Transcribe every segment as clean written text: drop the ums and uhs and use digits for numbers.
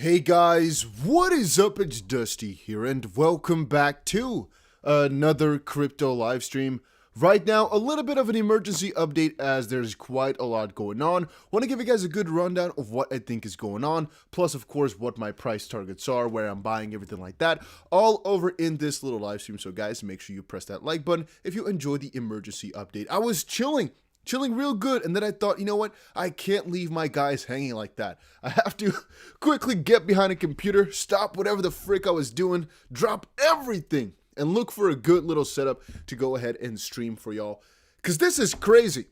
Hey guys, what is up? It's Dusty here, and welcome back to another crypto live stream. Right now, a little bit of an emergency update as there's quite a lot going on. Want to give you guys a good rundown of what I think is going on, plus of course what my price targets are, where I'm buying, everything like that, all over in this little live stream. So guys, make sure you press that like button if you enjoy the emergency update. I was chilling real good, and then I thought, you know what, I can't leave my guys hanging like that. I have to quickly get behind a computer, stop whatever the frick I was doing, drop everything, and look for a good little setup to go ahead and stream for y'all, because this is crazy.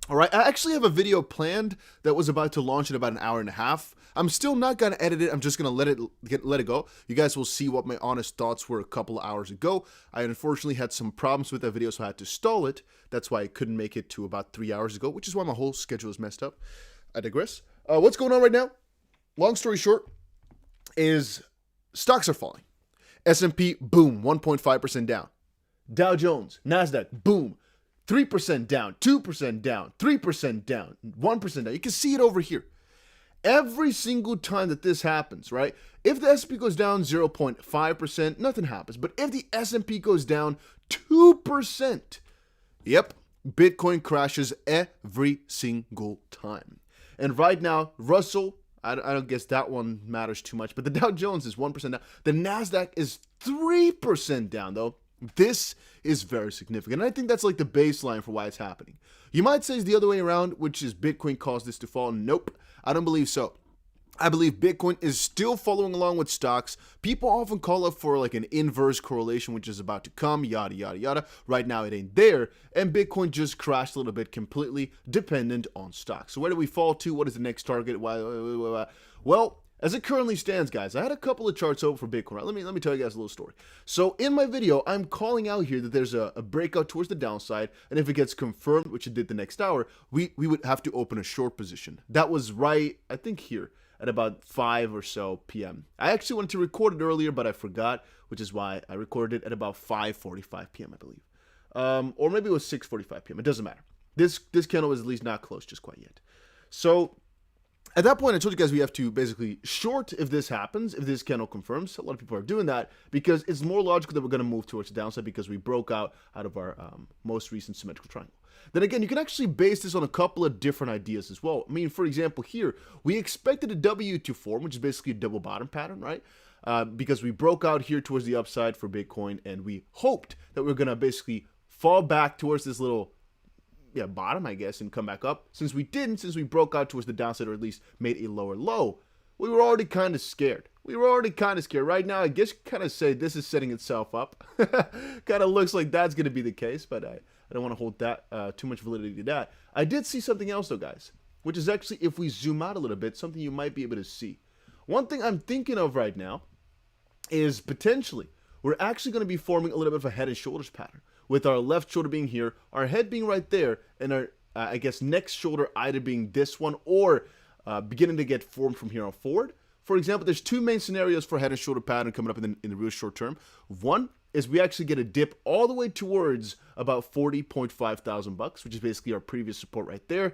All right, I actually have a video planned that was about to launch in about an hour and a half. I'm still not going to edit it. I'm just going to let it go. You guys will see what my honest thoughts were a couple of hours ago. I unfortunately had some problems with that video, so I had to stall it. That's why I couldn't make it to about 3 hours ago, which is why my whole schedule is messed up. I digress. What's going on right now? Long story short is stocks are falling. S&P, boom, 1.5% down. Dow Jones, NASDAQ, boom. 3% down, 2% down, 3% down, 1% down. You can see it over here. Every single time that this happens, right? If the S&P goes down 0.5%, nothing happens. But if the S&P goes down 2%, yep, Bitcoin crashes every single time. And right now, Russell, I don't guess that one matters too much, but the Dow Jones is 1% down. The NASDAQ is 3% down, though. This is very significant. And I think that's like the baseline for why it's happening. You might say it's the other way around, which is Bitcoin caused this to fall. Nope, I don't believe so. I believe Bitcoin is still following along with stocks. People often call up for like an inverse correlation, which is about to come, yada, yada, yada. Right now, it ain't there. And Bitcoin just crashed a little bit, completely dependent on stocks. So where do we fall to? What is the next target? Well, as it currently stands, guys, I had a couple of charts open for Bitcoin. Right? Let me tell you guys a little story. So in my video, I'm calling out here that there's a breakout towards the downside, and if it gets confirmed, which it did the next hour, we would have to open a short position. That was right, I think here, at about 5 or so p.m. I actually wanted to record it earlier, but I forgot, which is why I recorded it at about 5:45 p.m., I believe. Or maybe it was 6:45 p.m. It doesn't matter. This candle was at least not close just quite yet. So at that point, I told you guys we have to basically short if this happens, if this candle confirms. A lot of people are doing that because it's more logical that we're going to move towards the downside because we broke out of our most recent symmetrical triangle. Then again, you can actually base this on a couple of different ideas as well. I mean, for example, here, we expected a W to form, which is basically a double bottom pattern, right? Because we broke out here towards the upside for Bitcoin, and we hoped that we were going to basically fall back towards this little bottom, I guess, and come back up. Since we didn't, since we broke out towards the downside, or at least made a lower low, we were already kind of scared. Right now, I guess you kind of say this is setting itself up. Kind of looks like that's going to be the case, but I don't want to hold that too much validity to that. I did see something else, though, guys, which is actually, if we zoom out a little bit, something you might be able to see. One thing I'm thinking of right now is potentially we're actually going to be forming a little bit of a head and shoulders pattern, with our left shoulder being here, our head being right there, and our, I guess, next shoulder either being this one or beginning to get formed from here on forward. For example, there's two main scenarios for head and shoulder pattern coming up in the real short term. One is we actually get a dip all the way towards about 40.5 thousand bucks, which is basically our previous support right there.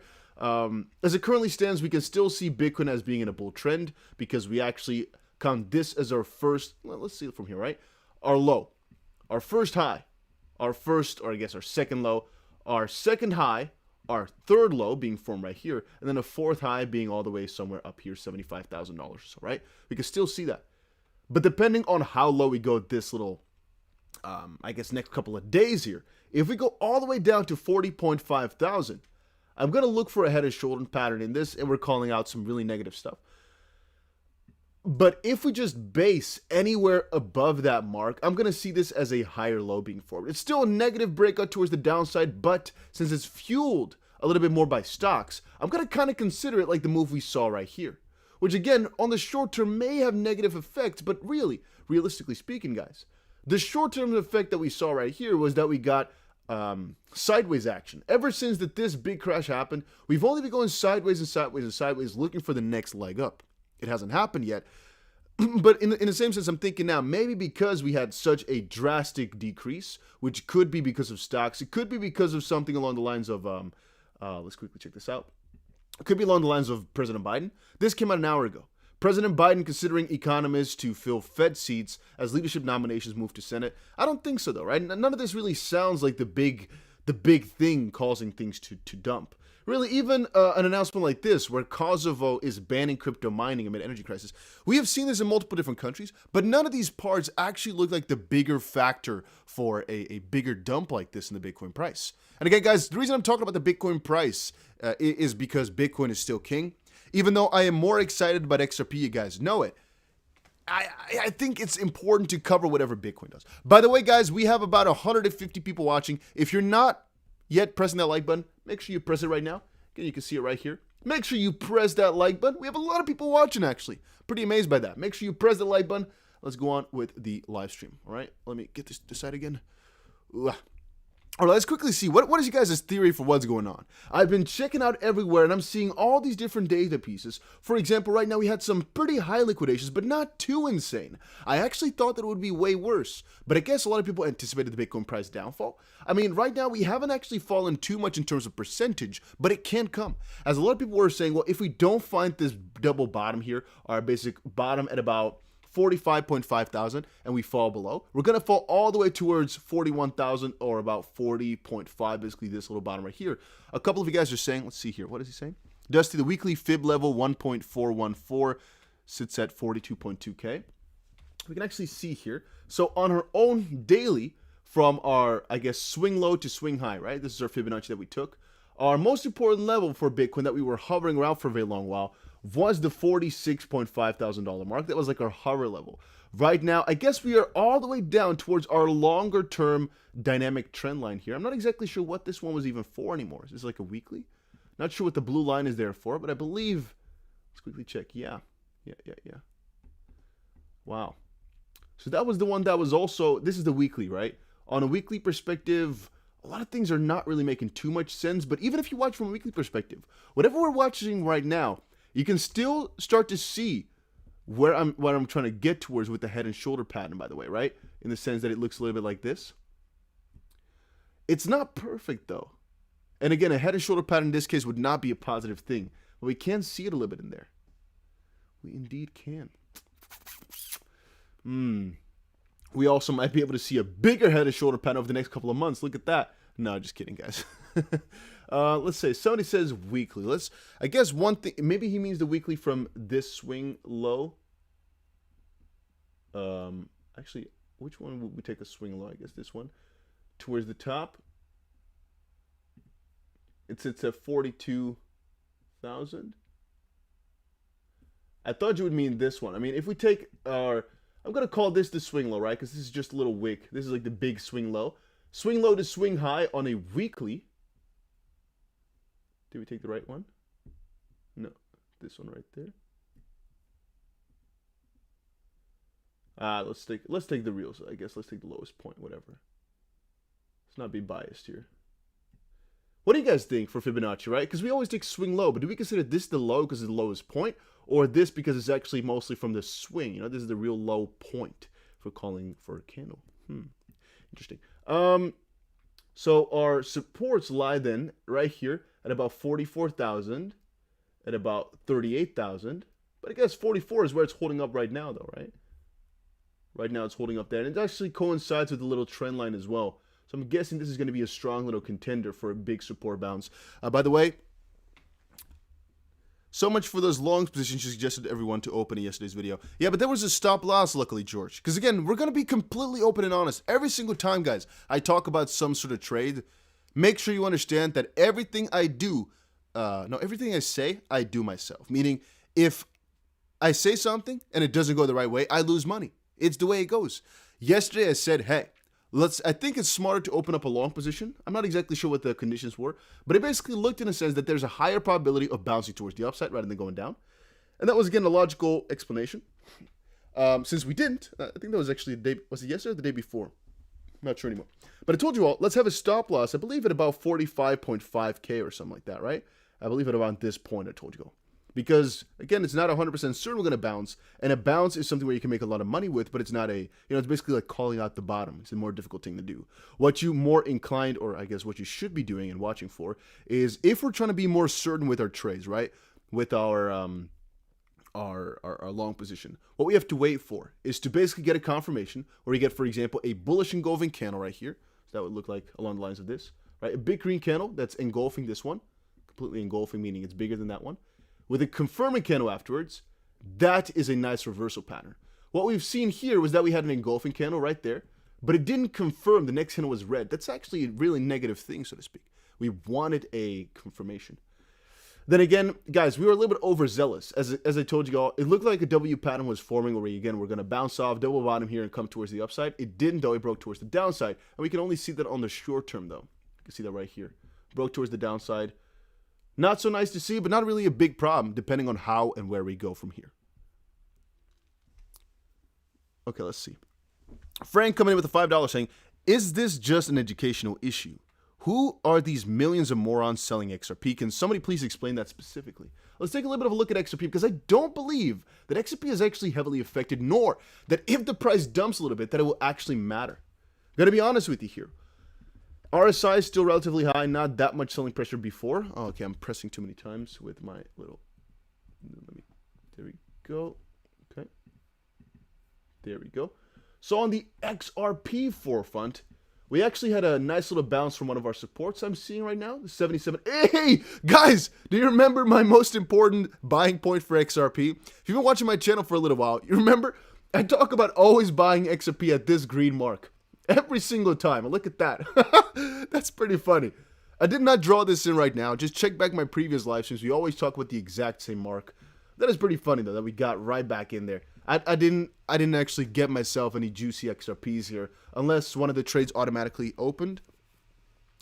As it currently stands, we can still see Bitcoin as being in a bull trend because we actually count this as our first, well, let's see it from here, right? Our low, our first high, our first, or I guess our second low, our second high, our third low being formed right here, and then a fourth high being all the way somewhere up here, $75,000 or so, right? We can still see that. But depending on how low we go this little, I guess, next couple of days here, if we go all the way down to 40.5 thousand, I'm going to look for a head and shoulder pattern in this, and we're calling out some really negative stuff. But if we just base anywhere above that mark, I'm going to see this as a higher low being formed. It's still a negative breakout towards the downside, but since it's fueled a little bit more by stocks, I'm going to kind of consider it like the move we saw right here, which again, on the short term may have negative effects, but really, realistically speaking, guys, the short term effect that we saw right here was that we got sideways action. Ever since that this big crash happened, we've only been going sideways and sideways and sideways, looking for the next leg up. It hasn't happened yet. But in the same sense, I'm thinking now, maybe because we had such a drastic decrease, which could be because of stocks, it could be because of something along the lines of, let's quickly check this out. It could be along the lines of President Biden. This came out an hour ago. President Biden considering economists to fill Fed seats as leadership nominations move to Senate. I don't think so, though, right? None of this really sounds like the big thing causing things to dump. Really, even an announcement like this, where Kosovo is banning crypto mining amid energy crisis. We have seen this in multiple different countries, but none of these parts actually look like the bigger factor for a bigger dump like this in the Bitcoin price. And again, guys, the reason I'm talking about the Bitcoin price is because Bitcoin is still king. Even though I am more excited about XRP, you guys know it. I think it's important to cover whatever Bitcoin does. By the way, guys, we have about 150 people watching. If you're not yet pressing that like button, make sure you press it right now. Again, you can see it right here. Make sure you press that like button. We have a lot of people watching, actually. Pretty amazed by that. Make sure you press the like button. Let's go on with the live stream. All right, let me get this side again. Ooh. All right, let's quickly see. What is you guys' theory for what's going on? I've been checking out everywhere, and I'm seeing all these different data pieces. For example, right now we had some pretty high liquidations, but not too insane. I actually thought that it would be way worse, but I guess a lot of people anticipated the Bitcoin price downfall. I mean, right now we haven't actually fallen too much in terms of percentage, but it can come. As a lot of people were saying, well, if we don't find this double bottom here, our basic bottom at about 45.5 thousand, and we fall below, we're going to fall all the way towards 41,000 or about 40.5, basically this little bottom right here. A couple of you guys are saying, let's see here, what is he saying? Dusty, the weekly fib level 1.414 sits at 42.2K. We can actually see here. So on our own daily, from our, I guess, swing low to swing high, right? This is our Fibonacci that we took. Our most important level for Bitcoin that we were hovering around for a very long while was the $46.5 thousand mark. That was like our hover level. Right now, I guess we are all the way down towards our longer term dynamic trend line here. I'm not exactly sure what this one was even for anymore. Is this like a weekly? Not sure what the blue line is there for, but I believe, let's quickly check. Yeah. Wow. So that was the one that was also, this is the weekly, right? On a weekly perspective, a lot of things are not really making too much sense, but even if you watch from a weekly perspective, whatever we're watching right now, you can still start to see what I'm trying to get towards with the head and shoulder pattern, by the way, right? In the sense that it looks a little bit like this. It's not perfect, though. And again, a head and shoulder pattern in this case would not be a positive thing, but we can see it a little bit in there. We indeed can. We also might be able to see a bigger head and shoulder pattern over the next couple of months. Look at that. No, just kidding, guys. Let's say somebody says weekly. I guess one thing, maybe he means the weekly from this swing low. Actually, which one would we take a swing low? I guess this one towards the top. It sits at 42,000. I thought you would mean this one. I mean, if we take our, I'm going to call this the swing low, right? Because this is just a little wick. This is like the big swing low. Swing low to swing high on a weekly. Did we take the right one? No, this one right there. Let's take the reals. I guess let's take the lowest point, whatever. Let's not be biased here. What do you guys think for Fibonacci, right? Because we always take swing low, but do we consider this the low because it's the lowest point, or this because it's actually mostly from the swing? You know, this is the real low point for calling for a candle. Interesting. So our supports lie then right here at about 44,000, at about 38,000. But I guess 44 is where it's holding up right now, though, right? Right now it's holding up there, and it actually coincides with the little trend line as well. So I'm guessing this is going to be a strong little contender for a big support bounce. By the way, so much for those long positions you suggested everyone to open in yesterday's video. Yeah, but there was a stop loss, luckily, George. Because again, we're going to be completely open and honest. Every single time, guys, I talk about some sort of trade, make sure you understand that everything I do, everything I say, I do myself. Meaning, if I say something and it doesn't go the right way, I lose money. It's the way it goes. Yesterday, I said, hey, I think it's smarter to open up a long position. I'm not exactly sure what the conditions were, but it basically looked in a sense that there's a higher probability of bouncing towards the upside rather than going down. And that was, again, a logical explanation. Since we didn't, I think that was actually the day, was it yesterday or the day before? I'm not sure anymore. But I told you all, let's have a stop loss, I believe at about 45.5K or something like that, right? I believe at around this point I told you all. Because, again, it's not 100% certain we're going to bounce. And a bounce is something where you can make a lot of money with, but it's not it's basically like calling out the bottom. It's a more difficult thing to do. What you more inclined, or I guess what you should be doing and watching for, is if we're trying to be more certain with our trades, right? With our our long position. What we have to wait for is to basically get a confirmation where you get, for example, a bullish engulfing candle right here. So that would look like along the lines of this, right? A big green candle that's engulfing this one, completely engulfing, meaning it's bigger than that one. With a confirming candle afterwards, that is a nice reversal pattern. What we've seen here was that we had an engulfing candle right there, but it didn't confirm the next candle was red. That's actually a really negative thing, so to speak. We wanted a confirmation. Then again, guys, we were a little bit overzealous. As I told you all, it looked like a W pattern was forming where, again, we're going to bounce off, double bottom here, and come towards the upside. It didn't, though. It broke towards the downside. And we can only see that on the short term, though. You can see that right here. Broke towards the downside. Not so nice to see, but not really a big problem, depending on how and where we go from here. Okay, let's see. Frank coming in with a $5 saying, is this just an educational issue? Who are these millions of morons selling XRP? Can somebody please explain that specifically? Let's take a little bit of a look at XRP, because I don't believe that XRP is actually heavily affected, nor that if the price dumps a little bit, that it will actually matter. Gotta be honest with you here. RSI is still relatively high, not that much selling pressure before. Oh, okay, I'm pressing too many times with my little... There we go. Okay. There we go. So on the XRP forefront, we actually had a nice little bounce from one of our supports I'm seeing right now, the 77. Hey, guys, do you remember my most important buying point for XRP? If you've been watching my channel for a little while, you remember I talk about always buying XRP at this green mark every single time. And look at that. That's pretty funny. I did not draw this in right now. Just check back my previous live streams. We always talk about the exact same mark. That is pretty funny, though, that we got right back in there. I didn't actually get myself any juicy XRPs here, unless one of the trades automatically opened,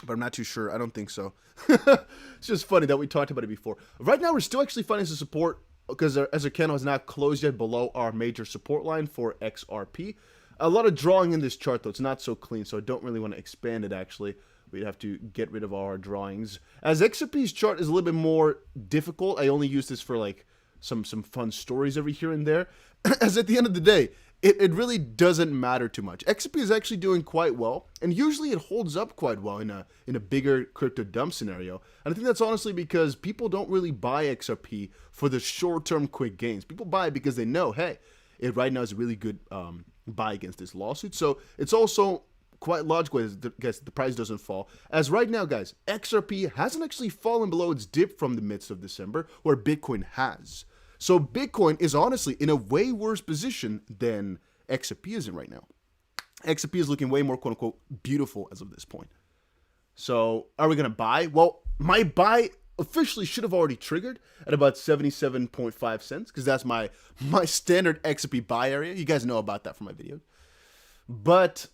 but I'm not too sure. I don't think so. It's just funny that we talked about it before. Right now, we're still actually finding some support, because as our candle has not closed yet below our major support line for XRP. A lot of drawing in this chart, though. It's not so clean, so I don't really want to expand it, actually. We'd have to get rid of our drawings. As XRP's chart is a little bit more difficult, I only use this for, like, some fun stories every here and there. As at the end of the day, it really doesn't matter too much. XRP is actually doing quite well, and usually it holds up quite well in a bigger crypto dump scenario. And I think that's honestly because people don't really buy XRP for the short-term quick gains. People buy it because they know, hey, it right now is a really good buy against this lawsuit. So it's also quite logical as the price doesn't fall. As right now, guys, XRP hasn't actually fallen below its dip from the midst of December, where Bitcoin has. So Bitcoin is honestly in a way worse position than XRP is in right now. XRP is looking way more quote-unquote beautiful as of this point. So are we going to buy? Well, my buy officially should have already triggered at about 77.5 cents, because that's my standard XRP buy area. You guys know about that from my videos. But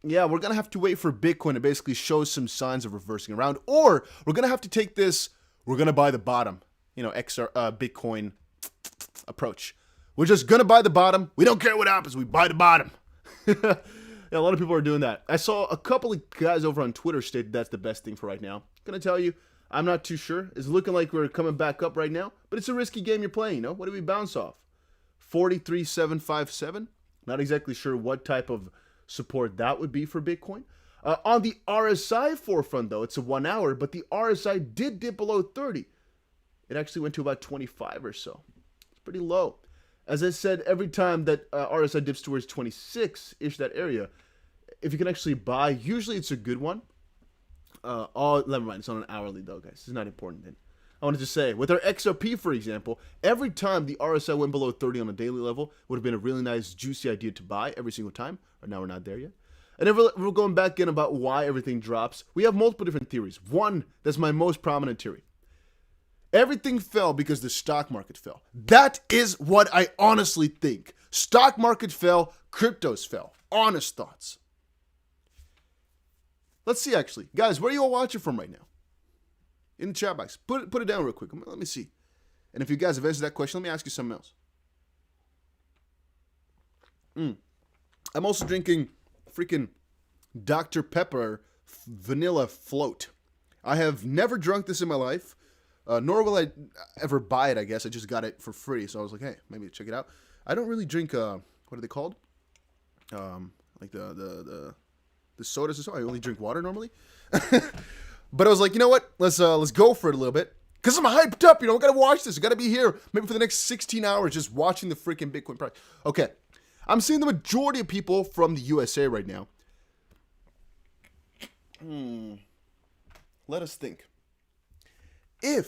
yeah, we're going to have to wait for Bitcoin to basically show some signs of reversing around, or we're going to have to take this, we're going to buy the bottom, Bitcoin approach. We're just gonna buy the bottom. We don't care what happens. We buy the bottom. Yeah, a lot of people are doing that. I saw a couple of guys over on Twitter state that's the best thing for right now. Gonna tell you, I'm not too sure. It's looking like we're coming back up right now, but it's a risky game you're playing. What do we bounce off? 43,757. Not exactly sure what type of support that would be for Bitcoin. On the RSI forefront, though, it's a 1 hour, but the RSI did dip below 30. It actually went to about 25 or so. Pretty low. As I said, every time that RSI dips towards 26-ish, that area, if you can actually buy, usually it's a good one. Never mind, it's on an hourly though, guys. It's not important then. I wanted to say, with our XRP, for example, every time the RSI went below 30 on a daily level, would have been a really nice, juicy idea to buy every single time. Right now, we're not there yet. And if we're going back in about why everything drops, we have multiple different theories. One, that's my most prominent theory. Everything fell because the stock market fell. That is what I honestly think. Stock market fell, cryptos fell. Honest thoughts. Let's see, actually. Guys, where are you all watching from right now? In the chat box. Put it down real quick. Let me see. And if you guys have answered that question, let me ask you something else. I'm also drinking freaking Dr. Pepper vanilla float. I have never drunk this in my life. Nor will I ever buy it, I guess. I just got it for free, so I was like, hey, maybe check it out. I don't really drink, what are they called? Like the sodas or so. I only drink water normally. But I was like, you know what? Let's go for it a little bit. Because I'm hyped up, I gotta watch this. I gotta be here maybe for the next 16 hours just watching the freaking Bitcoin price. Okay, I'm seeing the majority of people from the USA right now. Let us think. Okay,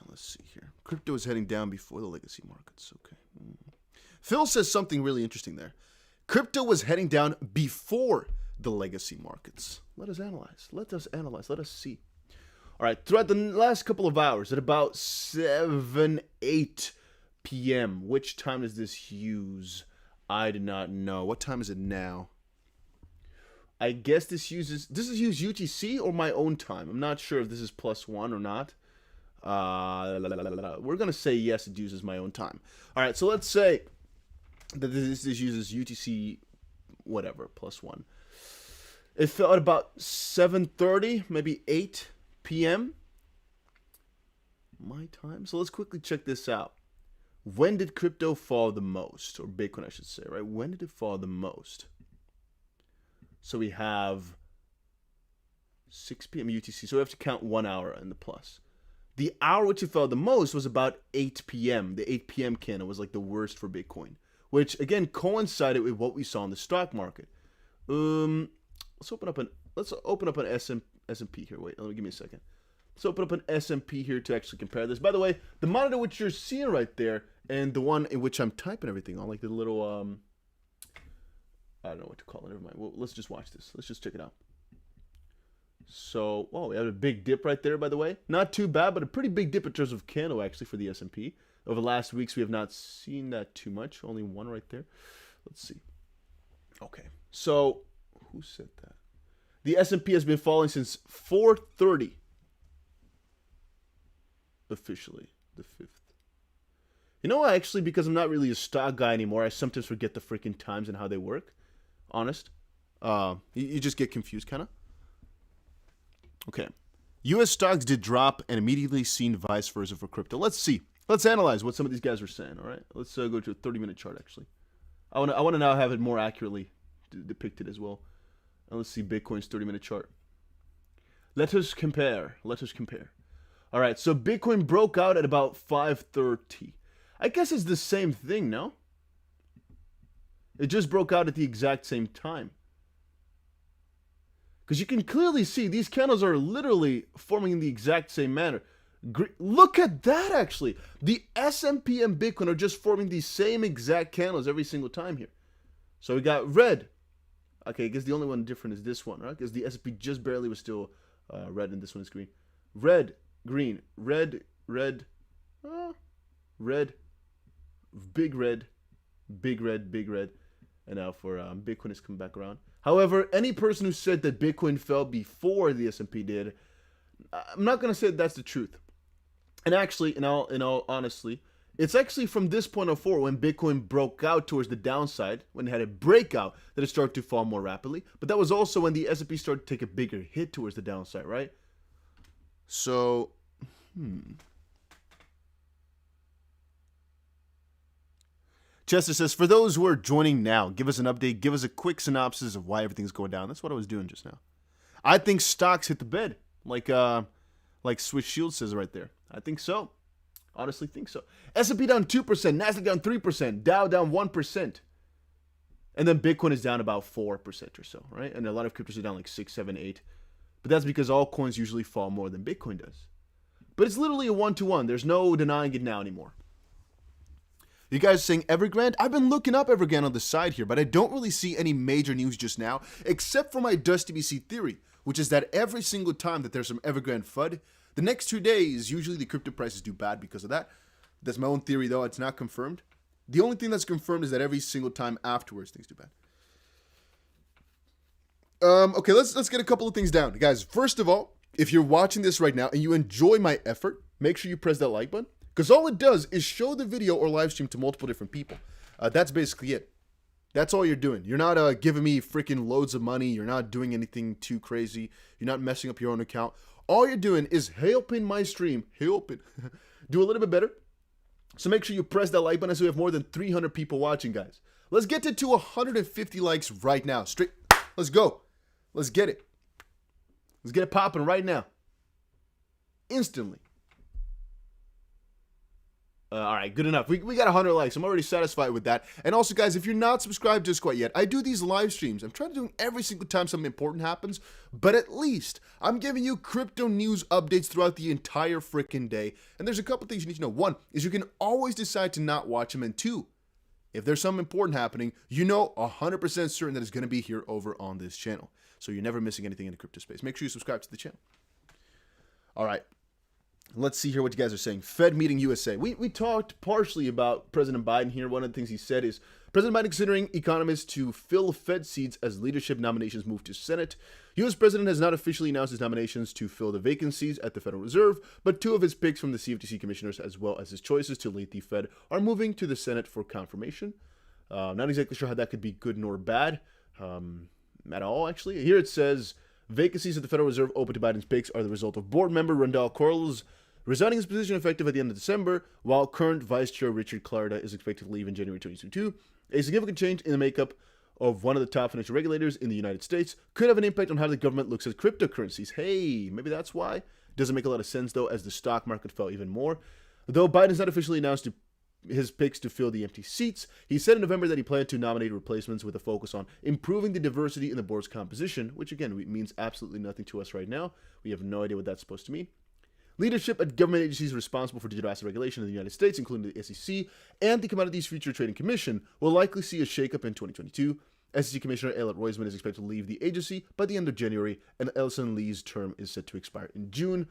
let's see here. Crypto is heading down before the legacy markets. Okay. Phil says something really interesting there. Crypto was heading down before the legacy markets. Let us analyze. Let us see. All right, throughout the last couple of hours, at about 8 p.m., which time does this use? I do not know. What time is it now? I guess this is UTC or my own time. I'm not sure if this is +1 or not. We're going to say yes, it uses my own time. All right, so let's say that this uses UTC, whatever, +1. It fell at about 7:30, maybe 8 p.m. my time. So let's quickly check this out. When did crypto fall the most? Or Bitcoin, I should say, right? When did it fall the most? So we have 6 p.m. UTC. So we have to count 1 hour in the plus. The hour which it fell the most was about 8 p.m. The 8 p.m. candle was like the worst for Bitcoin, which again coincided with what we saw in the stock market. Let's open up an S&P here. Wait, give me a second. Let's open up an S&P here to actually compare this. By the way, the monitor which you're seeing right there and the one in which I'm typing everything on, like the little I don't know what to call it. Never mind. Well, let's just watch this. Let's just check it out. So, we have a big dip right there, by the way. Not too bad, but a pretty big dip in terms of candle, actually, for the S&P. Over the last weeks, we have not seen that too much. Only one right there. Let's see. Okay. So, who said that? The S&P has been falling since 4:30. Officially, the 5th. You know what? Actually, because I'm not really a stock guy anymore, I sometimes forget the freaking times and how they work. Honest. You just get confused, kind of. Okay. U.S. stocks did drop and immediately seen vice versa for crypto. Let's see. Let's analyze what some of these guys are saying, all right? Let's go to a 30-minute chart, actually. I want to now have it more accurately depicted as well. And let's see Bitcoin's 30-minute chart. Let us compare. All right, so Bitcoin broke out at about 5:30. I guess it's the same thing, no? It just broke out at the exact same time. Because you can clearly see these candles are literally forming in the exact same manner. Look at that, actually. The S&P and Bitcoin are just forming the same exact candles every single time here. So we got red. Okay, I guess the only one different is this one, right? Because the S&P just barely was still red and this one is green. Red, green, red, red, red, big red, big red, big red. And now for Bitcoin has come back around. However, any person who said that Bitcoin fell before the S&P did, I'm not going to say that's the truth. And actually, in all honesty, it's actually from this point on forward when Bitcoin broke out towards the downside, when it had a breakout, that it started to fall more rapidly. But that was also when the S&P started to take a bigger hit towards the downside, right? So, Chester says, for those who are joining now, give us an update. Give us a quick synopsis of why everything's going down. That's what I was doing just now. I think stocks hit the bed, like Swiss Shield says right there. I think so. Honestly think so. S&P down 2%, Nasdaq down 3%, Dow down 1%. And then Bitcoin is down about 4% or so, right? And a lot of cryptos are down like 6, 7, 8. But that's because all coins usually fall more than Bitcoin does. But it's literally a 1-to-1. There's no denying it now anymore. You guys are saying Evergrande? I've been looking up Evergrande on the side here, but I don't really see any major news just now, except for my DustDBC theory, which is that every single time that there's some Evergrande FUD, the next 2 days, usually the crypto prices do bad because of that. That's my own theory, though. It's not confirmed. The only thing that's confirmed is that every single time afterwards, things do bad. Okay, let's get a couple of things down. Guys, first of all, if you're watching this right now and you enjoy my effort, make sure you press that like button. Because all it does is show the video or live stream to multiple different people. That's basically it. That's all you're doing. You're not giving me freaking loads of money. You're not doing anything too crazy. You're not messing up your own account. All you're doing is helping my stream, do a little bit better. So make sure you press that like button so we have more than 300 people watching, guys. Let's get to 150 likes right now. Straight. Let's go. Let's get it. Let's get it popping right now. instantly. All right, good enough. We got 100 likes. I'm already satisfied with that. And also, guys, if you're not subscribed just quite yet, I do these live streams. I'm trying to do them every single time something important happens, but at least I'm giving you crypto news updates throughout the entire freaking day. And there's a couple things you need to know. One is you can always decide to not watch them. And two, if there's something important happening, you know 100% certain that it's going to be here over on this channel. So you're never missing anything in the crypto space. Make sure you subscribe to the channel. All right. Let's see here what you guys are saying. Fed meeting USA. We talked partially about President Biden here. One of the things he said is, President Biden considering economists to fill Fed seats as leadership nominations move to Senate. U.S. President has not officially announced his nominations to fill the vacancies at the Federal Reserve, but two of his picks from the CFTC commissioners, as well as his choices to lead the Fed, are moving to the Senate for confirmation. Not exactly sure how that could be good nor bad at all, actually. Here it says, vacancies at the Federal Reserve open to Biden's picks are the result of board member Randall Quarles resigning his position effective at the end of December, while current Vice Chair Richard Clarida is expected to leave in January 2022. A significant change in the makeup of one of the top financial regulators in the United States could have an impact on how the government looks at cryptocurrencies. Hey, maybe that's why. Doesn't make a lot of sense, though, as the stock market fell even more. Though Biden has not officially announced his picks to fill the empty seats, he said in November that he planned to nominate replacements with a focus on improving the diversity in the board's composition, which, again, means absolutely nothing to us right now. We have no idea what that's supposed to mean. Leadership at government agencies responsible for digital asset regulation in the United States, including the SEC and the Commodities Futures Trading Commission, will likely see a shakeup in 2022. SEC Commissioner Elliot Roisman is expected to leave the agency by the end of January, and Ellison Lee's term is set to expire in June.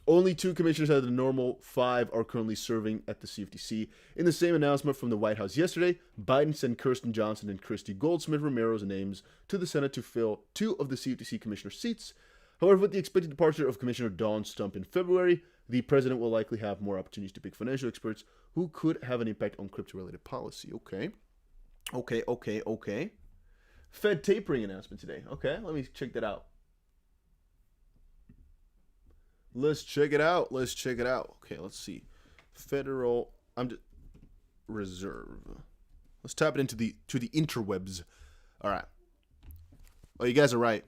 Only two commissioners out of the normal 5 are currently serving at the CFTC. In the same announcement from the White House yesterday, Biden sent Kirsten Johnson and Christy Goldsmith Romero's names to the Senate to fill 2 of the CFTC commissioner seats. However, with the expected departure of Commissioner Dawn Stump in February, the president will likely have more opportunities to pick financial experts who could have an impact on crypto-related policy. Okay. Fed tapering announcement today. Okay, let me check that out. Let's check it out. Okay, let's see. Federal Reserve. Let's tap it into the interwebs. All right. Oh, you guys are right.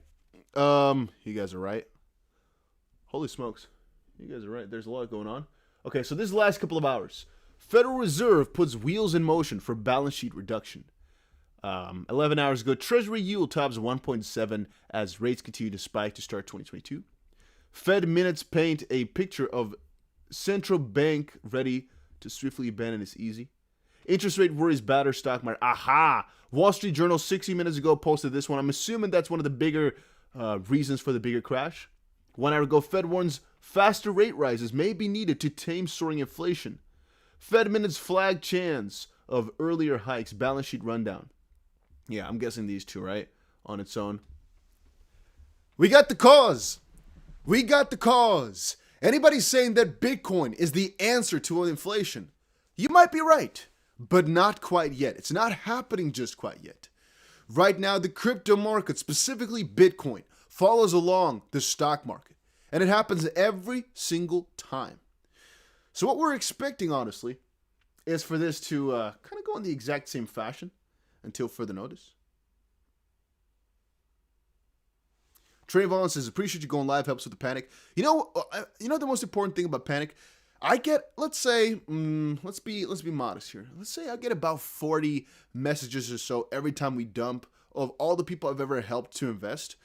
Holy smokes. You guys are right. There's a lot going on. Okay, so this is the last couple of hours. Federal Reserve puts wheels in motion for balance sheet reduction. 11 hours ago, Treasury yield tops 1.7 as rates continue to spike to start 2022. Fed minutes paint a picture of central bank ready to swiftly abandon its easy. Interest rate worries batter stock market. Aha! Wall Street Journal 60 minutes ago posted this one. I'm assuming that's one of the bigger reasons for the bigger crash. 1 hour ago, Fed warns faster rate rises may be needed to tame soaring inflation. Fed minutes flag chance of earlier hikes. Balance sheet rundown. Yeah, I'm guessing these two, right? On its own. We got the cause. Anybody saying that Bitcoin is the answer to inflation, you might be right, but not quite yet. It's not happening just quite yet. Right now, the crypto market, specifically Bitcoin, follows along the stock market, and it happens every single time. So what we're expecting, honestly, is for this to kind of go in the exact same fashion until further notice. Trey Vaughn says, appreciate you going live, helps with the panic. You know the most important thing about panic? I get, let's say, let's be modest here. Let's say I get about 40 messages or so every time we dump of all the people I've ever helped to invest.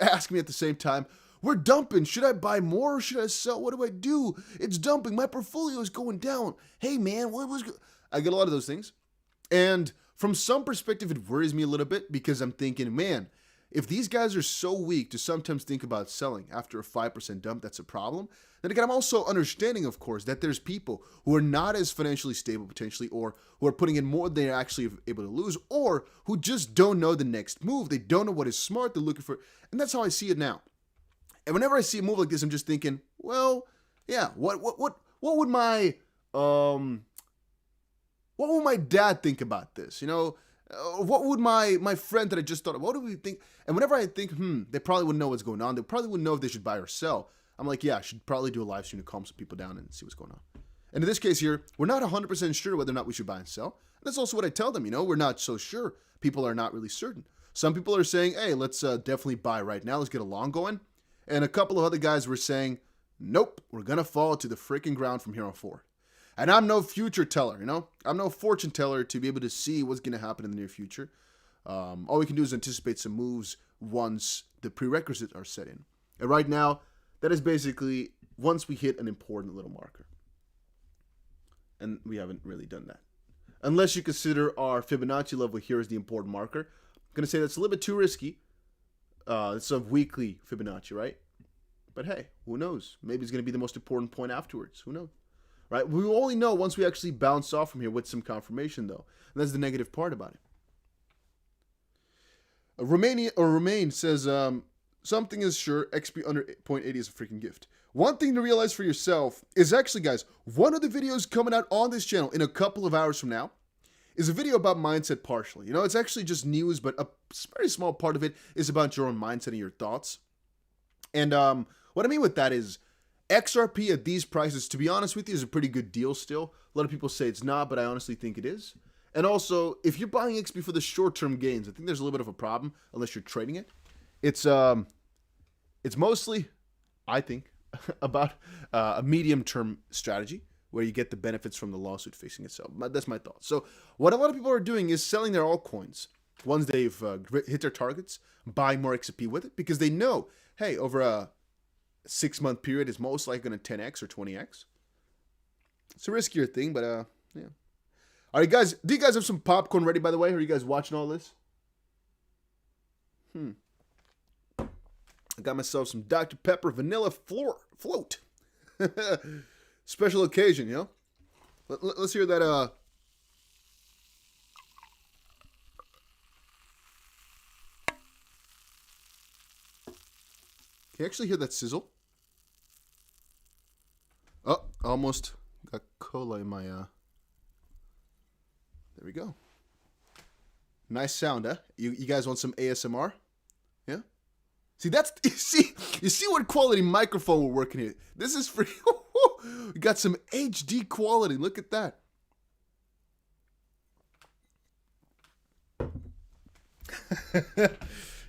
Ask me at the same time, we're dumping. Should I buy more or should I sell? What do I do? It's dumping. My portfolio is going down. Hey, man, I get a lot of those things. And from some perspective, it worries me a little bit because I'm thinking, man, if these guys are so weak to sometimes think about selling after a 5% dump, that's a problem. Then again, I'm also understanding, of course, that there's people who are not as financially stable potentially, or who are putting in more than they're actually able to lose, or who just don't know the next move. They don't know what is smart. They're looking for, and that's how I see it now. And whenever I see a move like this, I'm just thinking, well, yeah, what would my dad think about this? You know, what would my friend that I just thought of, what do we think? And whenever I think, they probably wouldn't know what's going on. They probably wouldn't know if they should buy or sell. I'm like, yeah, I should probably do a live stream to calm some people down and see what's going on. And in this case here, we're not 100% sure whether or not we should buy and sell. And that's also what I tell them, we're not so sure. People are not really certain. Some people are saying, hey, let's definitely buy right now. Let's get a long going. And a couple of other guys were saying, nope, we're going to fall to the freaking ground from here on forward. And I'm no future teller, you know? I'm no fortune teller to be able to see what's going to happen in the near future. All we can do is anticipate some moves once the prerequisites are set in. And right now, that is basically once we hit an important little marker. And we haven't really done that. Unless you consider our Fibonacci level here as the important marker. I'm going to say that's a little bit too risky. It's a weekly Fibonacci, right? But hey, who knows? Maybe it's going to be the most important point afterwards. Who knows? Right? We will only know once we actually bounce off from here with some confirmation, though. And that's the negative part about it. Romain says, something is sure, XP under 0.80 is a freaking gift. One thing to realize for yourself is actually, guys, one of the videos coming out on this channel in a couple of hours from now is a video about mindset partially. You know, it's actually just news, but a very small part of it is about your own mindset and your thoughts. And what I mean with that is XRP at these prices, to be honest with you, is a pretty good deal still. A lot of people say it's not, but I honestly think it is. And also, if you're buying XP for the short-term gains, I think there's a little bit of a problem unless you're trading it. It's mostly, I think, about a medium-term strategy where you get the benefits from the lawsuit facing itself. That's my thought. So what a lot of people are doing is selling their altcoins once they've hit their targets, buying more XP with it, because they know, hey, over a 6-month period is most likely going to 10x or 20x. It's a riskier thing, but yeah. All right, guys, do you guys have some popcorn ready, by the way? Are you guys watching all this? I got myself some Dr. Pepper Vanilla Float. Special occasion, you know? Let's hear that, Can you actually hear that sizzle? Oh, almost got cola in my, There we go. Nice sound, huh? You guys want some ASMR? Yeah? See, you see what quality microphone we're working here. This is free. We got some HD quality. Look at that.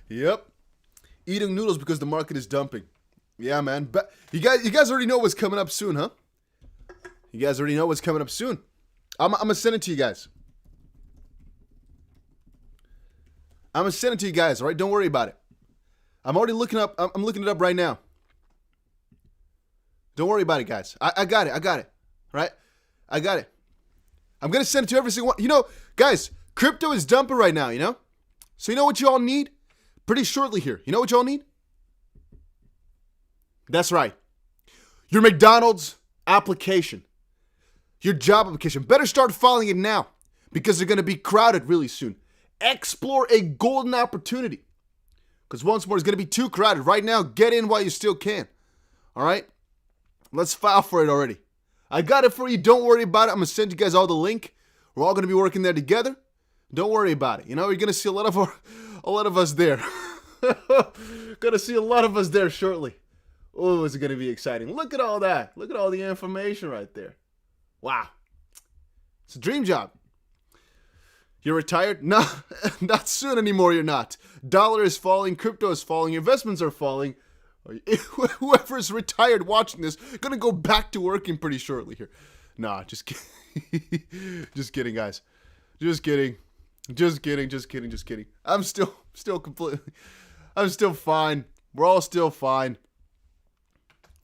Yep. Eating noodles because the market is dumping. Yeah, man. But you guys already know what's coming up soon, huh? You guys already know what's coming up soon. I'm gonna send it to you guys. I'm gonna send it to you guys, all right? Don't worry about it. I'm already looking up. I'm looking it up right now. Don't worry about it, guys. I got it. Right? I got it. I'm gonna send it to every single one. You know, guys, crypto is dumping right now. You know, so you know what you all need? Pretty shortly here. You know what you all need? That's right. Your McDonald's application. Your job application. Better start filing it now because they're gonna be crowded really soon. Explore a golden opportunity. Because once more, it's going to be too crowded. Right now, get in while you still can. All right? Let's file for it already. I got it for you. Don't worry about it. I'm going to send you guys all the link. We're all going to be working there together. Don't worry about it. You know, you're going to see a lot of us there. Going to see a lot of us there shortly. Oh, it's going to be exciting. Look at all that. Look at all the information right there. Wow. It's a dream job. You're retired? No, not soon anymore, you're not. Dollar is falling, crypto is falling, investments are falling. Whoever's retired watching this, gonna go back to working pretty shortly here. Nah, just kidding. Just kidding, guys. Just kidding. I'm still completely, I'm still fine. We're all still fine.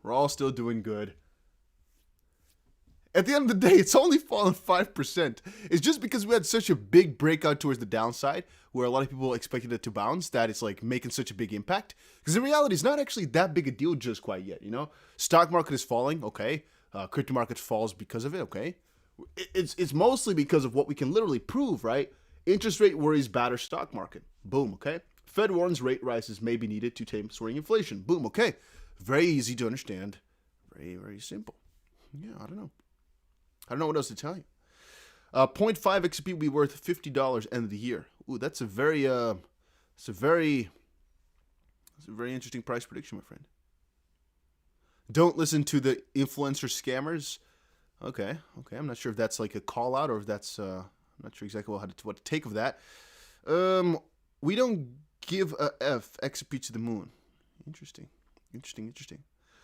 We're all still doing good. At the end of the day, it's only fallen 5%. It's just because we had such a big breakout towards the downside, where a lot of people expected it to bounce, that it's like making such a big impact. Because in reality, it's not actually that big a deal just quite yet, you know? Stock market is falling, okay. Crypto market falls because of it, okay. It's mostly because of what we can literally prove, right? Interest rate worries batter stock market. Boom, okay. Fed warns rate rises may be needed to tame soaring inflation. Boom, okay. Very easy to understand. Very, very simple. Yeah, I don't know what else to tell you. 0.5 XP will be worth $50 end of the year. Ooh, that's a very interesting price prediction, my friend. Don't listen to the influencer scammers. Okay. I'm not sure if that's like a call out or if that's I'm not sure exactly what to take of that. We don't give a F XP to the moon. Interesting. Interesting.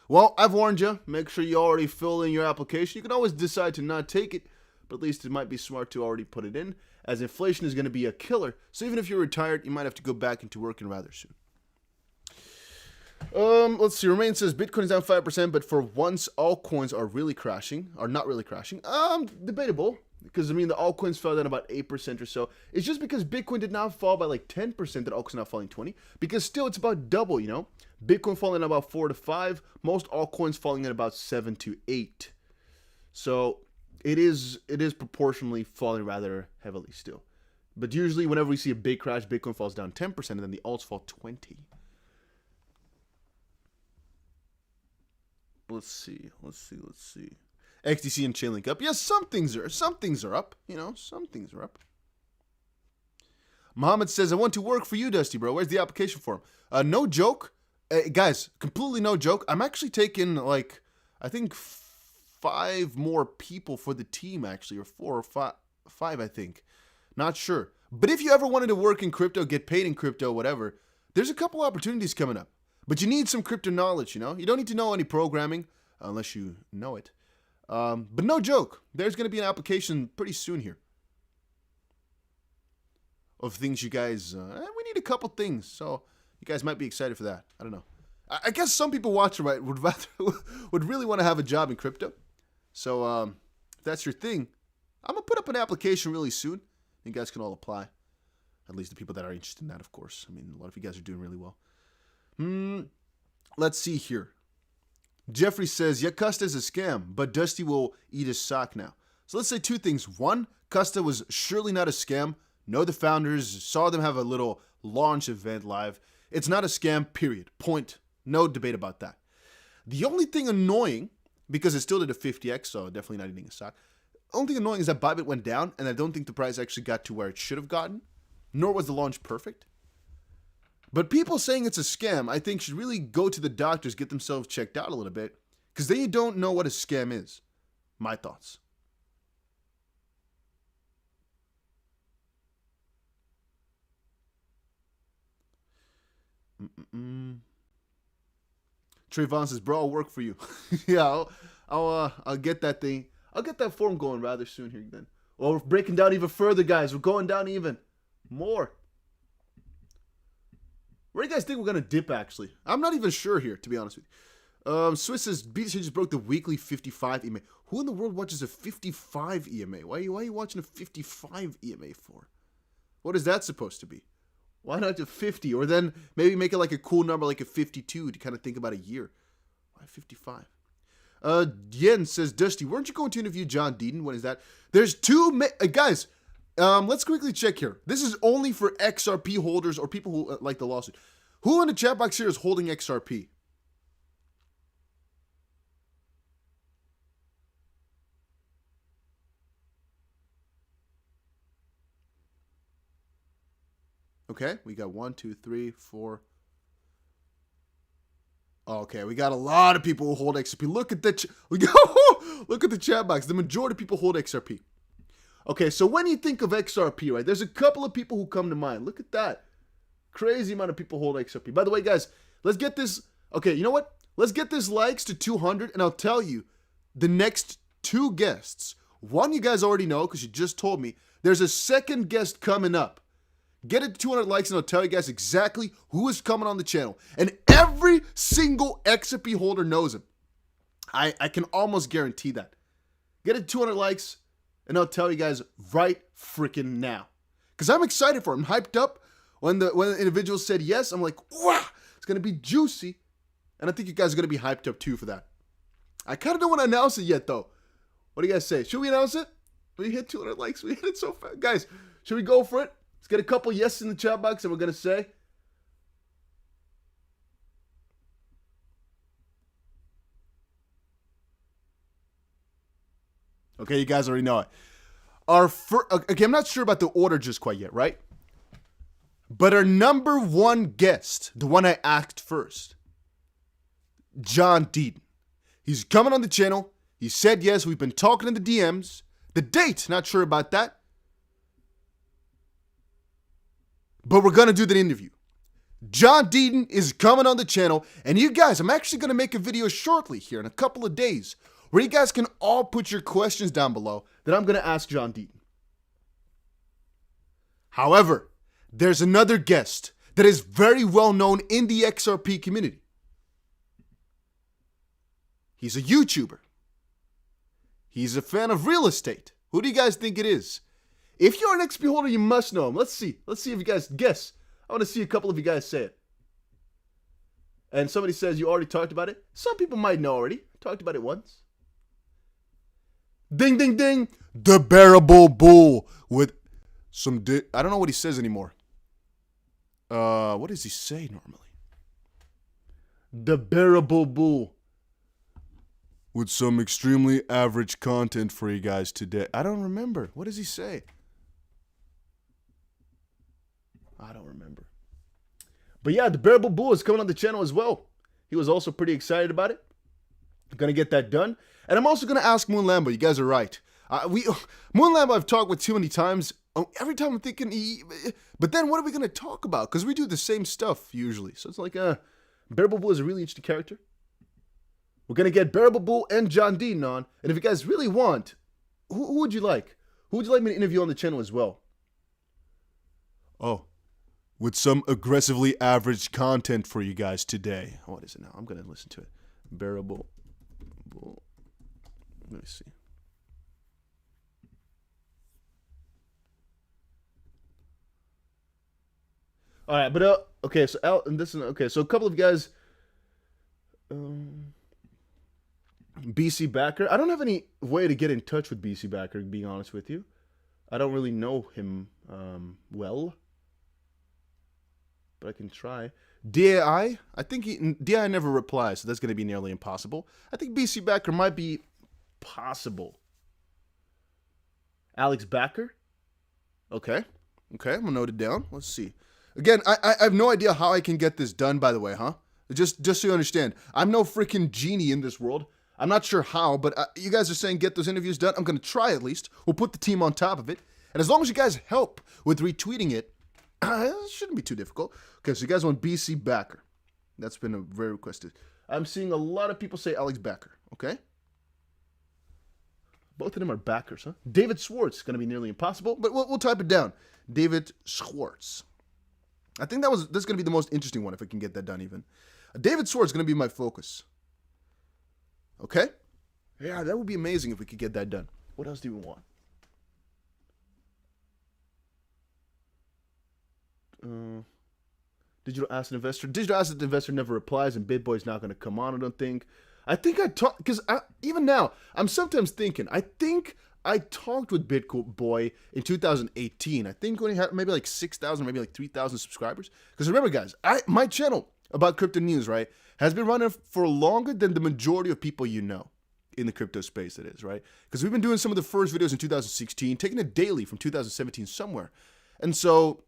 Well, I've warned you. Make sure you already fill in your application. You can always decide to not take it, but at least it might be smart to already put it in, as inflation is going to be a killer. So even if you're retired, you might have to go back into working rather soon. Let's see. Remain says Bitcoin is down 5%, but for once, altcoins are really crashing. Are not really crashing. Debatable. Because, I mean, the altcoins fell down about 8% or so. It's just because Bitcoin did not fall by like 10% that altcoins are not falling 20%. Because still, it's about double, you know? Bitcoin falling at about 4 to 5. Most altcoins falling at about 7 to 8. So, it is proportionally falling rather heavily still. But usually, whenever we see a big crash, Bitcoin falls down 10%, and then the alts fall 20%. Let's see. XDC and Chainlink up. Yes, some things are up. You know, some things are up. Mohammed says, I want to work for you, Dusty, bro. Where's the application form? No joke. Guys, completely no joke. I'm actually taking, like, I think 5 more people for the team, actually. Or 4 or 5, I think. Not sure. But if you ever wanted to work in crypto, get paid in crypto, whatever, there's a couple opportunities coming up. But you need some crypto knowledge, you know? You don't need to know any programming, unless you know it. But no joke, there's going to be an application pretty soon here of things you guys, we need a couple things, so you guys might be excited for that. I don't know. I guess some people watching would really want to have a job in crypto. So if that's your thing, I'm going to put up an application really soon. You guys can all apply. At least the people that are interested in that, of course. I mean, a lot of you guys are doing really well. Let's see here. Jeffrey says, yeah, Custa is a scam, but Dusty will eat his sock now. So let's say 2 things. 1, Custa was surely not a scam. Know the founders, saw them have a little launch event live. It's not a scam, period. Point. No debate about that. The only thing annoying, because it still did a 50x, so definitely not eating a sock. The only thing annoying is that Bybit went down, and I don't think the price actually got to where it should have gotten, nor was the launch perfect. But people saying it's a scam, I think, should really go to the doctors, get themselves checked out a little bit, because they don't know what a scam is. My thoughts. Trayvon says, bro, I'll work for you. Yeah, I'll get that thing. I'll get that form going rather soon here then. Well, we're breaking down even further, guys. We're going down even more. Where do you guys think we're going to dip, actually? I'm not even sure here, to be honest with you. Swiss says, BTC just broke the weekly 55 EMA. Who in the world watches a 55 EMA? Why are you watching a 55 EMA for? What is that supposed to be? Why not a 50? Or then maybe make it like a cool number, like a 52, to kind of think about a year. Why 55? Yen says, Dusty, weren't you going to interview John Deaton? When is that? There's 2... guys... let's quickly check here. This is only for XRP holders or people who like the lawsuit. Who in the chat box here is holding XRP? Okay, we got 1, 2, 3, 4. Okay, we got a lot of people who hold XRP. Look at look at the chat box. The majority of people hold XRP. Okay, so when you think of XRP, right, there's a couple of people who come to mind. Look at that. Crazy amount of people hold XRP. By the way, guys, let's get this. Okay, you know what? Let's get this likes to 200, and I'll tell you the next 2 guests. One you guys already know because you just told me. There's a second guest coming up. Get it to 200 likes, and I'll tell you guys exactly who is coming on the channel. And every single XRP holder knows him. I can almost guarantee that. Get it to 200 likes. And I'll tell you guys right freaking now. Because I'm excited for it. I'm hyped up. When the individual said yes, I'm like, wow, it's going to be juicy. And I think you guys are going to be hyped up too for that. I kind of don't want to announce it yet, though. What do you guys say? Should we announce it? We hit 200 likes. We hit it so fast. Guys, should we go for it? Let's get a couple yeses in the chat box and we're going to say. Okay, you guys already know it. Okay, I'm not sure about the order just quite yet, right? But our number 1 guest, the one I asked first, John Deaton. He's coming on the channel. He said yes. We've been talking in the DMs. The date, not sure about that. But we're going to do the interview. John Deaton is coming on the channel, and you guys, I'm actually going to make a video shortly here in a couple of days where you guys can all put your questions down below that I'm going to ask John Deaton. However, there's another guest that is very well known in the XRP community. He's a YouTuber. He's a fan of real estate. Who do you guys think it is? If you're an XP holder, you must know him. Let's see. Let's see if you guys guess. I want to see a couple of you guys say it. And somebody says you already talked about it. Some people might know already. Talked about it once. Ding, ding, ding. The Bearable Bull with some... I don't know what he says anymore. What does he say normally? The Bearable Bull with some extremely average content for you guys today. I don't remember. What does he say? I don't remember. But yeah, the Bearable Bull is coming on the channel as well. He was also pretty excited about it. I'm going to get that done. And I'm also going to ask Moon Lambo. You guys are right. Moon Lambo I've talked with too many times. Every time I'm thinking, but then what are we going to talk about? Because we do the same stuff usually. So it's like, Bearable Bull is a really interesting character. We're going to get Bearable Bull and John Deaton on. And if you guys really want, who would you like? Who would you like me to interview on the channel as well? Oh, with some aggressively average content for you guys today. What is it now? I'm going to listen to it. Bearable Bull. Let me see. All right, but okay, so so a couple of guys, BC Backer. I don't have any way to get in touch with BC Backer, being honest with you. I don't really know him well, but I can try. DAI, I think DAI never replies, so that's going to be nearly impossible. I think BC Backer might be possible. Alex Backer? Okay, I'm going to note it down. Let's see. Again, I have no idea how I can get this done, by the way, huh? Just so you understand. I'm no freaking genie in this world. I'm not sure how, but you guys are saying get those interviews done. I'm going to try at least. We'll put the team on top of it. And as long as you guys help with retweeting it, it shouldn't be too difficult. Okay, so you guys want BC Backer. That's been very requested. I'm seeing a lot of people say Alex Backer, okay? Both of them are backers, huh? David Schwartz is going to be nearly impossible, but we'll type it down. David Schwartz. I think that's going to be the most interesting one if I can get that done even. David Schwartz is going to be my focus. Okay? Yeah, that would be amazing if we could get that done. What else do we want? Digital Asset Investor. Digital Asset Investor never replies, and BitBoy's not going to come on, I don't think. I think I talked, because even now, I'm sometimes thinking, I think I talked with BitBoy in 2018. I think when he had maybe like 6,000, maybe like 3,000 subscribers. Because remember, guys, my channel about crypto news, right, has been running for longer than the majority of people you know in the crypto space, that is, right? Because we've been doing some of the first videos in 2016, taking it daily from 2017 somewhere. And so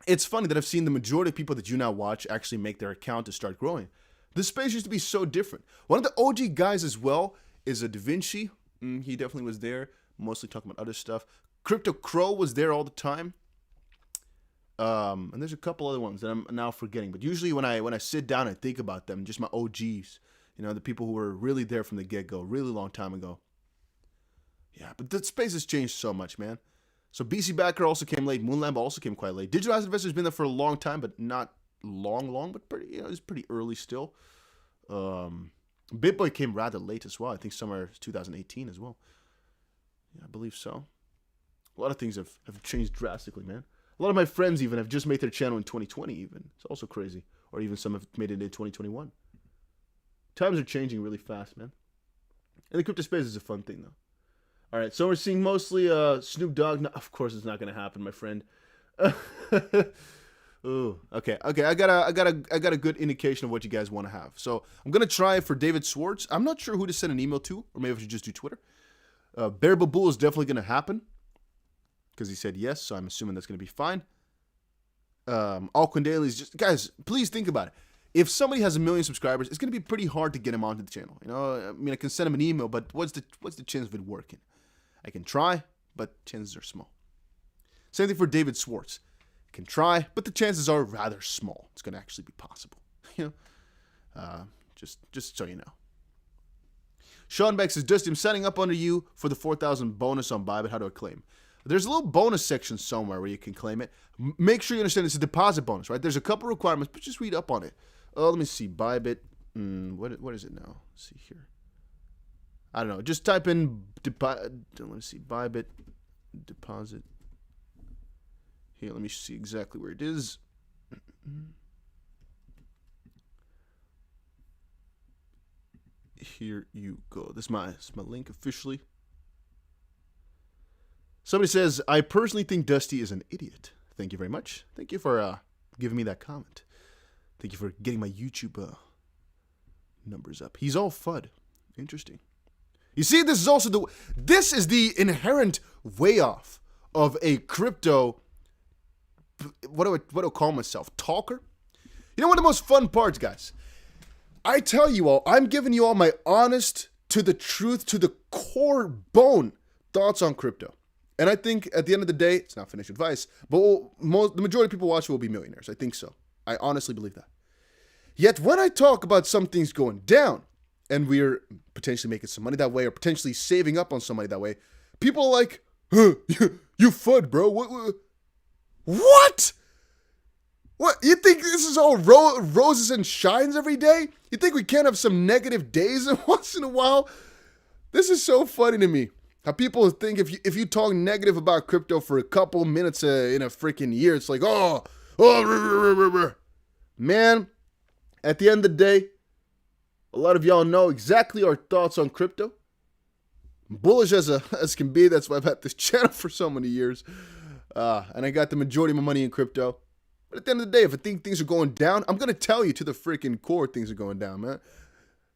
it's funny that I've seen the majority of people that you now watch actually make their account to start growing. The space used to be so different. One of the OG guys as well is a Da Vinci. He definitely was there, mostly talking about other stuff. Crypto Crow was there all the time. And there's a couple other ones that I'm now forgetting. But usually when I sit down and think about them, just my OGs, you know, the people who were really there from the get-go, really long time ago. Yeah, but the space has changed so much, man. So BC Backer also came late. Moon Lambo also came quite late. Digital Asset Investor has been there for a long time, but not long, but pretty, you know, it's pretty early still. BitBoy came rather late as well. I think somewhere 2018 as well. Yeah, I believe so. A lot of things have changed drastically, man. A lot of my friends even have just made their channel in 2020 even. It's also crazy. Or even some have made it in 2021. Times are changing really fast, man. And the crypto space is a fun thing, though. All right, so we're seeing mostly Snoop Dogg. No, of course, it's not going to happen, my friend. Ooh, okay. I got a good indication of what you guys want to have. So I'm gonna try for David Schwartz. I'm not sure who to send an email to, or maybe I should just do Twitter. Bearable Bull is definitely gonna happen because he said yes, so I'm assuming that's gonna be fine. Alquin Daily is just, guys, please think about it. If somebody has 1 million subscribers, it's gonna be pretty hard to get him onto the channel. You know, I mean, I can send him an email, but what's the chance of it working? I can try, but chances are small. Same thing for David Schwartz. can try, but the chances are rather small. It's going to actually be possible. You know, just so you know. Sean Beck says, Dusty, I'm signing up under you for the 4,000 bonus on Bybit. How do I claim? There's a little bonus section somewhere where you can claim it. Make sure you understand it's a deposit bonus, right? There's a couple requirements, but just read up on it. Let me see. Bybit. What is it now? Let's see here. I don't know. Just type in let me see. Bybit deposit. Here, let me see exactly where it is. Here you go. This is my link officially. Somebody says, I personally think Dusty is an idiot. Thank you very much. Thank you for giving me that comment. Thank you for getting my YouTube numbers up. He's all FUD. Interesting. You see, this is the inherent way off of a crypto, what do I call myself? Talker? You know, one of the most fun parts, guys? I tell you all, I'm giving you all my honest, to the truth, to the core bone thoughts on crypto. And I think at the end of the day, it's not financial advice, but the majority of people watching will be millionaires. I think so. I honestly believe that. Yet when I talk about some things going down, and we're potentially making some money that way, or potentially saving up on some money that way, people are like, huh, you FUD, bro. What? What? You think this is all roses and shines every day? You think we can't have some negative days once in a while? This is so funny to me. How people think if you talk negative about crypto for a couple minutes in a freaking year, it's like, man, at the end of the day, a lot of y'all know exactly our thoughts on crypto. Bullish as can be. That's why I've had this channel for so many years. And I got the majority of my money in crypto. But at the end of the day, if I think things are going down, I'm going to tell you to the freaking core things are going down, man.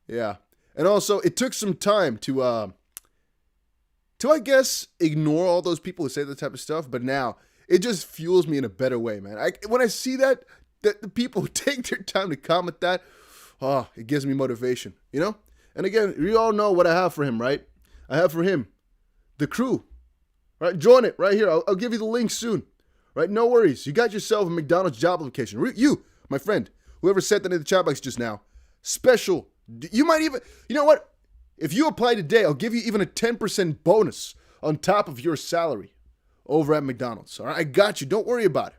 Yeah. And also, it took some time to I guess, ignore all those people who say that type of stuff. But now, it just fuels me in a better way, man. When I see that the people who take their time to comment that, it gives me motivation, you know? And again, you all know what I have for him, right? I have for him the crew, right? Join it right here. I'll give you the link soon, right? No worries. You got yourself a McDonald's job application. You, my friend, whoever said that in the chat box just now, special. You might even, you know what? If you apply today, I'll give you even a 10% bonus on top of your salary over at McDonald's. All right, I got you. Don't worry about it.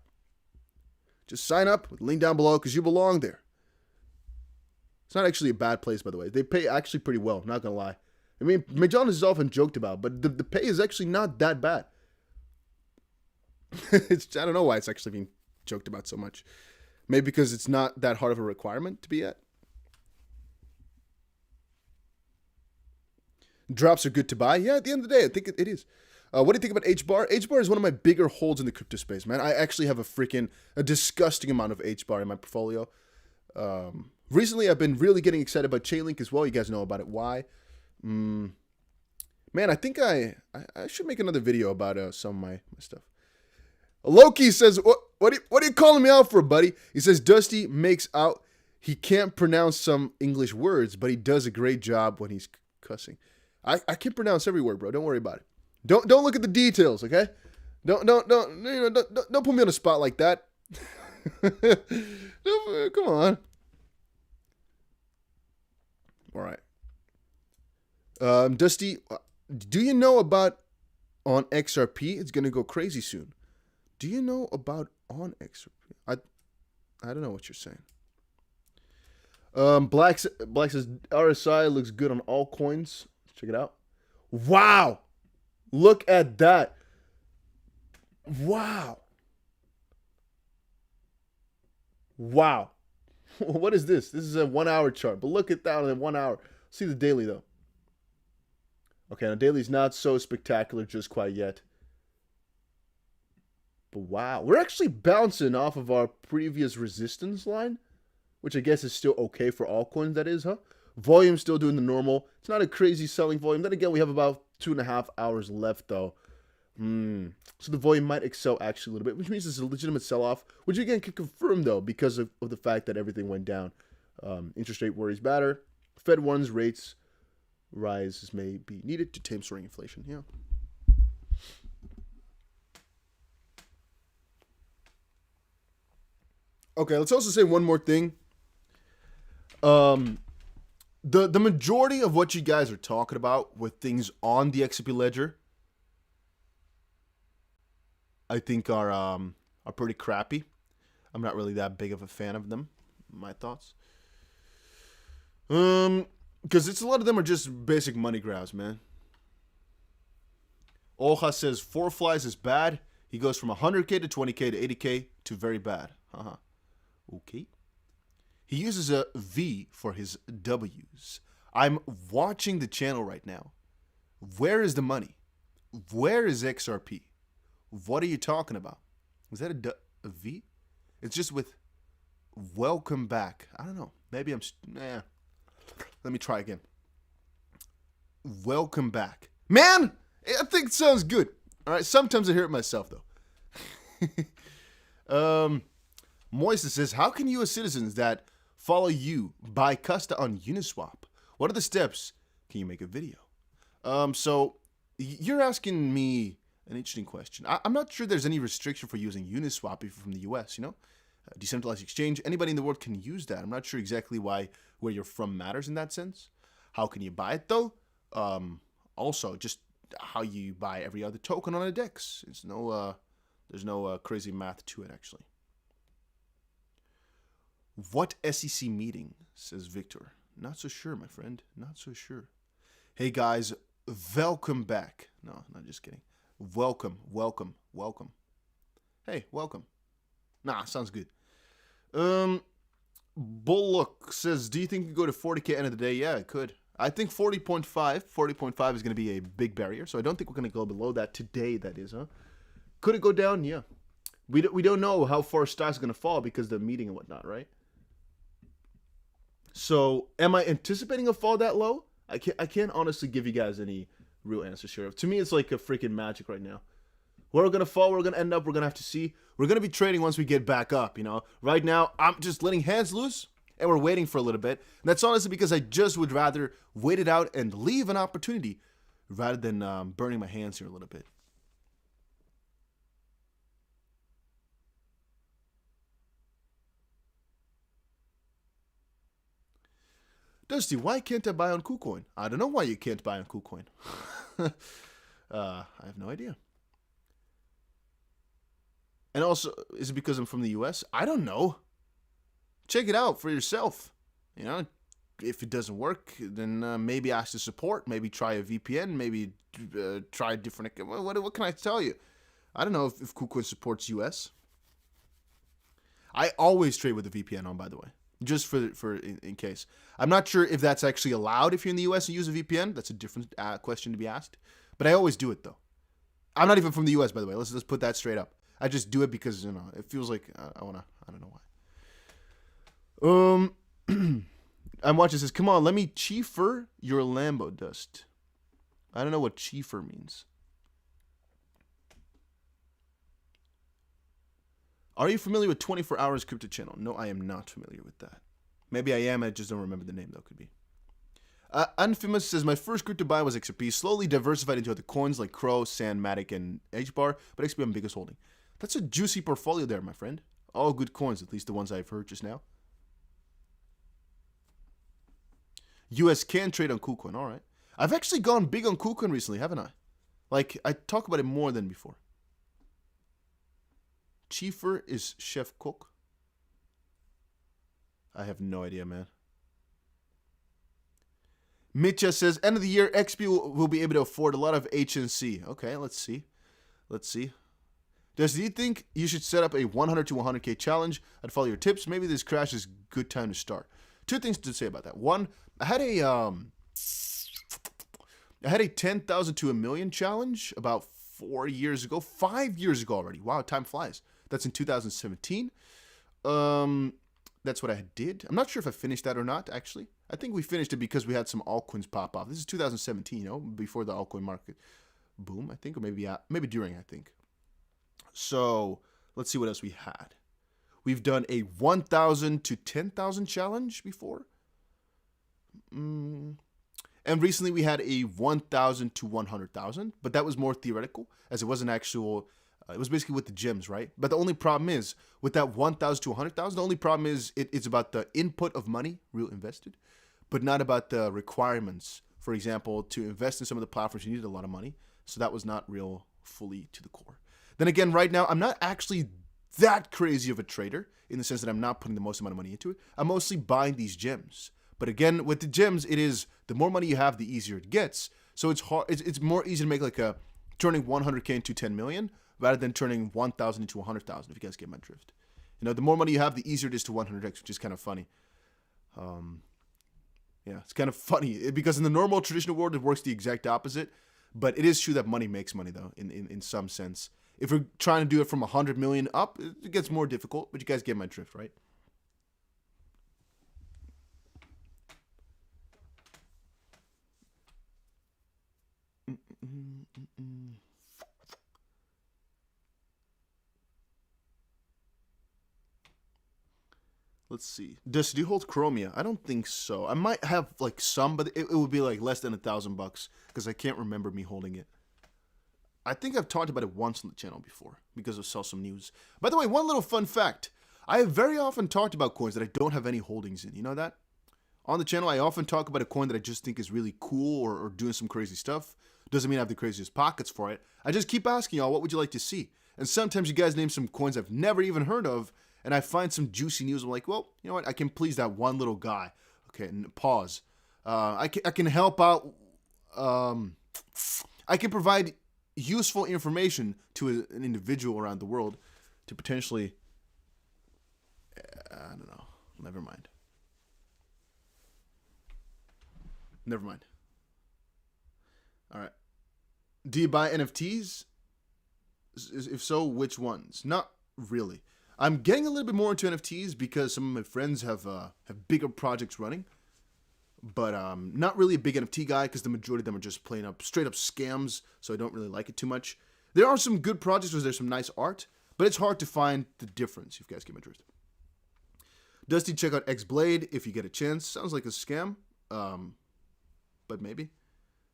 Just sign up with the link down below because you belong there. It's not actually a bad place, by the way. They pay actually pretty well, not going to lie. I mean, McDonald's is often joked about, but the pay is actually not that bad. I don't know why it's actually being joked about so much. Maybe because it's not that hard of a requirement to be at. Drops are good to buy. Yeah, at the end of the day, I think it is. What do you think about H-bar? H-bar is one of my bigger holds in the crypto space, man. I actually have a disgusting amount of H-bar in my portfolio. Recently, I've been really getting excited about Chainlink as well. You guys know about it. Why? Man, I think I should make another video about some of my stuff. Loki says, what are you calling me out for, buddy? He says, Dusty makes out he can't pronounce some English words, but he does a great job when he's cussing. I can pronounce every word, bro. Don't worry about it. Don't look at the details, okay? Don't put me on a spot like that. Come on. All right. Dusty, do you know about on XRP? It's gonna go crazy soon. Do you know about on XRP? I don't know what you're saying. Black says RSI looks good on all coins. Check it out. Wow. Look at that. Wow. Wow. What is this? This is a 1 hour chart, but look at that in 1 hour. See the daily though. Okay, now daily's not so spectacular just quite yet. But wow, we're actually bouncing off of our previous resistance line, which I guess is still okay for altcoins, that is, huh? Volume still doing the normal. It's not a crazy selling volume. Then again, we have about 2.5 hours left, though. So the volume might excel actually a little bit, which means it's a legitimate sell-off, which again can confirm, though, because of the fact that everything went down. Interest rate worries matter. Fed one's rates rises may be needed to tame soaring inflation. Yeah. Okay, let's also say one more thing. Um, the majority of what you guys are talking about with things on the XCP ledger, I think are pretty crappy. I'm not really that big of a fan of them. My thoughts. Because it's a lot of them are just basic money grabs, man. Oja says 4 flies is bad. He goes from 100k to 20k to 80k to very bad. Haha. Okay. He uses a V for his W's. I'm watching the channel right now. Where is the money? Where is XRP? What are you talking about? Was that a V? It's just with welcome back. I don't know. Maybe I'm... Let me try again. Welcome back. Man! I think it sounds good. All right. Sometimes I hear it myself, though. Moisa says, how can U.S. citizens that follow you buy Custa on Uniswap? What are the steps? Can you make a video? So you're asking me an interesting question. I'm not sure there's any restriction for using Uniswap if you're from the U.S., you know? Decentralized exchange. Anybody in the world can use that. I'm not sure exactly why where you're from matters in that sense. How can you buy it, though? Also, just how you buy every other token on a DEX. There's no crazy math to it, actually. What SEC meeting, says Victor. Not so sure, my friend. Not so sure. Hey, guys, welcome back. No, not just kidding. Welcome. Hey, welcome. Nah, sounds good. Bullock says, do you think you could go to 40k end of the day? Yeah, it could. I think 40.5 is going to be a big barrier, so I don't think we're going to go below that today, that is, huh? Could it go down? Yeah. We don't know how far stock's going to fall because of the meeting and whatnot, right? So, am I anticipating a fall that low? I can't honestly give you guys any real answers here. To me, it's like a freaking magic right now. Where we're going to fall, where we're going to end up, we're going to have to see. We're going to be trading once we get back up, you know. Right now, I'm just letting hands loose, and we're waiting for a little bit. And that's honestly because I just would rather wait it out and leave an opportunity rather than burning my hands here a little bit. Dusty, why can't I buy on KuCoin? I don't know why you can't buy on KuCoin. I have no idea. And also, is it because I'm from the US? I don't know. Check it out for yourself. You know, if it doesn't work, then maybe ask the support. Maybe try a VPN. Maybe try a different... What can I tell you? I don't know if KuCoin supports US. I always trade with a VPN on, by the way. Just for in case. I'm not sure if that's actually allowed if you're in the US and use a VPN. That's a different question to be asked. But I always do it, though. I'm not even from the US, by the way. Let's put that straight up. I just do it because, you know, it feels like I want to. I don't know why. I'm watching this. Come on, let me chiefer your Lambo, Dust. I don't know what chiefer means. Are you familiar with 24 Hours Crypto Channel? No, I am not familiar with that. Maybe I am, I just don't remember the name, though. Could be. Unfamous says, my first crypto buy was XRP, slowly diversified into other coins like Crow, Sand, Matic, and HBAR, but XRP I'm biggest holding. That's a juicy portfolio there, my friend. All good coins, at least the ones I've heard just now. US can trade on KuCoin, all right. I've actually gone big on KuCoin recently, haven't I? Like, I talk about it more than before. Chiefer is chef cook. I have no idea, man. Mitcha says, end of the year, XP will be able to afford a lot of HNC. Okay, let's see. Do you think you should set up a 100 to 100k challenge? I'd follow your tips. Maybe this crash is a good time to start. Two things to say about that. One, I had a 10,000 to a million challenge about 4 years ago, 5 years ago already. Wow, time flies. That's in 2017. That's what I did. I'm not sure if I finished that or not, actually. I think we finished it because we had some altcoins pop off. This is 2017, you know, before the altcoin market boom, I think, or maybe during, I think. So let's see what else we had. We've done a 1,000 to 10,000 challenge before. And recently we had a 1,000 to 100,000, but that was more theoretical as it wasn't actual It was basically with the gems, right? But the only problem is with that 1,000 to 100,000. The only problem is it's about the input of money, real invested, but not about the requirements. For example, to invest in some of the platforms, you needed a lot of money, so that was not real fully to the core. Then again, right now, I'm not actually that crazy of a trader in the sense that I'm not putting the most amount of money into it. I'm mostly buying these gems. But again, with the gems, it is the more money you have, the easier it gets. So it's hard. It's more easy to make like a turning 100K into 10 million rather than turning 1,000 into 100,000. If you guys get my drift, you know, the more money you have, the easier it is to 100x, which is kind of funny. Yeah, it's kind of funny because in the normal traditional world, it works the exact opposite. But it is true that money makes money, though, in some sense. If we're trying to do it from 100 million up, it gets more difficult. But you guys get my drift, right? Let's see. Do you hold Chromia? I don't think so. I might have like some, but it would be like less than $1,000 because I can't remember me holding it. I think I've talked about it once on the channel before because of Sell Some News. By the way, one little fun fact. I have very often talked about coins that I don't have any holdings in. You know that? On the channel, I often talk about a coin that I just think is really cool or doing some crazy stuff. Doesn't mean I have the craziest pockets for it. I just keep asking y'all, what would you like to see? And sometimes you guys name some coins I've never even heard of, and I find some juicy news. I'm like, well, you know what? I can please that one little guy. Okay, and pause. I can help out. I can provide useful information to an individual around the world to potentially. I don't know. Never mind. Never mind. All right. Do you buy NFTs? If so, which ones? Not really. I'm getting a little bit more into NFTs because some of my friends have bigger projects running, but not really a big NFT guy because the majority of them are just plain up, straight up scams. So I don't really like it too much. There are some good projects where there's some nice art, but it's hard to find the difference. If you guys get my drift. Dusty, check out X Blade if you get a chance. Sounds like a scam, but maybe.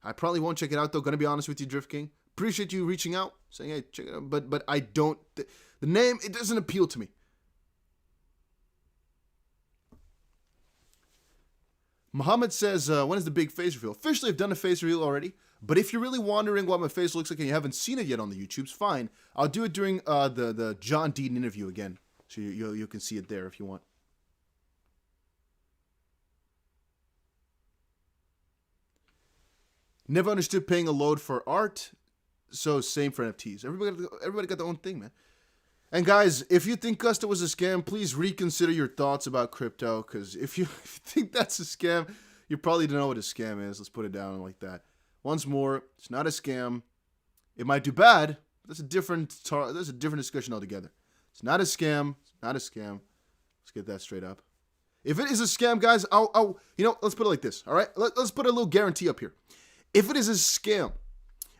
I probably won't check it out though. Gonna be honest with you, Drift King. Appreciate you reaching out, saying, hey, check it out. But I don't. The name, it doesn't appeal to me. Muhammad says, when is the big face reveal? Officially, I've done a face reveal already. But if you're really wondering what my face looks like and you haven't seen it yet on the YouTubes, fine. I'll do it during the John Dean interview again. So you can see it there if you want. Never understood paying a load for art. So same for NFTs. Everybody got their own thing, man. And guys, if you think crypto was a scam, please reconsider your thoughts about crypto. Because if you think that's a scam, you probably don't know what a scam is. Let's put it down like that. Once more, it's not a scam. It might do bad. But that's a different discussion altogether. It's not a scam. It's not a scam. Let's get that straight up. If it is a scam, guys, I'll let's put it like this. All right, let's put a little guarantee up here. If it is a scam,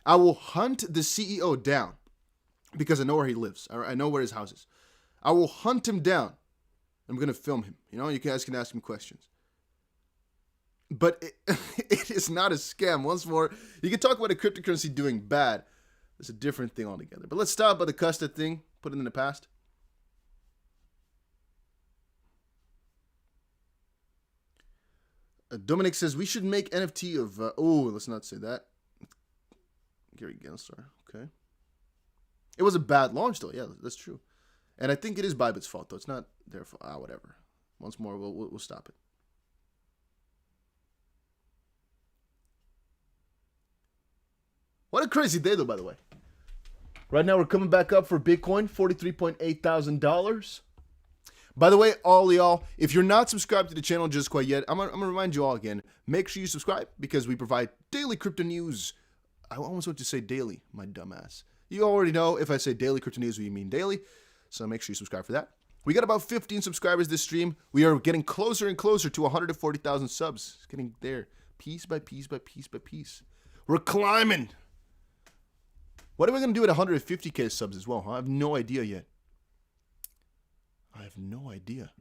I will hunt the CEO down because I know where he lives. I know where his house is. I will hunt him down. I'm going to film him. You guys can ask him questions. But it is not a scam. Once more, you can talk about a cryptocurrency doing bad. It's a different thing altogether. But let's stop by the custard thing. Put it in the past. Dominic says we should make NFT of. Let's not say that. Gary Gensler. Okay. It was a bad launch, though. Yeah, that's true. And I think it is Bybit's fault, though. It's not their fault. Whatever. Once more, we'll stop it. What a crazy day, though, by the way. Right now, we're coming back up for Bitcoin, $43.8 thousand. By the way, all y'all, if you're not subscribed to the channel just quite yet, I'm gonna remind you all again, make sure you subscribe because we provide daily crypto news. I almost want to say daily, my dumbass. You already know if I say daily crypto news, we mean daily. So make sure you subscribe for that. We got about 15 subscribers this stream. We are getting closer and closer to 140,000 subs. It's getting there, piece by piece by piece by piece. We're climbing. What are we gonna do at 150K subs as well? Huh? I have no idea yet. I have no idea.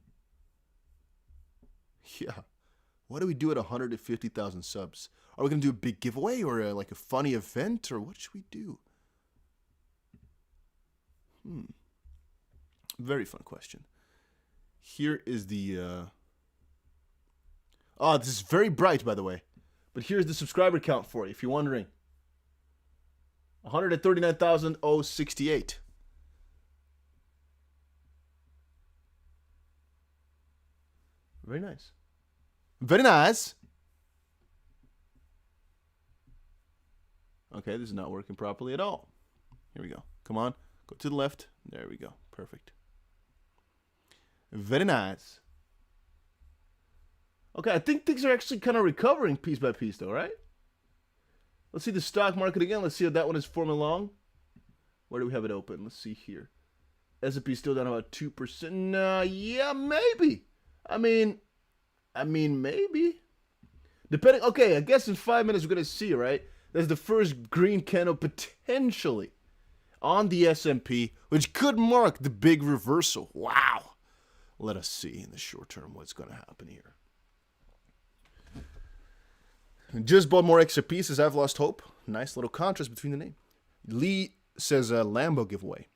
Yeah. What do we do at 150,000 subs? Are we going to do a big giveaway or like a funny event or what should we do? Very fun question. Here is the... Oh, this is very bright, by the way. But here's the subscriber count for you, if you're wondering. 139,068. Very nice. Very nice. Okay, this is not working properly at all. Here we go. Come on. Go to the left. There we go. Perfect. Very nice. Okay, I think things are actually kind of recovering piece by piece, though, right? Let's see the stock market again. Let's see how that one is forming along. Where do we have it open? Let's see here. S&P still down about 2%. Yeah, maybe. I mean, maybe. Depending. Okay, I guess in 5 minutes we're gonna see, right? There's the first green candle potentially on the S&P, which could mark the big reversal. Wow. Let us see in the short term what's gonna happen here. Just bought more XRP, says I've lost hope. Nice little contrast between the name. Lee says Lambo giveaway.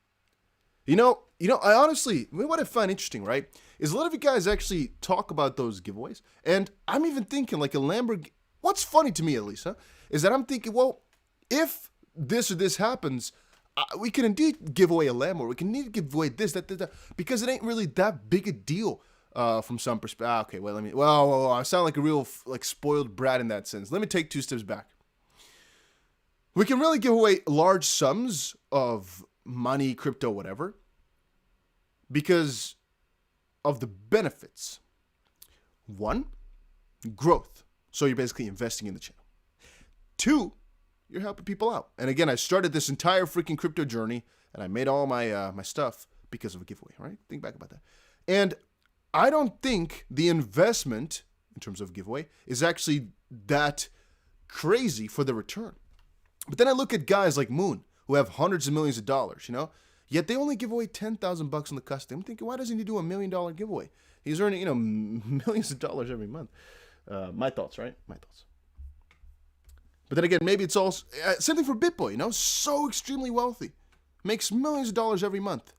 You know, I honestly, what I find interesting, right, is a lot of you guys actually talk about those giveaways. And I'm even thinking like a Lamborghini. What's funny to me, at least, is that I'm thinking, well, if this or this happens, we can indeed give away a Lambo. We can indeed give away this, that, because it ain't really that big a deal. From some perspective. Okay, well, I sound like a real spoiled brat in that sense. Let me take 2 steps back. We can really give away large sums of money, crypto, whatever, because of the benefits. 1, growth. So you're basically investing in the channel. 2, you're helping people out. And again, I started this entire freaking crypto journey, and I made all my my stuff because of a giveaway. Right? Think back about that. And I don't think the investment, in terms of giveaway, is actually that crazy for the return. But then I look at guys like Moon, who have hundreds of millions of dollars, yet they only give away $10,000 on the custom. I'm thinking, why doesn't he do $1 million giveaway? He's earning, millions of dollars every month. My thoughts, right? My thoughts. But then again, maybe it's also, same thing for BitBoy, so extremely wealthy. Makes millions of dollars every month.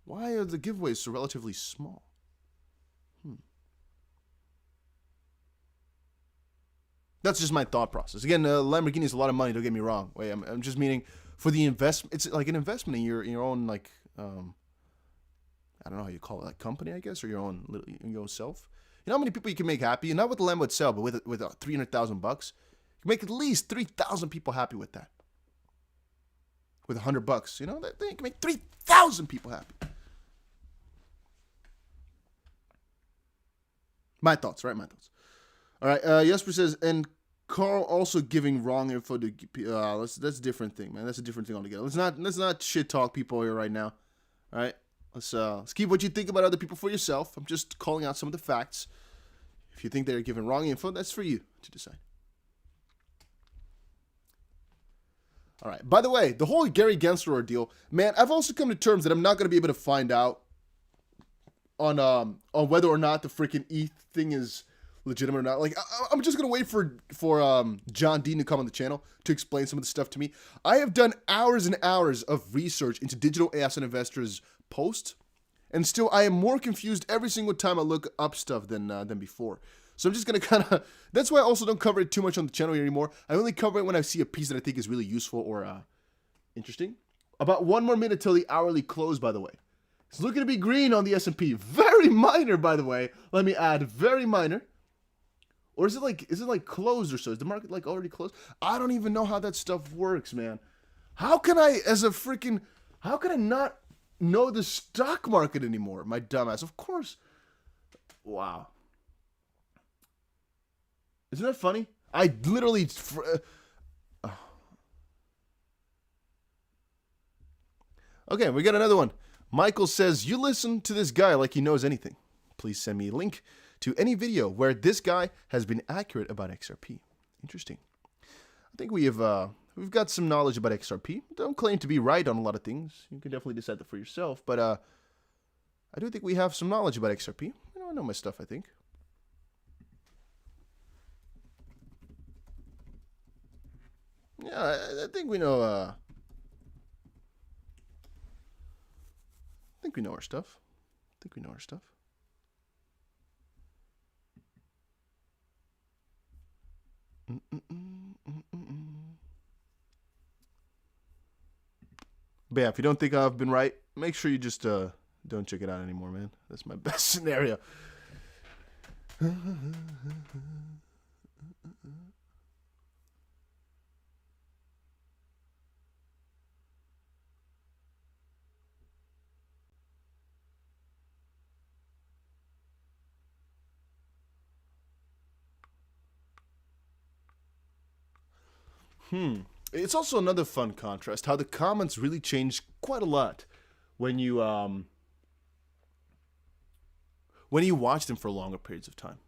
Why are the giveaways so relatively small? That's just my thought process. Again, Lamborghini is a lot of money. Don't get me wrong. Wait, I'm just meaning for the investment. It's like an investment in your own I don't know how you call it, like company, I guess, or your own self. You know how many people you can make happy, and not with the Lambo itself, but with $300,000. You can make at least 3,000 people happy with that. With $100, you can make 3,000 people happy. My thoughts, right? My thoughts. All right, Jesper says, and Carl also giving wrong info to that's a different thing, man. That's a different thing altogether. Let's not shit talk people here right now. All right, let's keep what you think about other people for yourself. I'm just calling out some of the facts. If you think they're giving wrong info, that's for you to decide. All right. By the way, the whole Gary Gensler ordeal, man, I've also come to terms that I'm not going to be able to find out on whether or not the freaking ETH thing is legitimate or not. Like, I'm just gonna wait for John Dean to come on the channel to explain some of the stuff to me. I have done hours and hours of research into digital asset investors' posts, and still I am more confused every single time I look up stuff than before. So I'm just gonna kind of. That's why I also don't cover it too much on the channel anymore. I only cover it when I see a piece that I think is really useful or interesting. About 1 more minute till the hourly close, by the way. It's looking to be green on the S&P. Very minor, by the way. Let me add, very minor. Or is it like closed or so? Is the market like already closed? I don't even know how that stuff works, man. How can I not know the stock market anymore? My dumbass. Of course. Wow. Isn't that funny? I literally... Okay, we got another one. Michael says, you listen to this guy like he knows anything. Please send me a link to any video where this guy has been accurate about XRP. Interesting. I think we've got some knowledge about XRP. Don't claim to be right on a lot of things. You can definitely decide that for yourself. But I do think we have some knowledge about XRP. I know my stuff, I think. Yeah, I think we know... we know our stuff. But yeah, if you don't think I've been right, make sure you just don't check it out anymore, man. That's my best scenario. It's also another fun contrast how the comments really change quite a lot when you watch them for longer periods of time.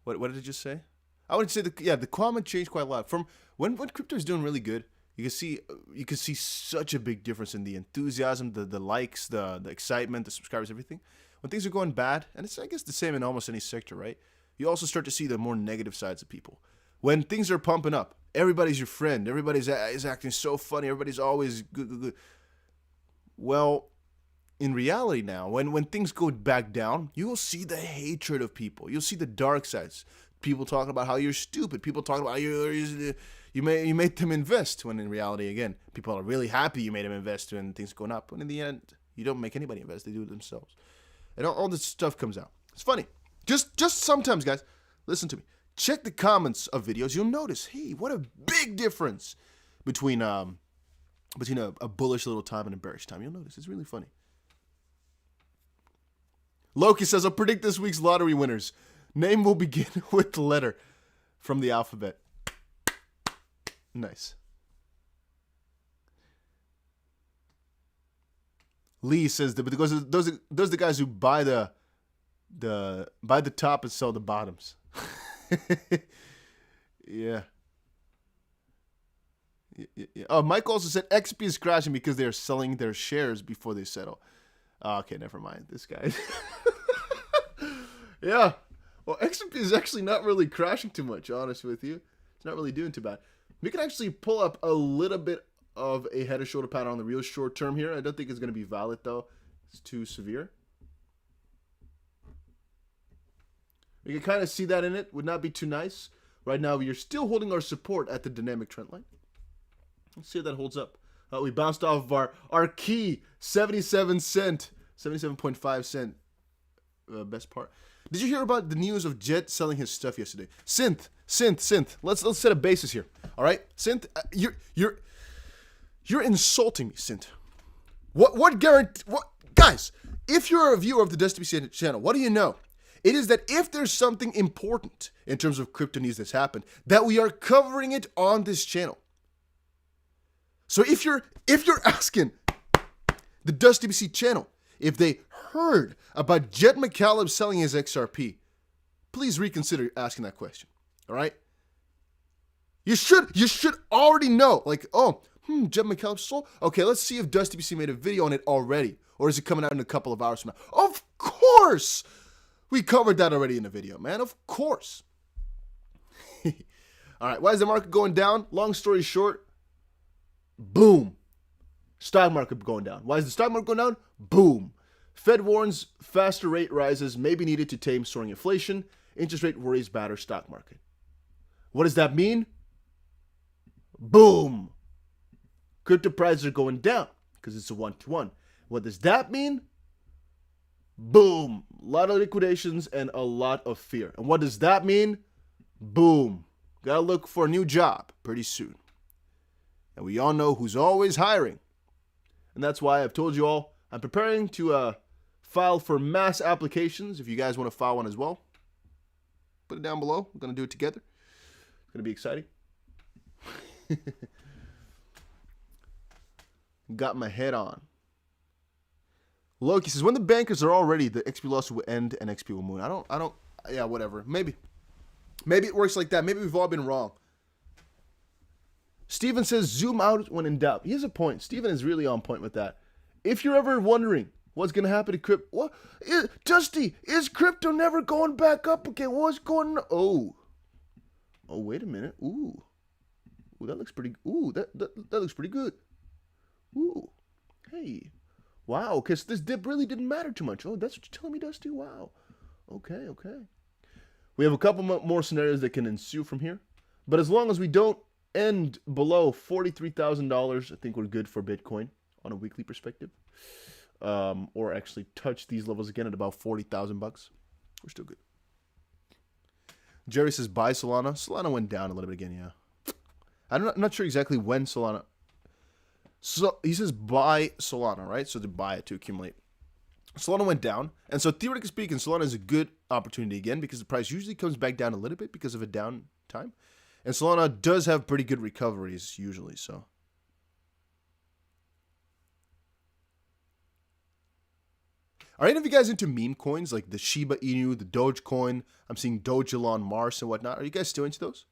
What did it just say? I would say the comment changed quite a lot from when crypto is doing really good. You can see such a big difference in the enthusiasm, the likes, the excitement, the subscribers, everything. When things are going bad, and it's I guess the same in almost any sector, right? You also start to see the more negative sides of people. When things are pumping up, everybody's your friend. Everybody's is acting so funny. Everybody's always good. Well, in reality now, when things go back down, you will see the hatred of people. You'll see the dark sides. People talking about how you're stupid. People talking about how you made them invest. When in reality, again, people are really happy you made them invest when things are going up. When in the end, you don't make anybody invest. They do it themselves. And all this stuff comes out. It's funny. Just sometimes, guys, listen to me. Check the comments of videos. You'll notice, hey, what a big difference between a bullish little time and a bearish time. You'll notice. It's really funny. Loki says, I'll predict this week's lottery winners. Name will begin with the letter from the alphabet. Nice. Lee says that because those are the guys who buy the top and sell the bottoms. Yeah. Oh, Mike also said XP is crashing because they're selling their shares before they settle. Oh, okay, never mind. This guy. Yeah. Well, XP is actually not really crashing too much, honest with you. It's not really doing too bad. We can actually pull up a little bit of a head and shoulder pattern on the real short term here. I don't think it's going to be valid, though. It's too severe. You can kind of see that in it. Would not be too nice. Right now, we are still holding our support at the dynamic trend line. Let's see if that holds up. We bounced off of our key 77.5 cent best part. Did you hear about the news of Jet selling his stuff yesterday? Synth. Let's set a basis here. All right, Synth, you're insulting me, Synth. What guarantee? What guys? If you're a viewer of the DustyBC channel, what do you know? It is that if there's something important in terms of crypto news that's happened, that we are covering it on this channel. So if you're asking the DustyBC channel if they heard about Jet McCallum selling his XRP, please reconsider asking that question. All right? You should already know. Like, Jet McCallum sold. Okay, let's see if DustyBC made a video on it already, or is it coming out in a couple of hours from now? Of course, we covered that already in the video, man. Of course. All right, why is the market going down? Long story short, boom. Stock market going down. Why is the stock market going down? Boom. Fed warns faster rate rises may be needed to tame soaring inflation. Interest rate worries batter stock market. What does that mean? Boom. Crypto prices are going down because it's a one-to-one. What does that mean? Boom. A lot of liquidations and a lot of fear. And what does that mean? Boom. Gotta look for a new job pretty soon. And we all know who's always hiring. And that's why I've told you all, I'm preparing to file for mass applications. If you guys want to file one as well, put it down below. We're going to do it together. It's going to be exciting. Got my head on. Loki says, when the bankers are all ready, the XP loss will end and XP will move. I don't, yeah, whatever. Maybe it works like that. Maybe we've all been wrong. Steven says, zoom out when in doubt. He has a point. Steven is really on point with that. If you're ever wondering what's going to happen to crypto, what? Dusty, is crypto never going back up again? What's going on? Oh, wait a minute. Ooh, that looks pretty. Ooh, that looks pretty good. Ooh. Hey. Wow, because this dip really didn't matter too much. Oh, that's what you're telling me, Dusty? Wow. Okay, okay. We have a couple more scenarios that can ensue from here. But as long as we don't end below $43,000, I think we're good for Bitcoin on a weekly perspective. Or actually touch these levels again at about 40,000 bucks. We're still good. Jerry says buy Solana. Solana went down a little bit again, yeah. I'm not sure exactly when Solana. So he says buy Solana, right? So to buy it to accumulate. Solana went down, and so theoretically speaking, Solana is a good opportunity again because the price usually comes back down a little bit because of a down time, and Solana does have pretty good recoveries usually. So, are any of you guys into meme coins like the Shiba Inu, the Dogecoin? I'm seeing Doge Elon Mars and whatnot. Are you guys still into those?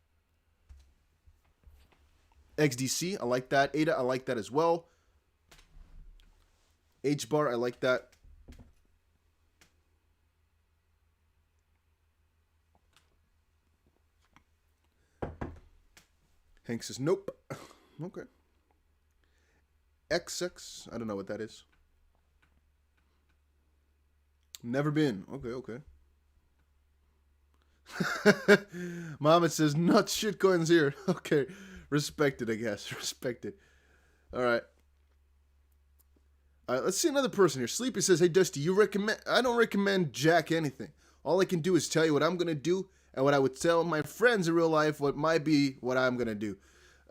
XDC, I like that. ADA, I like that as well. HBAR, I like that. Hank says, nope. Okay. XX, I don't know what that is. Never been. Okay. Mohammed says, not shitcoins here. Okay. Respected, I guess. Respected. All right. Let's see another person here. Sleepy says, hey, Dusty, I don't recommend jack anything. All I can do is tell you what I'm going to do and what I would tell my friends in real life what might be what I'm going to do.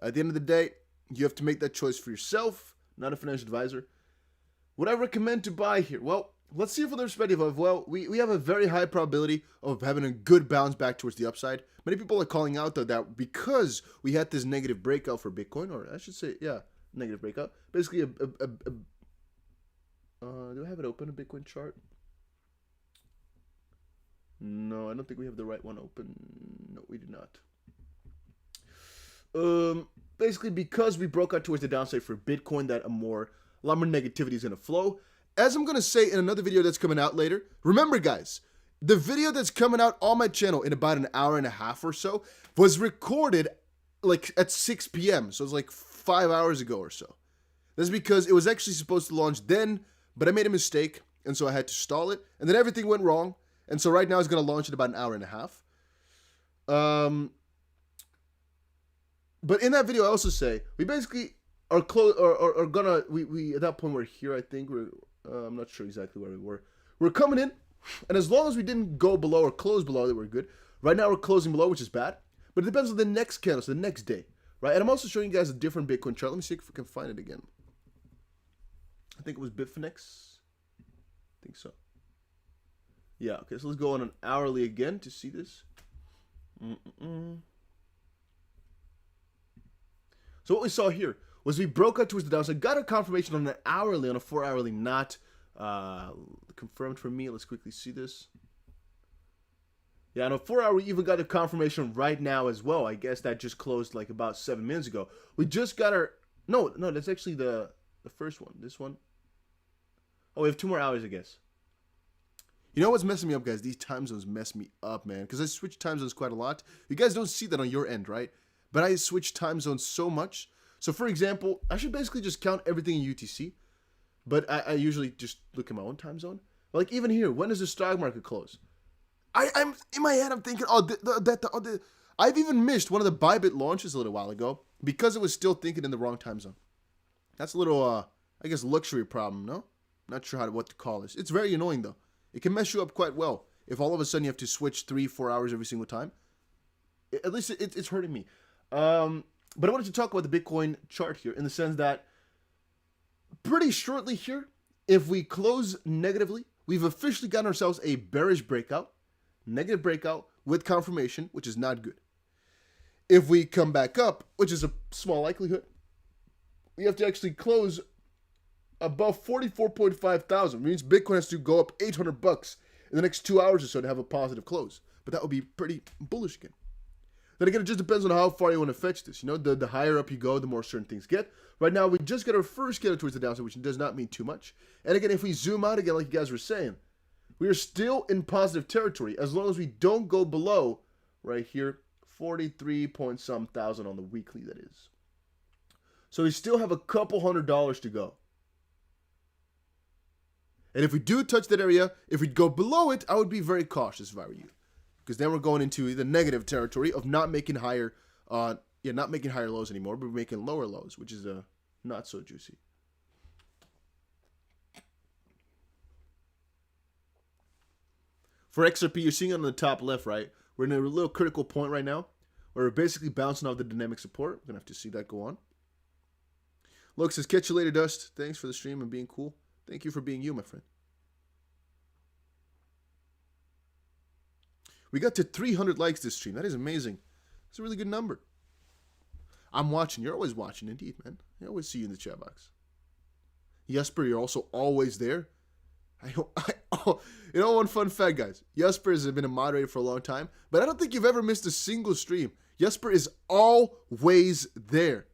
At the end of the day, you have to make that choice for yourself, not a financial advisor. Would I recommend to buy here? Well, let's see from the perspective of, well, we have a very high probability of having a good bounce back towards the upside. Many people are calling out, though, that because we had this negative breakout for Bitcoin, or I should say, yeah, negative breakout. Basically, do I have it open, a Bitcoin chart? No, I don't think we have the right one open. No, we do not. Basically, because we broke out towards the downside for Bitcoin, that a lot more negativity is going to flow. As I'm going to say in another video that's coming out later, remember, guys, the video that's coming out on my channel in about an hour and a half or so was recorded like at 6 p.m. So it's like 5 hours ago or so. That's because it was actually supposed to launch then, but I made a mistake, and so I had to stall it, and then everything went wrong, and so right now it's going to launch in about an hour and a half. But in that video, I also say we basically are close, or gonna we at that point we're here. I think I'm not sure exactly where we were. We're coming in, and as long as we didn't go below or close below, that we're good. Right now we're closing below, which is bad, but it depends on the next candle, so the next day, right? And I'm also showing you guys a different Bitcoin chart. Let me see if we can find it again. I think it was Bitfinex. I think so. Yeah. Okay. So let's go on an hourly again to see this. So what we saw here was we broke out towards the downside, got a confirmation on an hourly, on a 4-hourly, not confirmed for me. Let's quickly see this. Yeah, on a 4-hour, we even got a confirmation right now as well. I guess that just closed like about 7 minutes ago. We just got our... No, that's actually the first one. This one. Oh, we have 2 more hours, I guess. You know what's messing me up, guys? These time zones mess me up, man. Because I switch time zones quite a lot. You guys don't see that on your end, right? But I switch time zones so much. So, for example, I should basically just count everything in UTC. But I usually just look at my own time zone. Like, even here, when does the stock market close? I'm in my head, I'm thinking, I've even missed one of the Bybit launches a little while ago because it was still thinking in the wrong time zone. That's a little, I guess, luxury problem, no? Not sure what to call this. It's very annoying, though. It can mess you up quite well. If all of a sudden you have to switch 3-4 hours every single time. At least it's hurting me. But I wanted to talk about the Bitcoin chart here in the sense that pretty shortly here, if we close negatively, we've officially gotten ourselves a bearish breakout, negative breakout with confirmation, which is not good. If we come back up, which is a small likelihood, we have to actually close above 44.5 thousand. Means Bitcoin has to go up 800 bucks in the next 2 hours or so to have a positive close. But that would be pretty bullish again. Then again, it just depends on how far you want to fetch this. You know, the higher up you go, the more certain things get. Right now, we just got our first candle towards the downside, which does not mean too much. And again, if we zoom out again, like you guys were saying, we are still in positive territory as long as we don't go below, right here, 43 point some thousand on the weekly, that is. So we still have a couple $100 to go. And if we do touch that area, if we go below it, I would be very cautious if I were you. Because then we're going into the negative territory of not making higher not making higher lows anymore, but making lower lows, which is not so juicy. For XRP, you're seeing it on the top left, right? We're in a little critical point right now where we're basically bouncing off the dynamic support. We're going to have to see that go on. Look, says, catch you later, Dust. Thanks for the stream and being cool. Thank you for being you, my friend. We got to 300 likes this stream. That is amazing. It's a really good number. I'm watching. You're always watching, indeed, man. I always see you in the chat box. Jesper, you're also always there. One fun fact, guys. Jesper has been a moderator for a long time, but I don't think you've ever missed a single stream. Jesper is always there.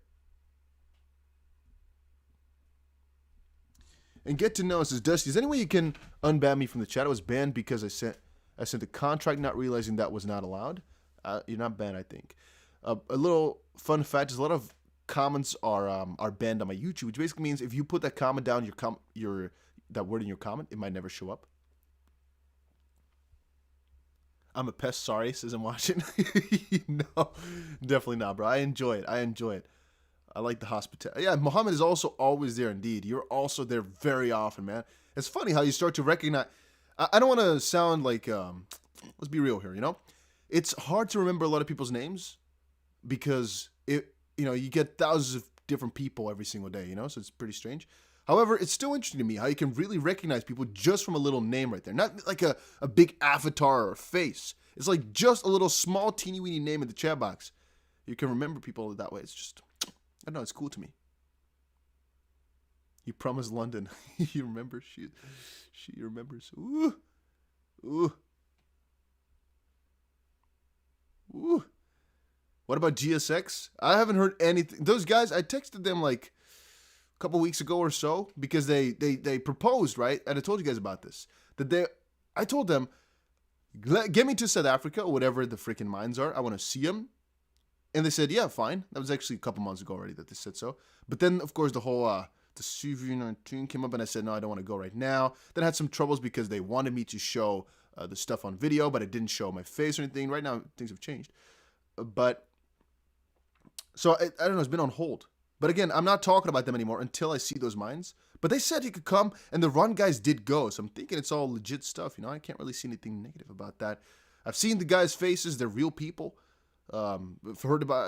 And get to know, says Dusty, is there any way you can unban me from the chat? I was banned because I sent a contract not realizing that was not allowed. You're not banned, I think. A little fun fact is a lot of comments are banned on my YouTube, which basically means if you put that comment down, that word in your comment, it might never show up. I'm a pest, sorry, says I'm watching. No, definitely not, bro. I enjoy it. I like the hospitality. Yeah, Muhammad is also always there, indeed. You're also there very often, man. It's funny how you start to recognize... I don't want to sound like... let's be real here, you know? It's hard to remember a lot of people's names because, you get thousands of different people every single day, you know? So it's pretty strange. However, it's still interesting to me how you can really recognize people just from a little name right there. Not like a big avatar or a face. It's like just a little small teeny-weeny name in the chat box. You can remember people that way. It's just... I don't know, it's cool to me. You promised London. You remember? She remembers. Ooh. What about GSX? I haven't heard anything. Those guys, I texted them like a couple weeks ago or so because they proposed, right? And I told you guys about this. I told them, get me to South Africa or whatever the freaking mines are. I want to see them. And they said, yeah, fine. That was actually a couple months ago already that they said so. But then, of course, the whole the CV19 came up, and I said, no, I don't want to go right now. Then I had some troubles because they wanted me to show the stuff on video, but I didn't show my face or anything. Right now, things have changed. So I don't know, it's been on hold. But again, I'm not talking about them anymore until I see those mines. But they said he could come, and the run guys did go. So I'm thinking it's all legit stuff. I can't really see anything negative about that. I've seen the guys' faces. They're real people. I've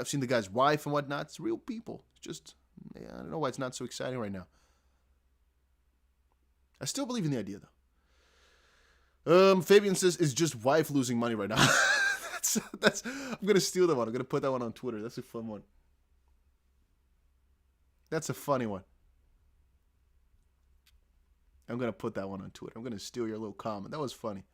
seen the guy's wife and whatnot. It's real people. It's just, I don't know why it's not so exciting right now. I still believe in the idea though. Fabian says, is just wife losing money right now? that's I'm gonna steal that one. I'm gonna put that one on Twitter. That's a fun one. That's a funny one. I'm gonna put that one on Twitter. I'm gonna steal your little comment. That was funny.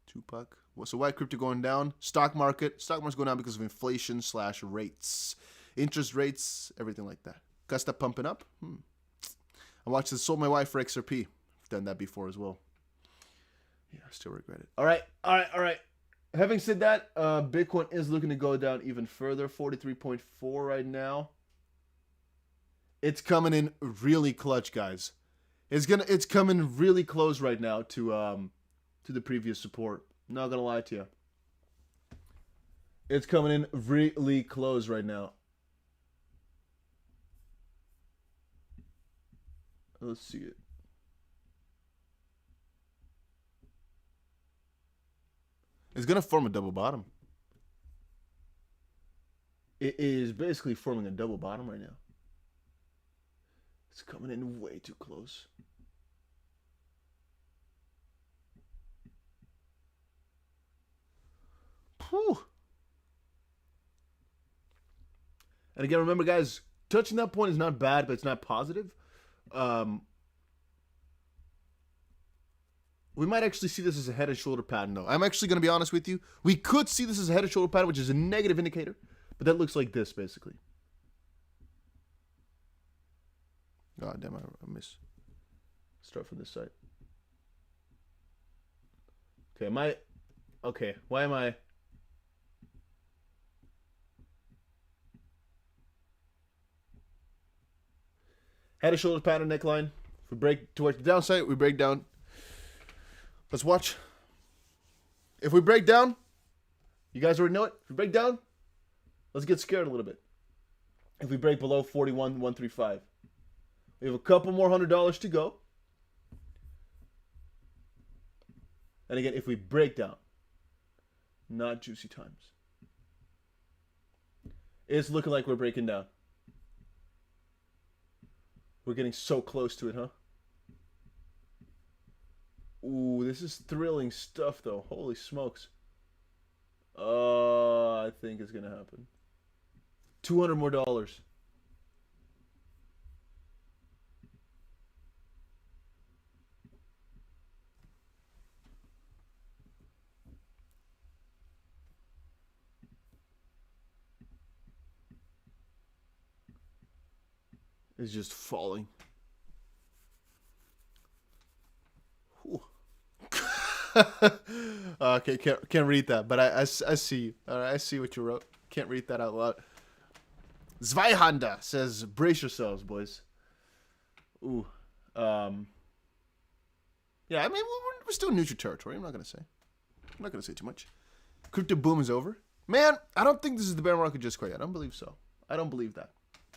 Tupac. So why crypto going down? Stock market's going down because of inflation / rates. Interest rates, everything like that. Got stuff pumping up? I watched this, sold my wife for XRP. I've done that before as well. Yeah, I still regret it. All right. Having said that, Bitcoin is looking to go down even further. 43.4 right now. It's coming in really clutch, guys. It's coming really close right now to the previous support. Not gonna lie to you. It's coming in really close right now. Let's see it. It's gonna form a double bottom. It is basically forming a double bottom right now. It's coming in way too close. Whew. And again, remember, guys, touching that point is not bad, but it's not positive. We might actually see this as a head and shoulder pattern, though. I'm actually going to be honest with you. We could see this as a head and shoulder pattern, which is a negative indicator, but that looks like this, basically. God damn, I miss. Start from this side. Okay, Okay, why am I... Head and shoulders pattern neckline. If we break towards the downside, we break down. Let's watch. If we break down, you guys already know it. If we break down, let's get scared a little bit. If we break below 41,135, we have a couple more $100 to go. And again, if we break down, not juicy times. It's looking like we're breaking down. We're getting so close to it, huh? Ooh, this is thrilling stuff, though. Holy smokes. I think it's going to happen. $200 more. It's just falling. Okay, can't read that, but I see you. All right, I see what you wrote. Can't read that out loud. Zweihanda says, brace yourselves, boys. Ooh. Yeah, I mean, we're still in neutral territory. I'm not going to say too much. Crypto boom is over. Man, I don't think this is the bear market just quite yet. I don't believe so. I don't believe that.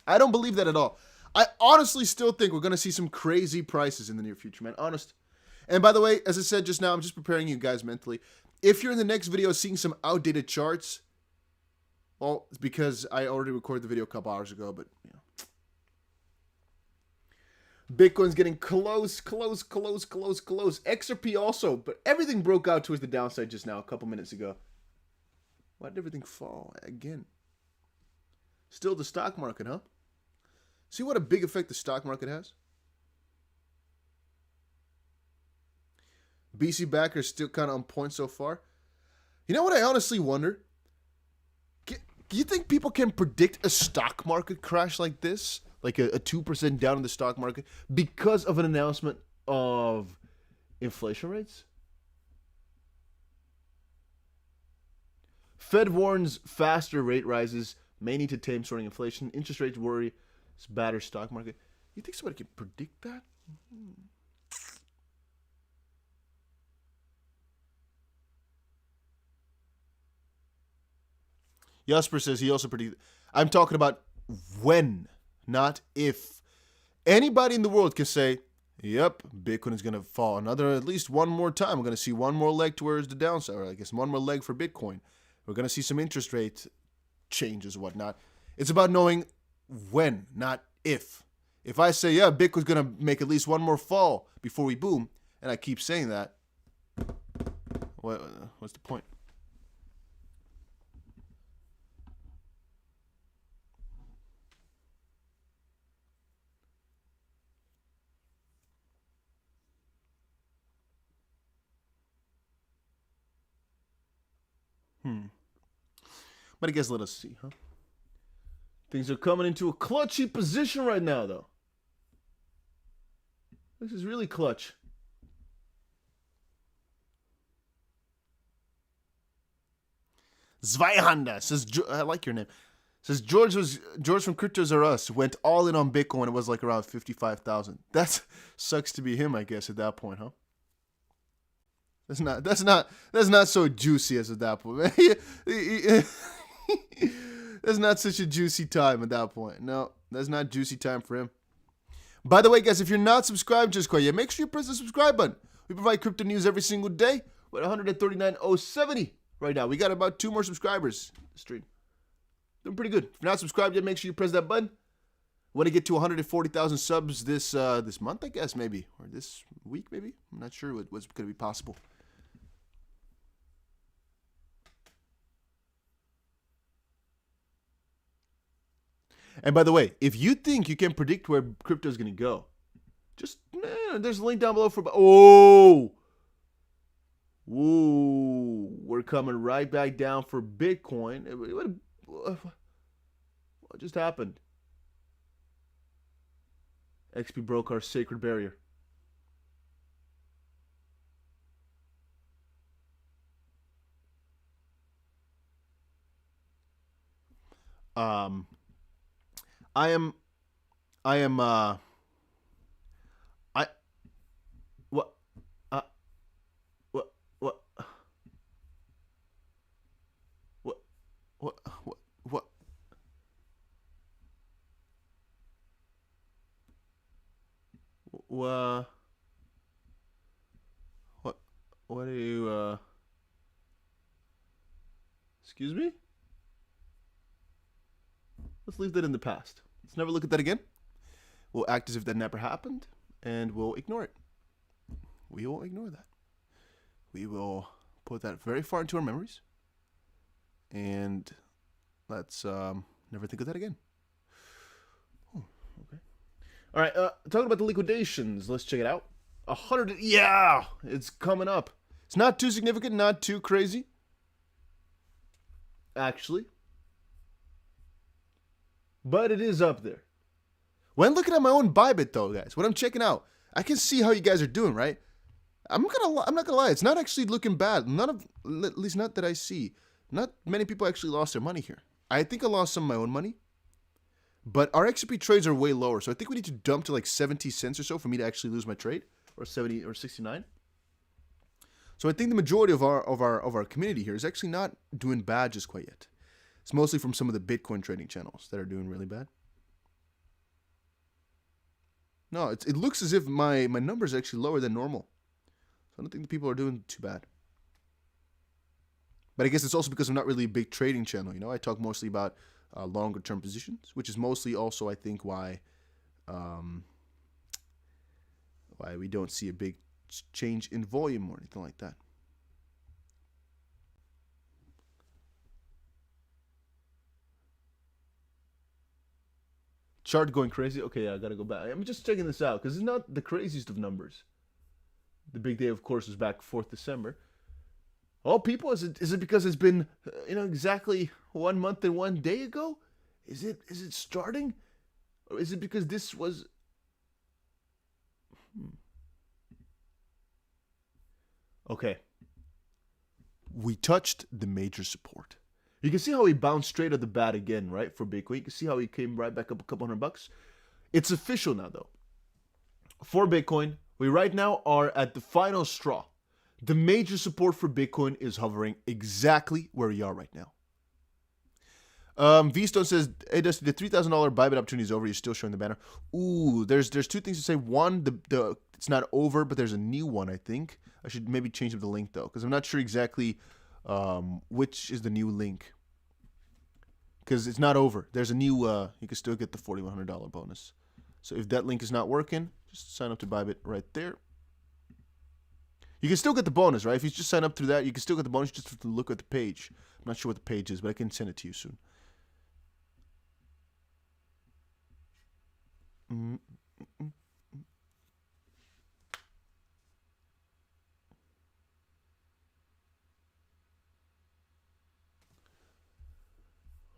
I don't believe that at all. I honestly still think we're going to see some crazy prices in the near future, man. Honest. And by the way, as I said just now, I'm just preparing you guys mentally. If you're in the next video seeing some outdated charts, well, it's because I already recorded the video a couple hours ago, but, you know. Bitcoin's getting close. XRP also, but everything broke out towards the downside just now, a couple minutes ago. Why did everything fall again? Still the stock market, huh? See what a big effect the stock market has? BC backer is still kind of on point so far. You know what I honestly wonder? Do you think people can predict a stock market crash like this? Like a 2% down in the stock market because of an announcement of inflation rates? Fed warns faster rate rises may need to tame soaring inflation. Interest rates worry batter stock market. You think somebody can predict that? Jasper says he also predicted. I'm talking about when, not if. Anybody in the world can say, yep, Bitcoin is going to fall another, at least one more time. We're going to see one more leg towards the downside, or I guess one more leg for Bitcoin. We're going to see some interest rate changes, whatnot. It's about knowing when, not if. If I say, yeah, Bitcoin's going to make at least one more fall before we boom, and I keep saying that, what's the point? But I guess let us see, huh? Things are coming into a clutchy position right now, though. This is really clutch. Zweihanda says, I like your name. Says George from Cryptos R Us went all in on Bitcoin. It was like around 55,000. That sucks to be him, I guess, at that point, huh? That's not so juicy as at that point, man. That's not such a juicy time at that point. No, that's not juicy time for him. By the way, guys, if you're not subscribed just quite yet, make sure you press the subscribe button. We provide crypto news every single day. We're at 139,070 right now. We got about 2 more subscribers in the stream. Doing pretty good. If you're not subscribed yet, make sure you press that button. Want to get to 140,000 subs this month, I guess, maybe, or this week, maybe. I'm not sure what's going to be possible. And by the way, if you think you can predict where crypto is going to go, just, there's a link down below for, we're coming right back down for Bitcoin. What just happened? XP broke our sacred barrier. Um, I am, I am, I, what, uh, what, what, what, what, what are you, excuse me? Let's leave that in the past. Let's never look at that again. We'll act as if that never happened, and we'll ignore it. We will ignore that. We will put that very far into our memories, and let's never think of that again. Oh, okay. All right. Talking about the liquidations, let's check it out. 100. Yeah, it's coming up. It's not too significant, not too crazy. Actually, but it is up there. When looking at my own Bybit, though, guys, what I'm checking out, I can see how you guys are doing, right? I'm not gonna lie, it's not actually looking bad. At least not that I see. Not many people actually lost their money here. I think I lost some of my own money, but our XRP trades are way lower, so I think we need to dump to like 70 cents or so for me to actually lose my trade, or 70 or 69. So I think the majority of our community here is actually not doing bad just quite yet. It's mostly from some of the Bitcoin trading channels that are doing really bad. No, it looks as if my numbers are actually lower than normal. So I don't think the people are doing too bad. But I guess it's also because I'm not really a big trading channel. You know, I talk mostly about longer term positions, which is mostly also I think why we don't see a big change in volume or anything like that. Chart going crazy. Okay, yeah, I gotta go back. I'm just checking this out because it's not the craziest of numbers. The big day, of course, was back 4th December. Oh, people, is it because it's been exactly 1 month and 1 day ago? Is it starting, or is it because this was? Okay. We touched the major support. You can see how he bounced straight at the bat again, right, for Bitcoin. You can see how he came right back up a couple $100. It's official now, though. For Bitcoin, we right now are at the final straw. The major support for Bitcoin is hovering exactly where we are right now. V-Stone says, hey, Dusty, the $3,000 Bybit opportunity is over. You're still showing the banner. Ooh, there's two things to say. One, it's not over, but there's a new one, I think. I should maybe change up the link, though, because I'm not sure exactly which is the new link. Because it's not over. There's a new, you can still get the $4,100 bonus. So if that link is not working, just sign up to Bybit right there. You can still get the bonus, right? If you just sign up through that, you can still get the bonus just to look at the page. I'm not sure what the page is, but I can send it to you soon.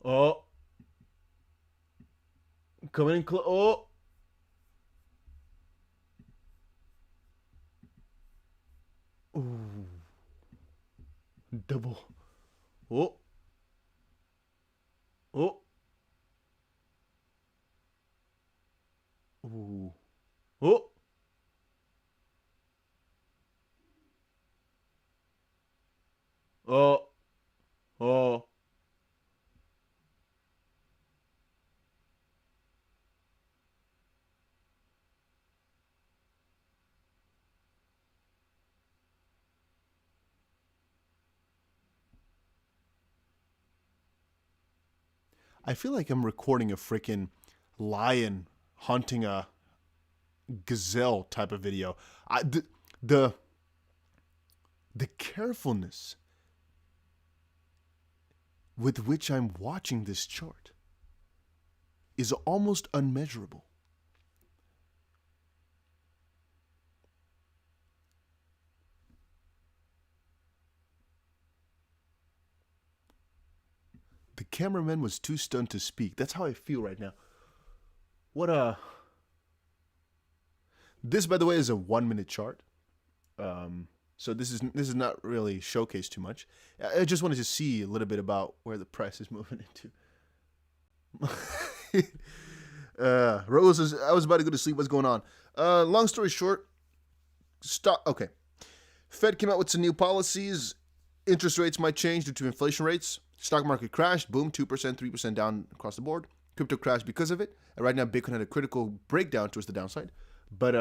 Oh. Coming in close. Oh. Ooh. Double. Oh. Oh. Ooh. Oh. Oh. Oh. I feel like I'm recording a freaking lion hunting a gazelle type of video. The carefulness with which I'm watching this chart is almost unmeasurable. The cameraman was too stunned to speak. That's how I feel right now. This, by the way, is a 1 minute chart. So this is not really showcased too much. I just wanted to see a little bit about where the price is moving into. Rose is, I was about to go to sleep. What's going on? Long story short, stop. Okay. Fed came out with some new policies. Interest rates might change due to inflation rates. Stock market crashed. Boom, 2%, 3% down across the board. Crypto crashed because of it. And right now, Bitcoin had a critical breakdown towards the downside. But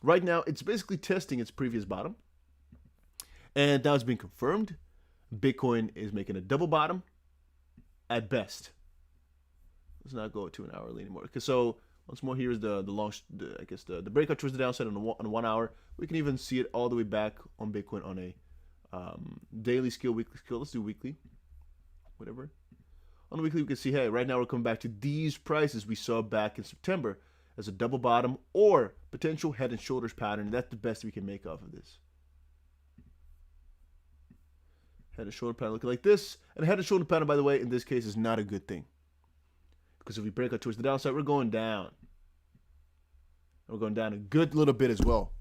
right now, it's basically testing its previous bottom. And now it's been confirmed. Bitcoin is making a double bottom at best. Let's not go to an hourly anymore. Because so once more, here's the breakout towards the downside on 1 hour. We can even see it all the way back on Bitcoin on a daily scale, weekly scale. Let's do weekly, whatever. On the weekly, we can see, hey, right now we're coming back to these prices we saw back in September as a double bottom or potential head and shoulders pattern. That's the best we can make off of this. Head and shoulder pattern looking like this. And a head and shoulder pattern, by the way, in this case is not a good thing. Because if we break out towards the downside, we're going down. We're going down a good little bit as well.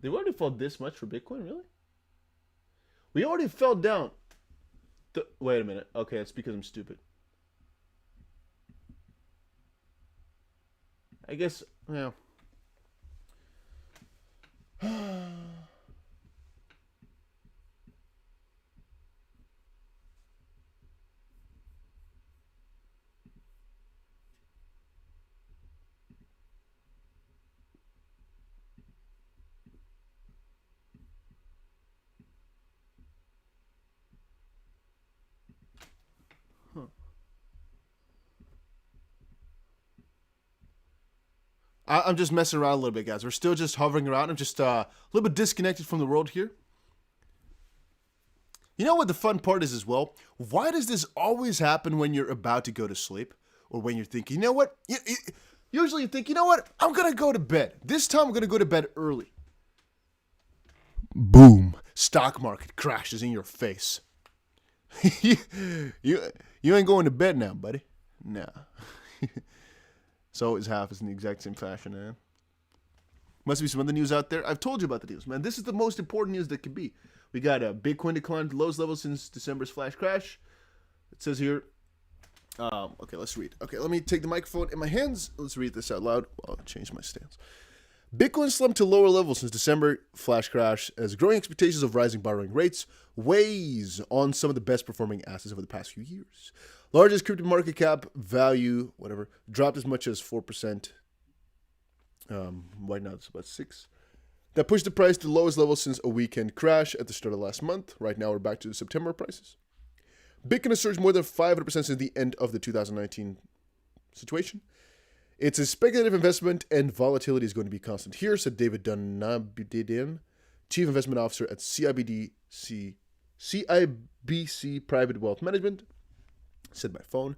They already fell this much for Bitcoin, really? We already fell down. Wait a minute. Okay, it's because I'm stupid. I guess, yeah. I'm just messing around a little bit, guys. We're still just hovering around. I'm just a little bit disconnected from the world here. You know what the fun part is as well? Why does this always happen when you're about to go to sleep? Or when you're thinking, you know what? Usually you think, you know what? I'm going to go to bed. This time I'm going to go to bed early. Boom. Stock market crashes in your face. you ain't going to bed now, buddy. Nah. So his half is in the exact same fashion, man. Must be some other news out there. I've told you about the news, man. This is the most important news that could be. We got a Bitcoin decline to lowest level since December's flash crash. It says here. Okay, let's read. Okay, let me take the microphone in my hands. Let's read this out loud. I'll change my stance. Bitcoin slumped to lower levels since December flash crash as growing expectations of rising borrowing rates weighs on some of the best performing assets over the past few years. Largest crypto market cap value, whatever, dropped as much as 4%. Right now it's about 6%. That pushed the price to the lowest level since a weekend crash at the start of last month. Right now we're back to the September prices. Bitcoin has surged more than 500% since the end of the 2019 situation. It's a speculative investment and volatility is going to be constant here, said David Dunabidin, Chief Investment Officer at CIBC Private Wealth Management, said by phone.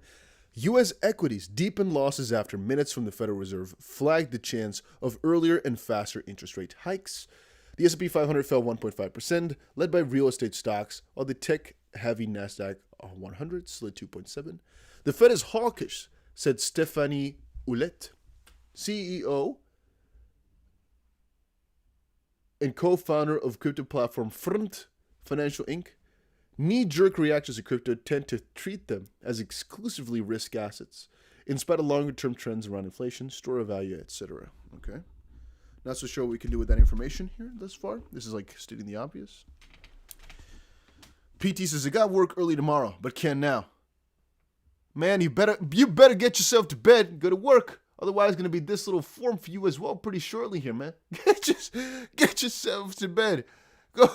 U.S. equities deepened losses after minutes from the Federal Reserve flagged the chance of earlier and faster interest rate hikes. The S&P 500 fell 1.5%, led by real estate stocks, while the tech-heavy NASDAQ 100 slid 2.7%. The Fed is hawkish, said Stephanie Ouellette, CEO and co-founder of crypto platform Front Financial Inc. Knee-jerk reactions to crypto tend to treat them as exclusively risk assets, in spite of longer-term trends around inflation, store of value, etc. Okay, not so sure what we can do with that information here thus far. This is like stating the obvious. PT says, I got work early tomorrow, but can now. Man, you better get yourself to bed and go to work. Otherwise, it's going to be this little form for you as well pretty shortly here, man. Get yourself to bed. Go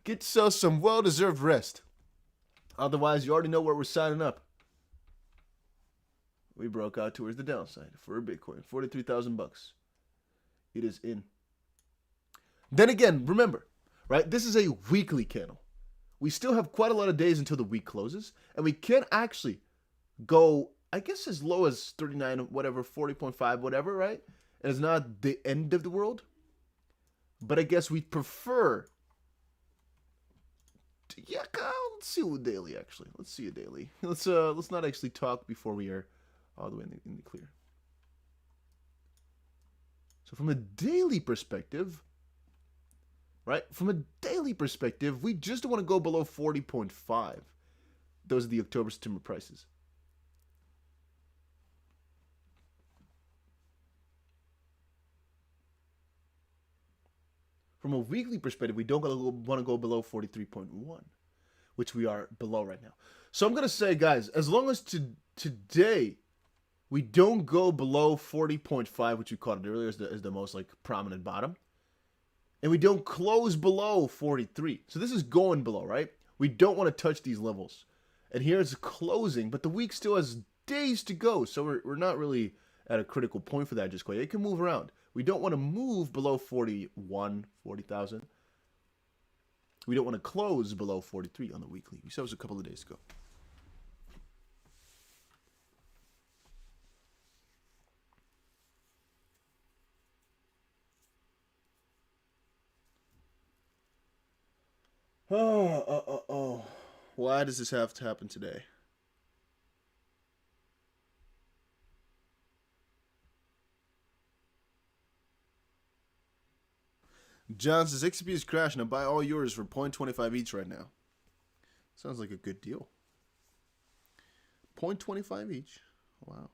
get yourself some well-deserved rest. Otherwise, you already know where we're signing up. We broke out towards the downside for a Bitcoin, $43,000. It is in. Then again, remember, right? This is a weekly candle. we still have quite a lot of days until the week closes, and we can actually go, I guess, as low as 39, whatever, 40.5, whatever, right? And it's not the end of the world. But I guess we prefer. Yeah, let's see a daily actually. Let's see a daily. Let's not actually talk before we are all the way in the clear. So from a daily perspective, right? From a daily perspective, we just don't want to go below 40.5. Those are the October-September prices. From a weekly perspective, we don't want to go below 43.1, which we are below right now. So I'm going to say, guys, as long as today we don't go below 40.5, which we called it earlier as the most like prominent bottom, and we don't close below 43. So this is going below, right? We don't want to touch these levels. And here's closing, but the week still has days to go, so we're not really at a critical point for that just quite. It can move around. We don't want to move below 40,000. We don't want to close below 43 on the weekly. We said it was a couple of days ago. Oh. Why does this have to happen today? John says, XP is crashing. I'll buy all yours for 0.25 each right now. Sounds like a good deal. 0.25 each. Wow.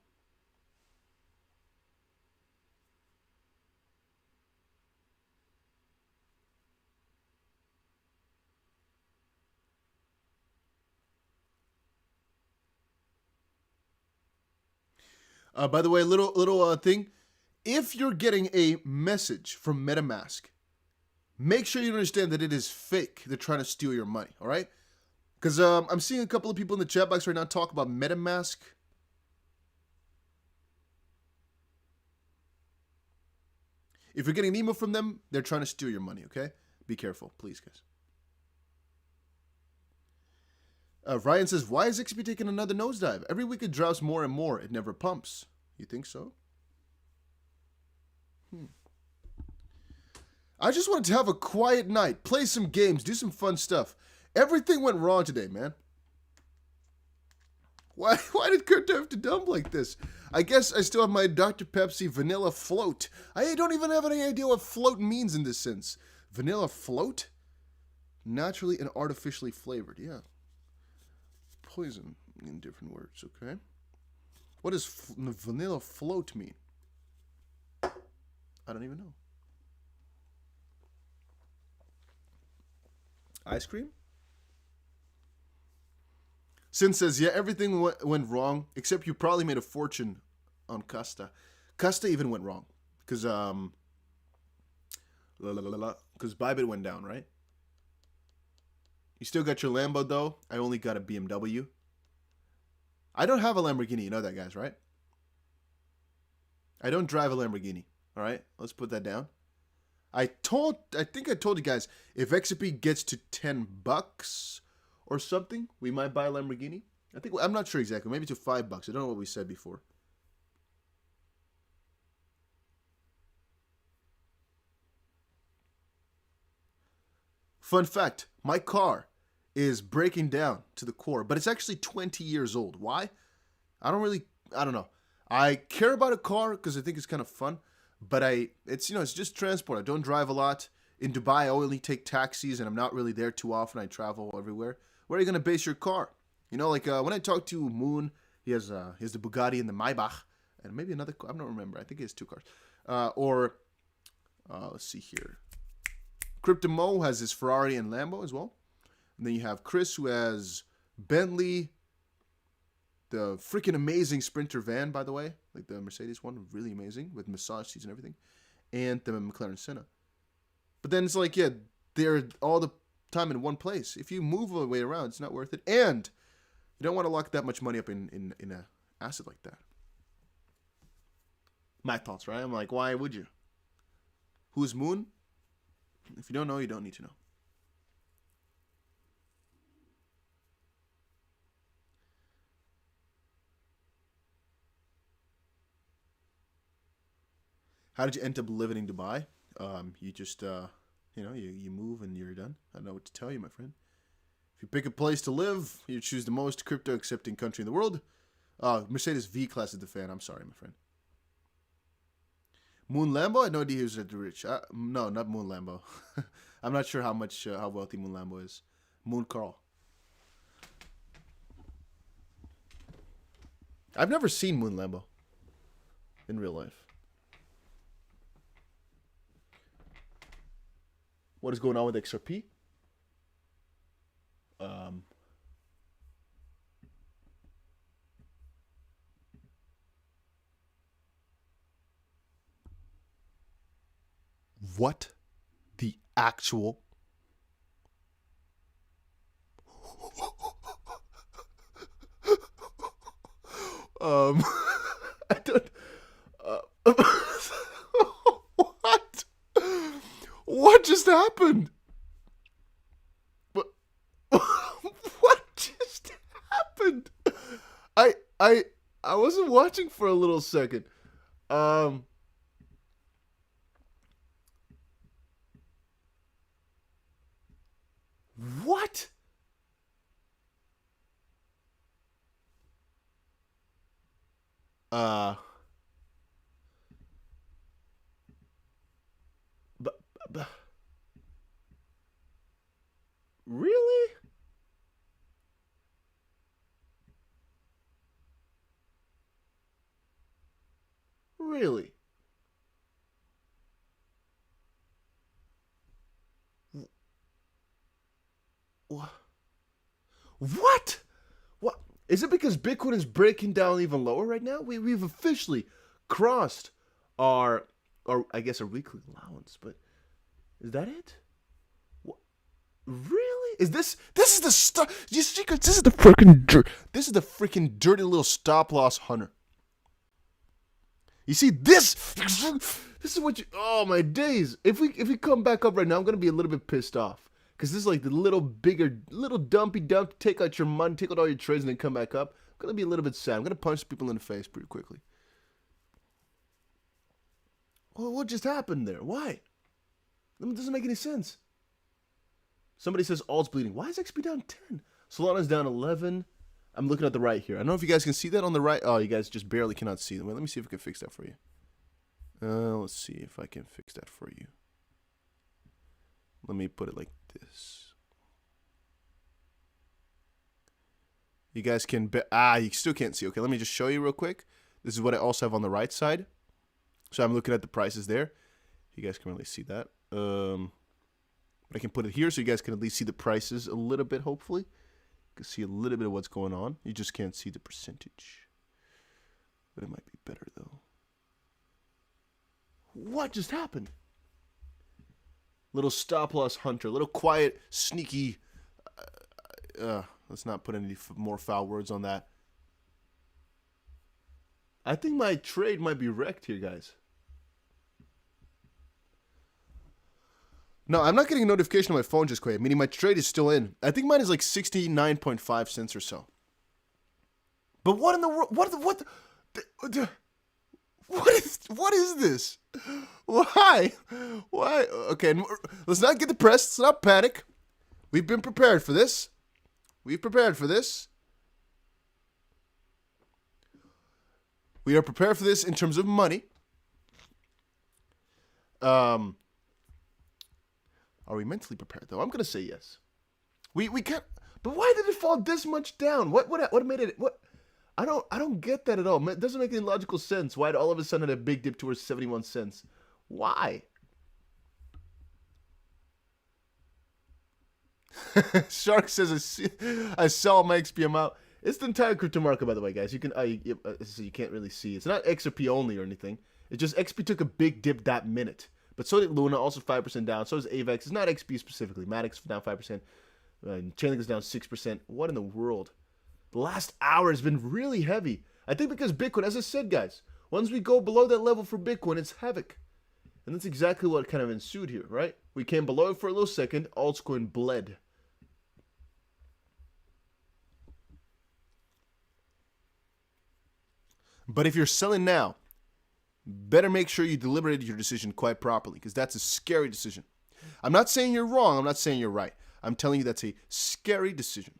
By the way, little thing. If you're getting a message from MetaMask, make sure you understand that it is fake. They're trying to steal your money, all right? Because I'm seeing a couple of people in the chat box right now talk about MetaMask. If you're getting an email from them, they're trying to steal your money, okay? Be careful, please, guys. Ryan says, why is XP taking another nosedive? Every week it drops more and more. It never pumps. You think so? I just wanted to have a quiet night, play some games, do some fun stuff. Everything went wrong today, man. Why did Kurt have to dump like this? I guess I still have my Dr. Pepsi vanilla float. I don't even have any idea what float means in this sense. Vanilla float? Naturally and artificially flavored, yeah. Poison in different words, okay? What does vanilla float mean? I don't even know. Ice cream? Sin says, yeah, everything went wrong, except you probably made a fortune on Casta. Casta even went wrong, because Bybit went down, right? You still got your Lambo, though. I only got a BMW. I don't have a Lamborghini. You know that, guys, right? I don't drive a Lamborghini, all right? Let's put that down. I think I told you guys, if XP gets to $10 or something, we might buy a Lamborghini. I'm not sure exactly. Maybe to $5. I don't know what we said before. Fun fact, my car is breaking down to the core, but it's actually 20 years old. Why? I don't know. I care about a car because I think it's kind of fun, but it's just transport. I don't drive a lot. In Dubai, I only take taxis, and I'm not really there too often. I travel everywhere. Where are you going to base your car? You know, like when I talk to Moon, he has the Bugatti and the Maybach, and maybe another car. I don't remember. I think he has two cars. Let's see here. Cryptomo has his Ferrari and Lambo as well. And then you have Chris, who has Bentley, the freaking amazing Sprinter van, by the way, like the Mercedes one, really amazing with massage seats and everything, and the McLaren Senna. But then it's like, yeah, they're all the time in one place. If you move a way around, it's not worth it, and you don't want to lock that much money up in an asset like that. My thoughts, right? I'm like, why would you? Who's Moon? If you don't know, you don't need to know. How did you end up living in Dubai? You just, you move and you're done. I don't know what to tell you, my friend. If you pick a place to live, you choose the most crypto-accepting country in the world. Mercedes V-Class is the fan. I'm sorry, my friend. Moon Lambo? I had no idea he was that rich. No, not Moon Lambo. I'm not sure how wealthy Moon Lambo is. Moon Carl. I've never seen Moon Lambo in real life. What is going on with XRP? What the actual? I don't. What? What just happened? What just happened? I wasn't watching for a little second. What? But really? Really? What? What? What? Is it because Bitcoin is breaking down even lower right now? We've officially crossed our I guess our weekly allowance, but is that it? What? Really? Is this is the stuff? You see, this is the freaking dirty little stop loss hunter. You see this? This is what you. Oh my days! If we come back up right now, I'm gonna be a little bit pissed off. Because this is like the little dumpy dump, take out your money, take out all your trades, and then come back up. I'm going to be a little bit sad. I'm going to punch people in the face pretty quickly. Well, what just happened there? Why? It doesn't make any sense. Somebody says alt's bleeding. Why is XP down 10? Solana's down 11. I'm looking at the right here. I don't know if you guys can see that on the right. Oh, you guys just barely cannot see them. Wait, let me see if I can fix that for you. Let's see if I can fix that for you. Let me put it like this. You guys can you still can't see. Okay, let me just show you real quick. This is what I also have on the right side. So I'm looking at the prices there. You guys can really see that. But I can put it here so you guys can at least see the prices a little bit, hopefully. You can see a little bit of what's going on. You just can't see the percentage. But it might be better, though. What just happened? Little stop loss hunter, little quiet, sneaky. Let's not put any more foul words on that. I think my trade might be wrecked here, guys. No, I'm not getting a notification on my phone just quite, meaning my trade is still in. I think mine is like 69.5 cents or so. But what in the world? What is this? Why? Okay, let's not get depressed. Let's not panic. We've been prepared for this. We've prepared for this. We are prepared for this in terms of money. Are we mentally prepared though? I'm gonna say yes. We can't. But why did it fall this much down? What made it? What? I don't get that at all. It doesn't make any logical sense. Why did all of a sudden a big dip towards 71 cents? Why? Shark says I sell my XP out. It's the entire crypto market, by the way, guys. You can so you can't really see. It's not XRP only or anything. It's just XP took a big dip that minute. But so did Luna, also 5% down. So is AVEX. It's not XP specifically. Matic down 5%. Chainlink is down 6%. What in the world? The last hour has been really heavy. I think because Bitcoin, as I said, guys, once we go below that level for Bitcoin, it's havoc. And that's exactly what kind of ensued here, right? We came below it for a little second. Altcoin bled. But if you're selling now, better make sure you deliberated your decision quite properly, because that's a scary decision. I'm not saying you're wrong. I'm not saying you're right. I'm telling you that's a scary decision.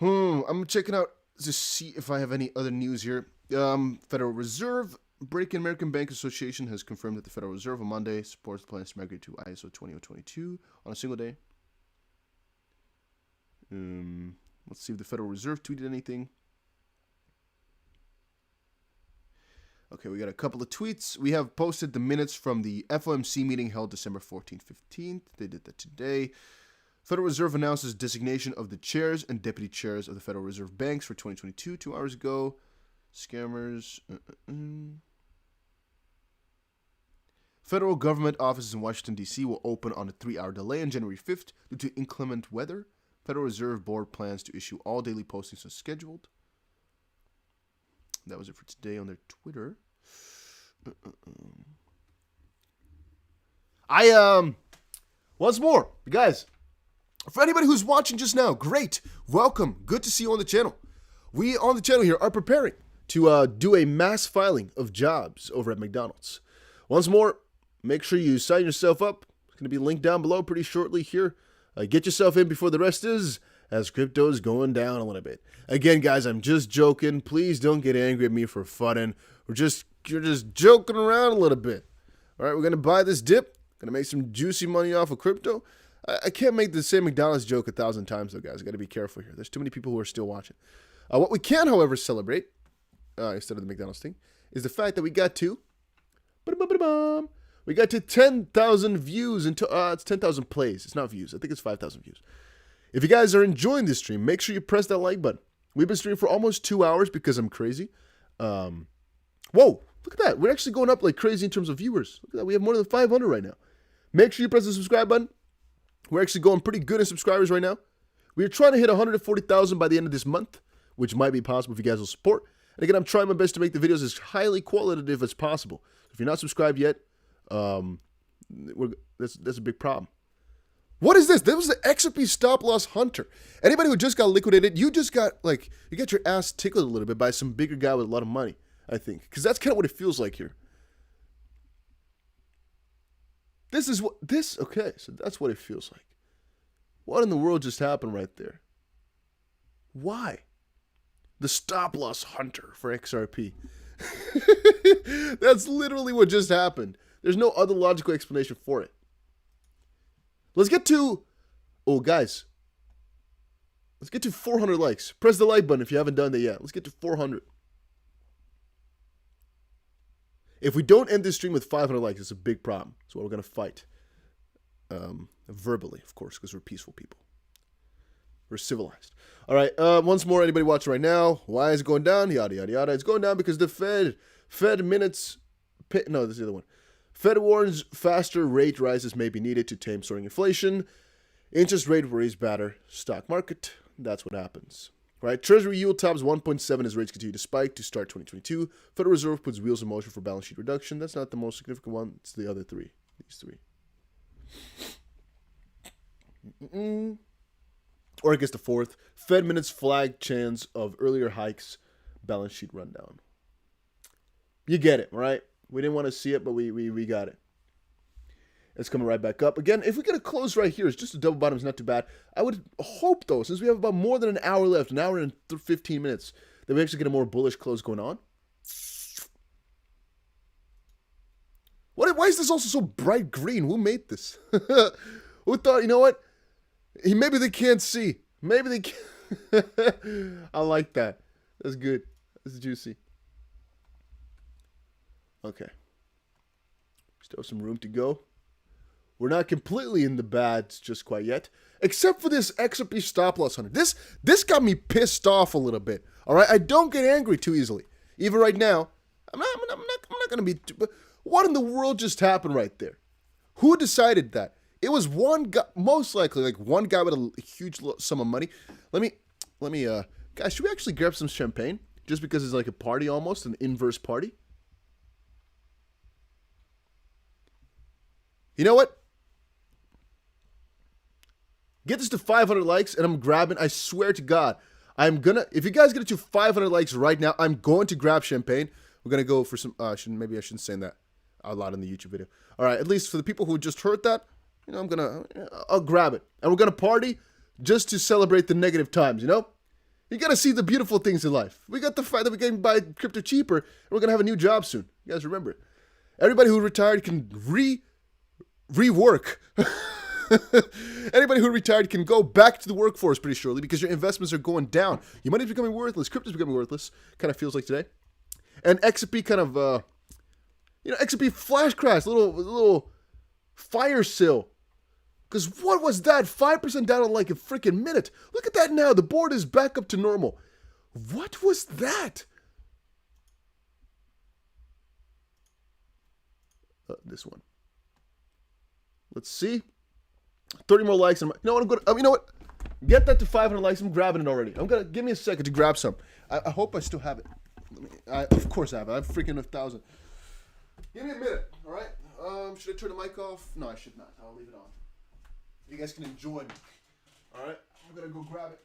I'm checking out to see if I have any other news here. Federal Reserve, British American Bank Association has confirmed that the Federal Reserve on Monday supports the plans to migrate to ISO 20022 on a single day. Let's see if the Federal Reserve tweeted anything. Okay, we got a couple of tweets. We have posted the minutes from the FOMC meeting held December 14th, 15th. They did that today. Federal Reserve announces designation of the chairs and deputy chairs of the Federal Reserve banks for 2022, 2 hours ago. Scammers. Federal government offices in Washington, D.C. will open on a 3-hour delay on January 5th due to inclement weather. Federal Reserve Board plans to issue all daily postings as scheduled. That was it for today on their Twitter. Once more, guys, for anybody who's watching just now, great, welcome, good to see you on the channel. We on the channel here are preparing to do a mass filing of jobs over at McDonald's. Once more, make sure you sign yourself up. It's going to be linked down below pretty shortly here. Get yourself in before the rest is, as crypto is going down a little bit. Again, guys, I'm just joking. Please don't get angry at me for funning. You're just joking around a little bit. All right, we're going to buy this dip. Going to make some juicy money off of crypto. I can't make the same McDonald's joke 1,000 times, though, guys. I got to be careful here. There's too many people who are still watching. What we can, however, celebrate, instead of the McDonald's thing, is the fact that we got to 10,000 views into it's 10,000 plays. It's not views. I think it's 5,000 views. If you guys are enjoying this stream, make sure you press that like button. We've been streaming for almost 2 hours because I'm crazy. Whoa, look at that. We're actually going up like crazy in terms of viewers. Look at that. We have more than 500 right now. Make sure you press the subscribe button. We're actually going pretty good in subscribers right now. We're trying to hit 140,000 by the end of this month, which might be possible if you guys will support. And again, I'm trying my best to make the videos as highly qualitative as possible. If you're not subscribed yet, that's a big problem. What is this? That was the XRP stop loss hunter. Anybody who just got liquidated, you just got you got your ass tickled a little bit by some bigger guy with a lot of money, I think. Because that's kind of what it feels like here. Okay, so that's what it feels like. What in the world just happened right there? Why? The stop loss hunter for XRP. That's literally what just happened. There's no other logical explanation for it. Let's get to, guys. Let's get to 400 likes. Press the like button if you haven't done that yet. Let's get to 400. If we don't end this stream with 500 likes, it's a big problem. That's what we're going to fight. Verbally, of course, because we're peaceful people. We're civilized. All right, once more, anybody watching right now, why is it going down? Yada, yada, yada. It's going down because the Fed minutes, no, this is the other one. Fed warns faster rate rises may be needed to tame soaring inflation. Interest rate worries batter stock market. That's what happens. Right? Treasury yield tops 1.7 as rates continue to spike to start 2022. Federal Reserve puts wheels in motion for balance sheet reduction. That's not the most significant one. It's the other three. These three. Or I guess the fourth. Fed minutes flag chance of earlier hikes. Balance sheet rundown. You get it, right? We didn't want to see it, but we got it. It's coming right back up. Again, if we get a close right here, it's just a double bottom. It's not too bad. I would hope, though, since we have about more than an hour left, an hour and 15 minutes, that we actually get a more bullish close going on. Why is this also so bright green? Who made this? Who thought, you know what? Maybe they can't see. Maybe they can't. I like that. That's good. That's juicy. Okay. Still have some room to go. We're not completely in the bad just quite yet, except for this XRP stop loss hunter. This got me pissed off a little bit. All right, I don't get angry too easily. Even right now, I'm not gonna be. But what in the world just happened right there? Who decided that? It was one guy, most likely like one guy with a huge sum of money. Let me, guys, should we actually grab some champagne just because it's like a party almost, an inverse party? You know what? Get this to 500 likes, and I'm grabbing, I swear to God, if you guys get it to 500 likes right now, I'm going to grab champagne. We're going to go for some, maybe I shouldn't say that out loud in the YouTube video. All right, at least for the people who just heard that, you know, I'll grab it. And we're going to party just to celebrate the negative times, you know? You got to see the beautiful things in life. We got the fact that we can buy crypto cheaper, and we're going to have a new job soon. You guys remember it. Everybody who retired can rework. Anybody who retired can go back to the workforce pretty shortly because your investments are going down. Your money's becoming worthless. Crypto's becoming worthless. Kind of feels like today. And XRP kind of, XRP flash crash, little fire sale. Because what was that? 5% down in like a freaking minute. Look at that now. The board is back up to normal. What was that? This one. Let's see. 30 more likes. You know what? You know what? Get that to 500 likes. I'm grabbing it already. Give me a second to grab some. I hope I still have it. Of course I have it. I have freaking 1,000. Give me a minute. All right. Should I turn the mic off? No, I should not. I'll leave it on. You guys can enjoy me. All right. I'm gonna go grab it.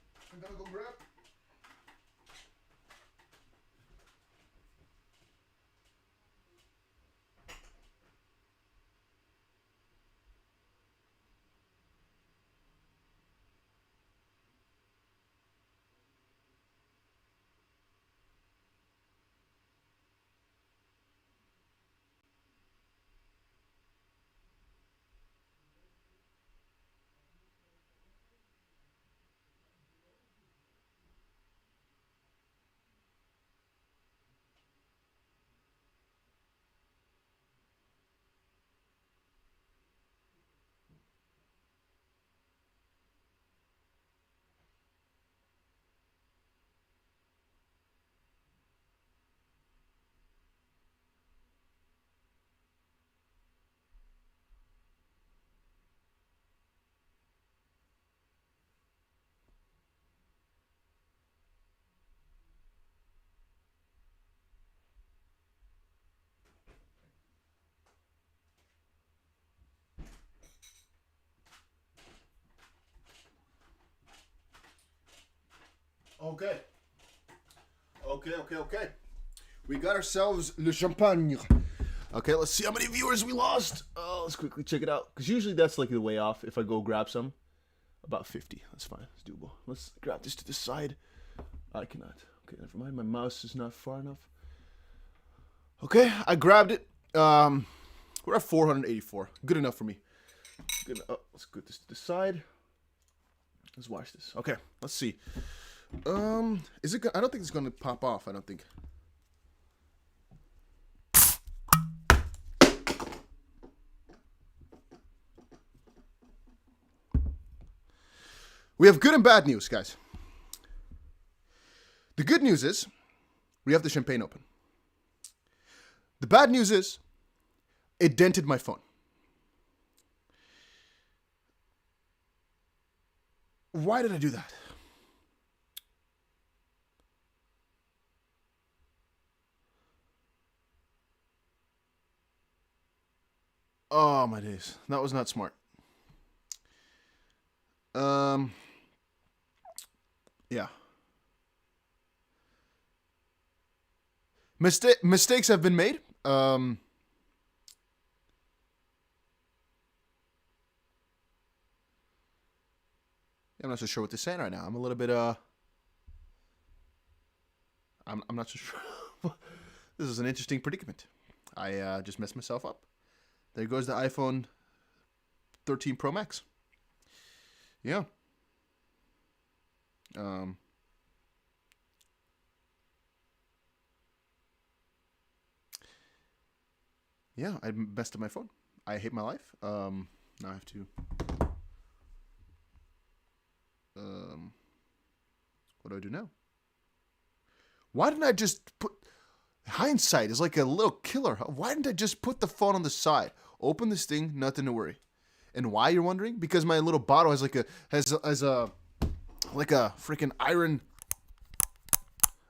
Okay. We got ourselves le champagne. Okay, let's see how many viewers we lost. Oh, let's quickly check it out. Because usually that's like the way off if I go grab some. About 50. That's fine. It's doable. Let's grab this to the side. I cannot. Okay, never mind. My mouse is not far enough. Okay, I grabbed it. We're at 484. Good enough for me. Good. Oh, let's put this to the side. Let's watch this. Okay, let's see. Is it? I don't think it's gonna pop off. I don't think. We have good and bad news, guys. The good news is we have the champagne open. The bad news is it dented my phone. Why did I do that? Oh my days. That was not smart. Yeah. Mistakes have been made. I'm not so sure what to say right now. I'm a little bit, I'm not so sure. This is an interesting predicament. I just messed myself up. There goes the iPhone 13 Pro Max. Yeah. Yeah, I messed up my phone. I hate my life. Now I have to. What do I do now? Why didn't I just put... Hindsight is like a little killer. Why didn't I just put the phone on the side? Open this thing, nothing to worry. And why, you're wondering? Because my little bottle has like a freaking iron...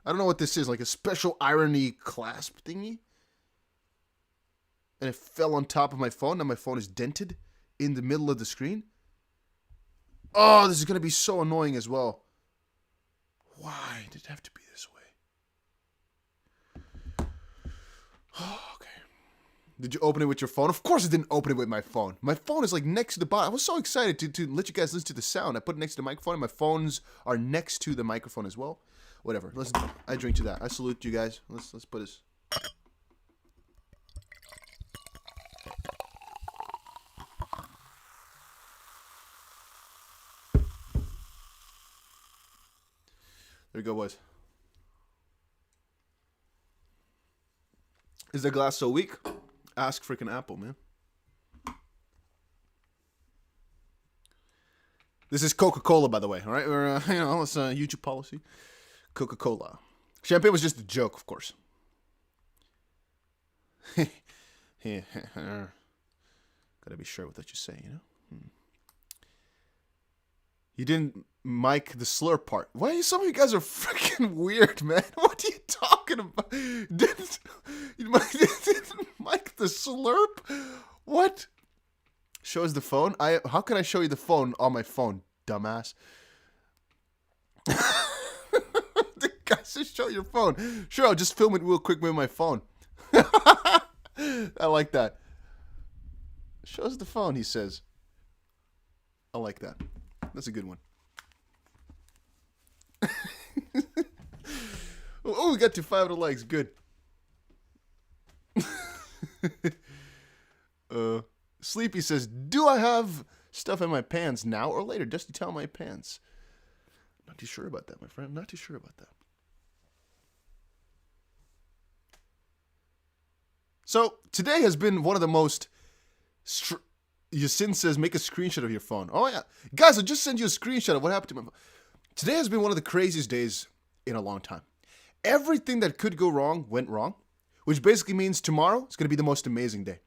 I don't know what this is, like a special irony clasp thingy. And it fell on top of my phone. Now my phone is dented in the middle of the screen. Oh, this is going to be so annoying as well. Why did it have to be this way? Oh, okay. Did you open it with your phone? Of course I didn't open it with my phone. My phone is like next to the bottom. I was so excited to let you guys listen to the sound. I put it next to the microphone, and my phones are next to the microphone as well. Whatever. I drink to that. I salute you guys. Let's put this. There you go, boys. Is the glass so weak? Ask freaking Apple, man. This is Coca-Cola, by the way. All right, or it's YouTube policy. Coca-Cola. Champagne was just a joke, of course. Gotta be sure with what you say, you know. You didn't mic the slur part. Why? Some of you guys are freaking weird, man. What are you talking about? Didn't mic the slurp? What? Shows the phone? How can I show you the phone on my phone, dumbass? The guy says show your phone. Sure, I'll just film it real quick with my phone. I like that. Shows the phone, he says. I like that. That's a good one. Oh, we got to 500 likes. Good. Sleepy says, do I have stuff in my pants now or later? Dusty, tell my pants. Not too sure about that, my friend. Not too sure about that. So, today has been one of the most... Yasin says, make a screenshot of your phone. Oh, yeah. Guys, I'll just send you a screenshot of what happened to my phone. Today has been one of the craziest days in a long time. Everything that could go wrong went wrong, which basically means tomorrow is going to be the most amazing day.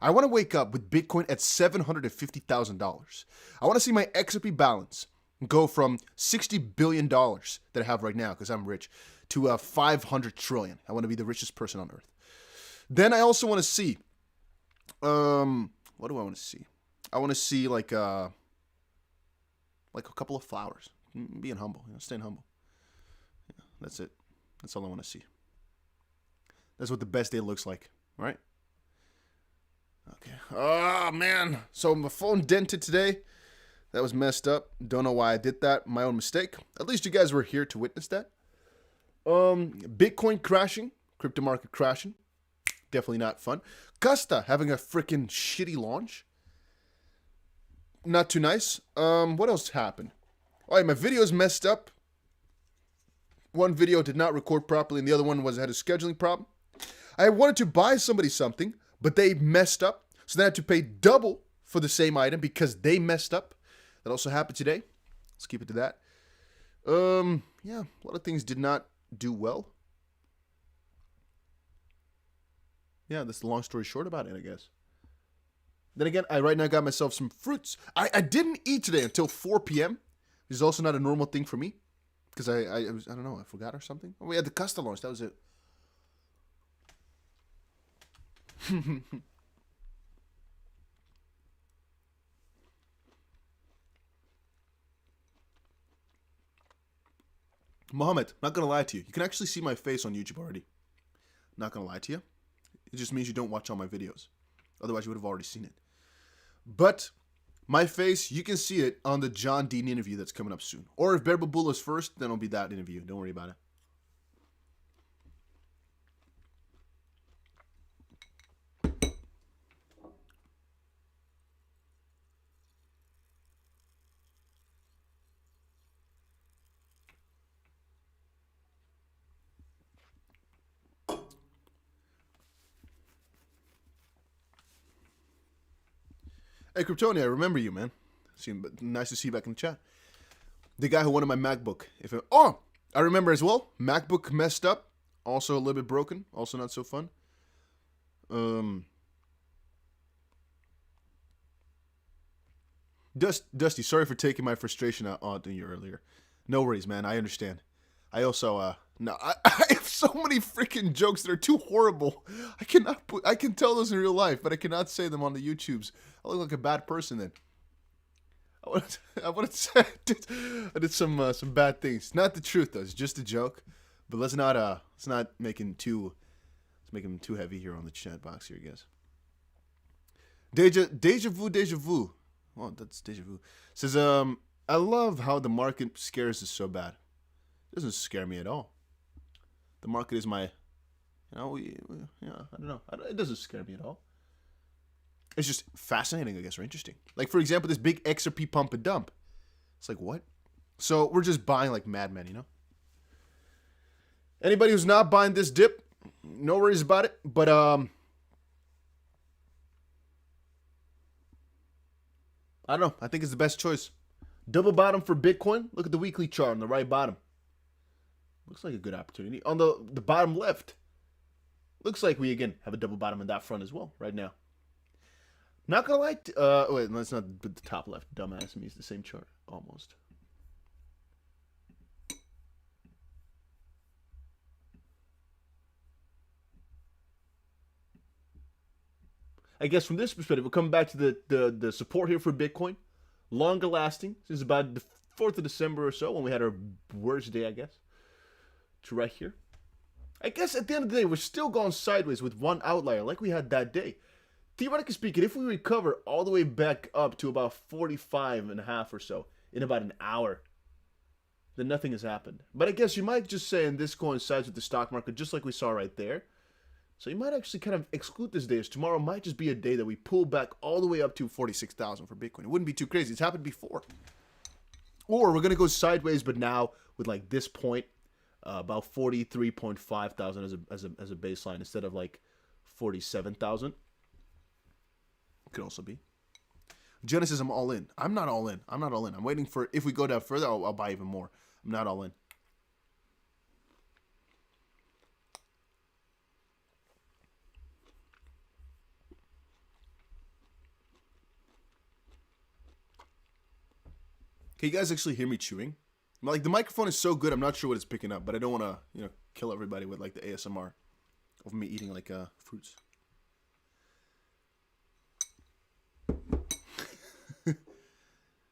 I want to wake up with Bitcoin at $750,000. I want to see my XRP balance go from $60 billion that I have right now, because I'm rich, to 500 trillion. I want to be the richest person on earth. Then I also want to see, what do I want to see? I want to see like a couple of flowers. Being humble, staying humble. Yeah, that's it. That's all I want to see. That's what the best day looks like, right? Okay. Oh, man. So my phone dented today. That was messed up. Don't know why I did that. My own mistake. At least you guys were here to witness that. Bitcoin crashing. Crypto market crashing. Definitely not fun. Custa having a freaking shitty launch. Not too nice. What else happened? All right, my video's messed up. One video did not record properly, and the other one had a scheduling problem. I wanted to buy somebody something, but they messed up. So then I had to pay double for the same item because they messed up. That also happened today. Let's keep it to that. Yeah, a lot of things did not do well. Yeah, that's the long story short about it, I guess. Then again, I right now got myself some fruits. I didn't eat today until 4 p.m. Which is also not a normal thing for me. Because I don't know, I forgot or something. Oh, we had the custom launch, that was it. Mohammed, not gonna lie to you. You can actually see my face on YouTube already. Not gonna lie to you. It just means you don't watch all my videos. Otherwise, you would have already seen it. But my face, you can see it on the John Dean interview that's coming up soon. Or if Bear Bull is first, then it'll be that interview. Don't worry about it. Hey, Kryptonia, I remember you, man. Nice to see you back in the chat. The guy who wanted my MacBook. I remember as well. MacBook messed up. Also a little bit broken. Also not so fun. Dusty, sorry for taking my frustration out on you earlier. No worries, man. I understand. I also, I have so many freaking jokes that are too horrible. I can tell those in real life, but I cannot say them on the YouTubes. I look like a bad person then. I wanted to say I did some bad things. Not the truth though. It's just a joke. But let's not make him too heavy here on the chat box here, guys. Deja vu. Oh, that's deja vu. Says I love how the market scares us so bad. It doesn't scare me at all. The market is my, I don't know. It doesn't scare me at all. It's just fascinating, I guess, or interesting. Like, for example, this big XRP pump and dump. It's like, what? So we're just buying like madmen, you know? Anybody who's not buying this dip, no worries about it. But, I don't know. I think it's the best choice. Double bottom for Bitcoin. Look at the weekly chart on the right bottom. Looks like a good opportunity. On the bottom left, looks like we, again, have a double bottom in that front as well right now. Not gonna lie. Wait, let's not put the top left. Dumbass means the same chart. Almost. I guess from this perspective, we'll come back to the support here for Bitcoin. Longer lasting. Since about the 4th of December or so, when we had our worst day, I guess. To right here. I guess at the end of the day, we're still going sideways with one outlier like we had that day. Theoretically speaking, if we recover all the way back up to about 45.5 or so in about an hour, then nothing has happened. But I guess you might just say, and this coincides with the stock market, just like we saw right there. So you might actually kind of exclude this day, as tomorrow might just be a day that we pull back all the way up to 46,000 for Bitcoin. It wouldn't be too crazy. It's happened before. Or we're going to go sideways, but now with like this point, about 43.5 thousand as a baseline instead of like 47,000. Could also be. Genesis, I'm all in. I'm not all in. I'm waiting for, if we go down further, I'll buy even more. I'm not all in. Can you guys actually hear me chewing? Like, the microphone is so good, I'm not sure what it's picking up, but I don't want to, kill everybody with like the ASMR of me eating like fruits.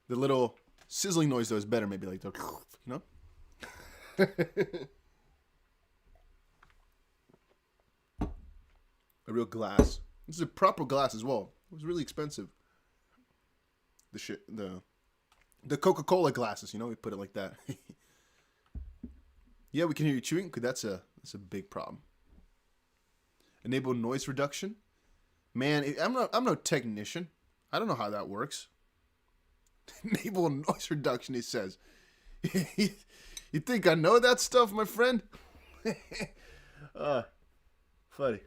The little sizzling noise though is better, maybe like the, A real glass. This is a proper glass as well. It was really expensive. The Coca-Cola glasses, we put it like that. Yeah, we can hear you chewing. That's a big problem. Enable noise reduction. Man, I'm no technician. I don't know how that works. Enable noise reduction, he says. You think I know that stuff, my friend? Funny.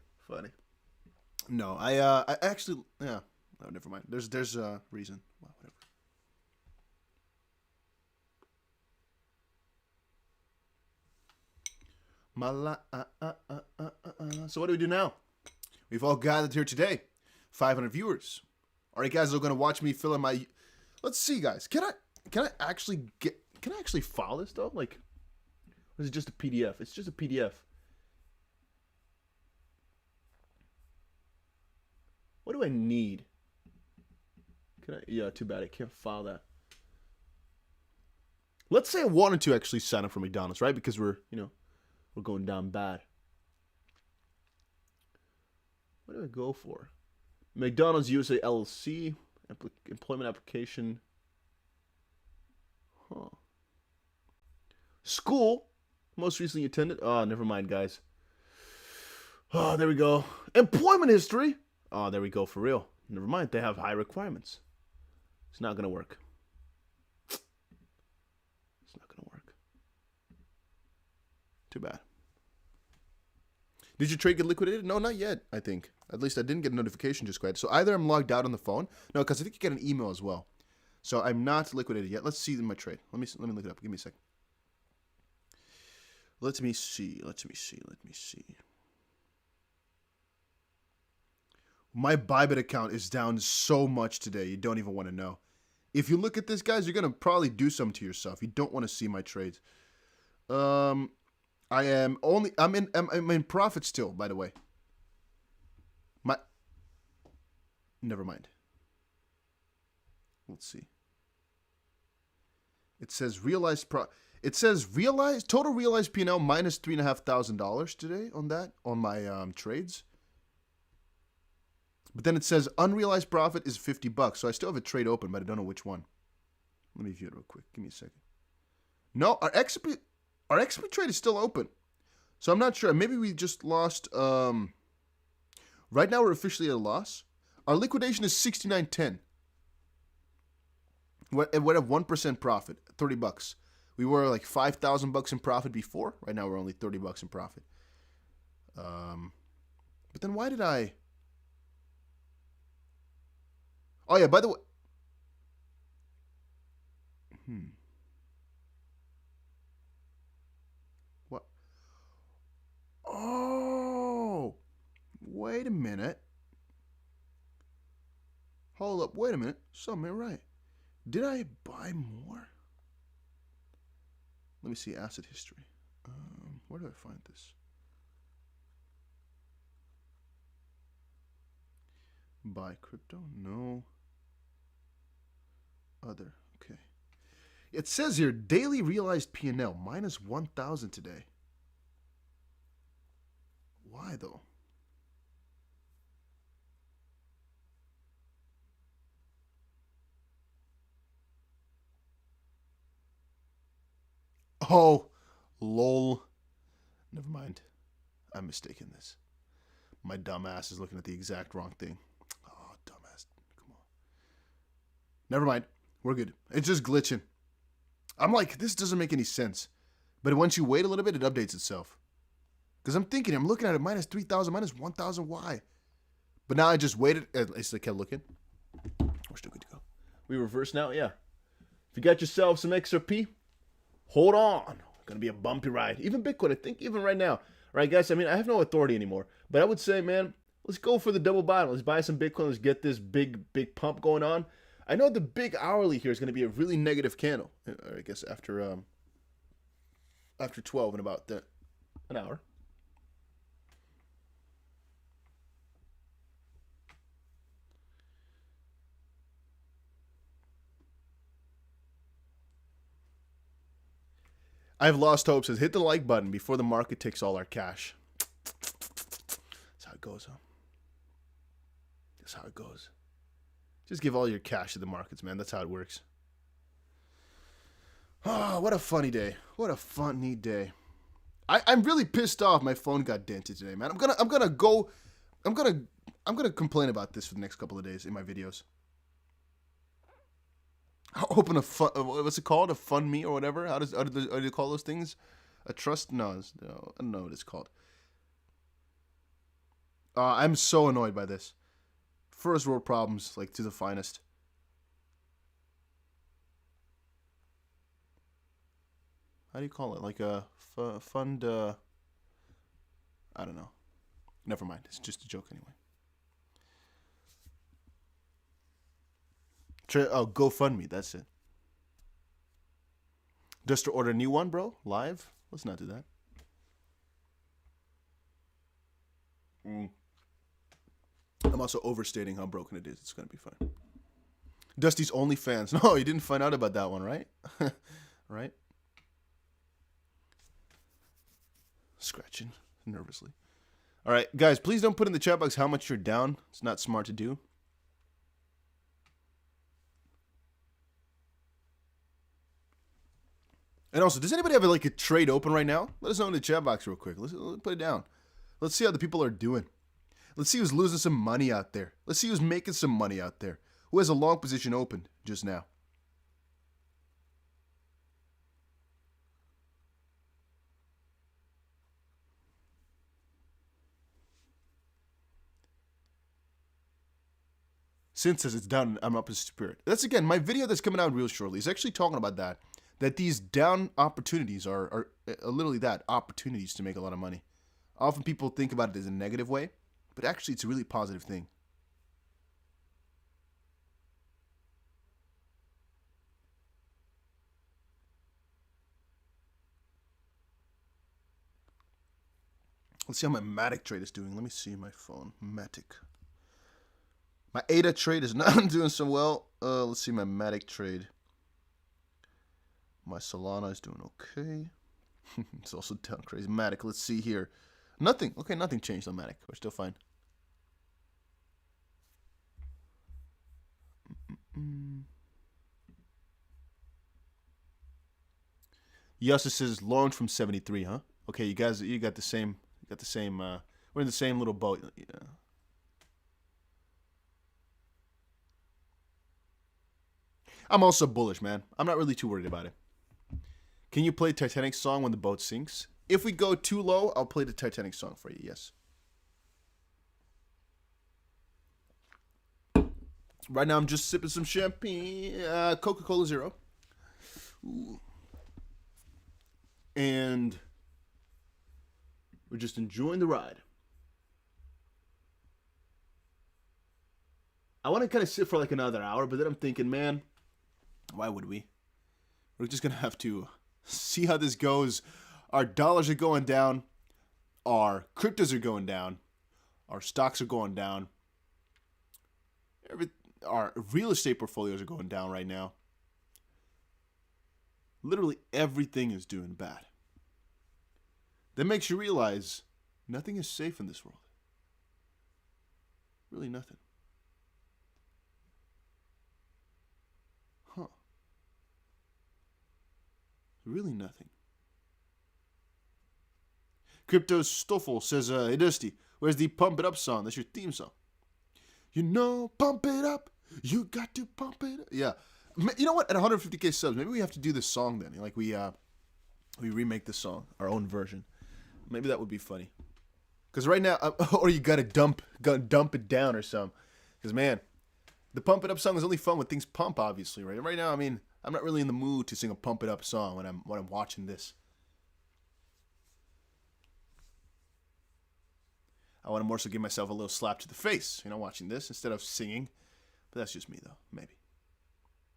No, I actually, yeah. No, never mind. There's a reason. Well, whatever. So what do we do now? We've all gathered here today. 500 viewers. All right, guys, are going to watch me fill in my. Let's see, guys. Can I actually file this though? Like, or is it just a PDF? It's just a PDF. What do I need? Yeah, too bad I can't file that. Let's say I wanted to actually sign up for McDonald's, right? Because we're going down bad. What do I go for? McDonald's USA LLC, employment application. Huh. School, most recently attended. Oh, never mind, guys. Oh, there we go. Employment history. Oh, there we go, for real. Never mind, they have high requirements. It's not going to work. It's not going to work. Too bad. Did your trade get liquidated? No, not yet, I think. At least I didn't get a notification just quite. So either I'm logged out on the phone. No, because I think you get an email as well. So I'm not liquidated yet. Let's see my trade. Let me look it up. Give me a second. Let me see. My Bybit account is down so much today. You don't even want to know. If you look at this, guys, you're going to probably do something to yourself. You don't want to see my trades. I'm in profit still, by the way. Never mind. Let's see. It says total realized P&L minus $3,500 today on my trades. But then it says unrealized profit is $50. So I still have a trade open, but I don't know which one. Let me view it real quick. Give me a second. No, our XP trade is still open. So I'm not sure. Maybe we just lost. Right now we're officially at a loss. Our liquidation is $69.10. We're at 1% profit, $30. We were like $5,000 in profit before. Right now we're only $30 in profit. But then why did I? Oh yeah, by the way. What? Oh, wait a minute. Hold up, wait a minute. Something ain't right. Did I buy more? Let me see asset history. Where do I find this? Buy crypto? No. Other. Okay. It says here daily realized P&L minus 1,000 today. Why though? Oh, lol. Never mind. I'm mistaken this. My dumb ass is looking at the exact wrong thing. Oh, dumbass. Come on. Never mind. We're good. It's just glitching. I'm like, this doesn't make any sense. But once you wait a little bit, it updates itself. Because I'm looking at it, minus 3,000, minus 1,000, why? But now I just waited. At least I kept looking. We're still good to go. We reverse now? Yeah. If you got yourself some XRP, hold on. Gonna be a bumpy ride. Even Bitcoin, I think, even right now. All right, guys, I mean, I have no authority anymore. But I would say, man, let's go for the double bottom. Let's buy some Bitcoin. Let's get this big pump going on. I know the big hourly here is going to be a really negative candle. I guess after 12 in about an hour. I've lost hope. Says hit the like button before the market takes all our cash. That's how it goes, huh? That's how it goes. Just give all your cash to the markets, man. That's how it works. Oh, what a funny day. What a funny day. I'm really pissed off my phone got dented today, man. I'm gonna complain about this for the next couple of days in my videos. I'll open what's it called? A fund me or whatever? How do you call those things? A trust? No, I don't know what it's called. I'm so annoyed by this. First world problems, like to the finest. How do you call it? Like a fund, I don't know. Never mind. It's just a joke anyway. GoFundMe. That's it. Just to order a new one, bro? Live? Let's not do that. I'm also overstating how broken it is. It's going to be fine. Dusty's OnlyFans. No, you didn't find out about that one, right? Right? Scratching nervously. All right, guys, please don't put in the chat box how much you're down. It's not smart to do. And also, does anybody have like a trade open right now? Let us know in the chat box real quick. Let's put it down. Let's see how the people are doing. Let's see who's losing some money out there. Let's see who's making some money out there. Who has a long position open just now? Sin says it's down, I'm up in spirit. That's again, my video that's coming out real shortly is actually talking about that. That these down opportunities are literally that, opportunities to make a lot of money. Often people think about it as a negative way, but actually it's a really positive thing. Let's see how my Matic trade is doing. Let me see my phone. Matic. My ADA trade is not doing so well. Let's see my Matic trade. My Solana is doing okay. It's also down crazy. Matic, let's see here. Nothing. Okay, nothing changed on Matic. We're still fine. Yasa says launch from 73, huh? Okay, you guys, you got the same. We're in the same little boat. Yeah. I'm also bullish, man. I'm not really too worried about it. Can you play Titanic song when the boat sinks? If we go too low, I'll play the Titanic song for you, yes. Right now, I'm just sipping some champagne, Coca-Cola Zero. Ooh. And we're just enjoying the ride. I want to kind of sit for like another hour, but then I'm thinking, man, why would we? We're just going to have to see how this goes. Our dollars are going down. Our cryptos are going down. Our stocks are going down. Our real estate portfolios are going down right now. Literally everything is doing bad. That makes you realize nothing is safe in this world. Really nothing. Huh. Really nothing. Crypto Stoffel says, hey Dusty, where's the Pump It Up song? That's your theme song. You know, pump it up. You got to pump it up. Yeah. You know what? At 150k subs, maybe we have to do this song then. Like we remake the song, our own version. Maybe that would be funny. Because right now, or you gotta dump it down or something. Because man, the Pump It Up song is only fun when things pump, obviously, right? Right now, I mean, I'm not really in the mood to sing a Pump It Up song when I'm watching this. I want to more so give myself a little slap to the face, you know, watching this instead of singing. But that's just me, though. Maybe.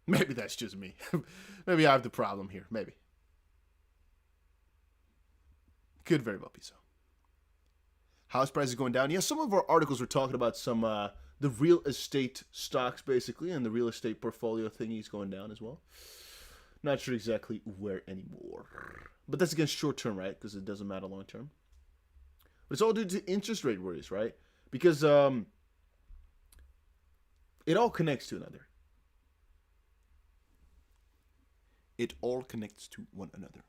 Maybe that's just me. Maybe I have the problem here. Maybe. Could very well be so. House prices going down. Yeah, some of our articles were talking about some the real estate stocks, basically, and the real estate portfolio thingies going down as well. Not sure exactly where anymore. But that's against short term, right? Because it doesn't matter long term. But it's all due to interest rate worries, right? Because it all connects to another. It all connects to one another.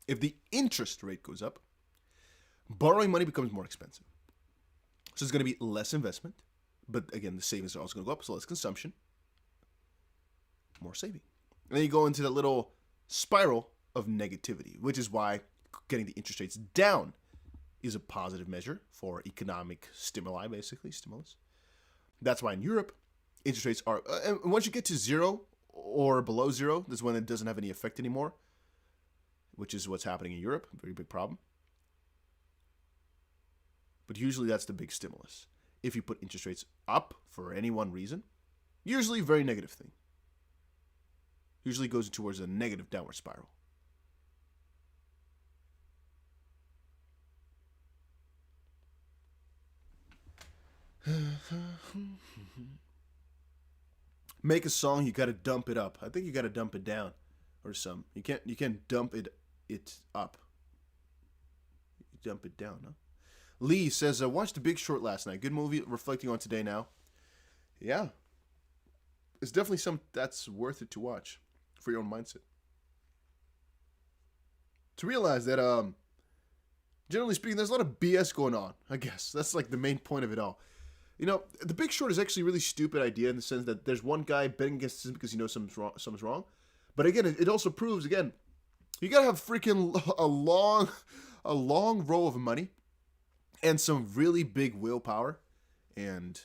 If the interest rate goes up, borrowing money becomes more expensive. So there's going to be less investment. But again, the savings are also going to go up, so less consumption, more saving. And then you go into that little spiral of negativity, which is why getting the interest rates down is a positive measure for economic stimuli, basically, stimulus. That's why in Europe, interest rates are, and once you get to zero or below zero, that's when it doesn't have any effect anymore, which is what's happening in Europe, a very big problem. But usually that's the big stimulus. If you put interest rates up for any one reason, usually a very negative thing. Usually goes towards a negative downward spiral. Make a song, you gotta dump it up. I think you gotta dump it down or something. You can't dump it up. You dump it down, huh? Lee says, watched The Big Short last night. Good movie, reflecting on today now. Yeah. It's definitely something that's worth it to watch for your own mindset. To realize that, generally speaking, there's a lot of BS going on, I guess. That's like the main point of it all. You know, The Big Short is actually a really stupid idea in the sense that there's one guy betting against him because he knows something's wrong. But again, it also proves, again, you gotta have freaking a long row of money and some really big willpower, and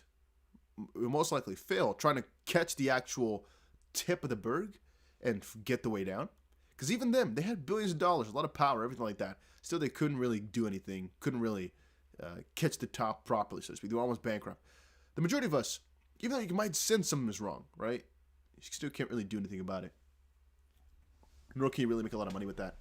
you'll most likely fail trying to catch the actual tip of the berg and get the way down. Because even them, they had billions of dollars, a lot of power, everything like that. Still, they couldn't really do anything, couldn't really catch the top properly, so to speak. They were almost bankrupt. The majority of us, even though you might sense something is wrong, right? You still can't really do anything about it. Nor can you really make a lot of money with that.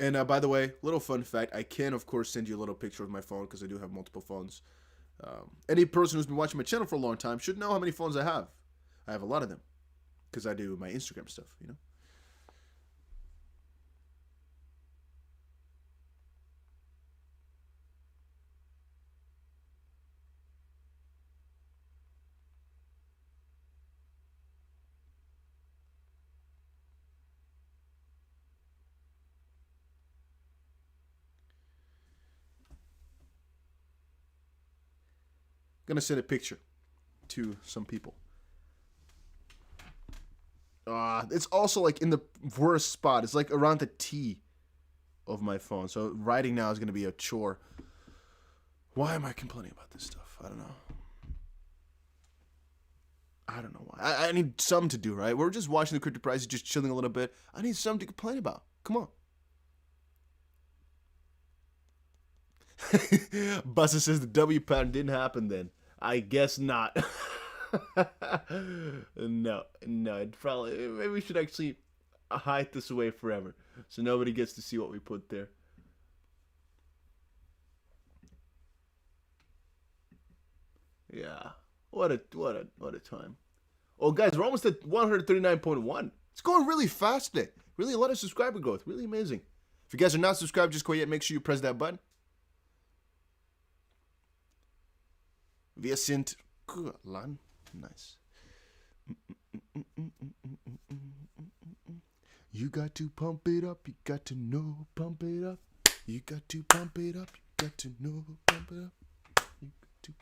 And by the way, little fun fact, I can, of course, send you a little picture of my phone because I do have multiple phones. Any person who's been watching my channel for a long time should know how many phones I have. I have a lot of them because I do my Instagram stuff, you know? Gonna send a picture to some people. It's also like in the worst spot. It's like around the T of my phone. So writing now is gonna be a chore. Why am I complaining about this stuff? I don't know. I don't know why. I need something to do, right? We're just watching the crypto prices, just chilling a little bit. I need something to complain about. Come on. Buster says the W pattern didn't happen then. I guess not. No, it probably, maybe we should actually hide this away forever so nobody gets to see what we put there. Yeah. What a time. Oh guys, we're almost at 139.1. It's going really fast today. Really a lot of subscriber growth. Really amazing. If you guys are not subscribed just quite yet, make sure you press that button. Wir sind Lan. Nice. You got to pump it up. You got to know, pump it up. You got to pump it up. You got to know, pump it up. You got to.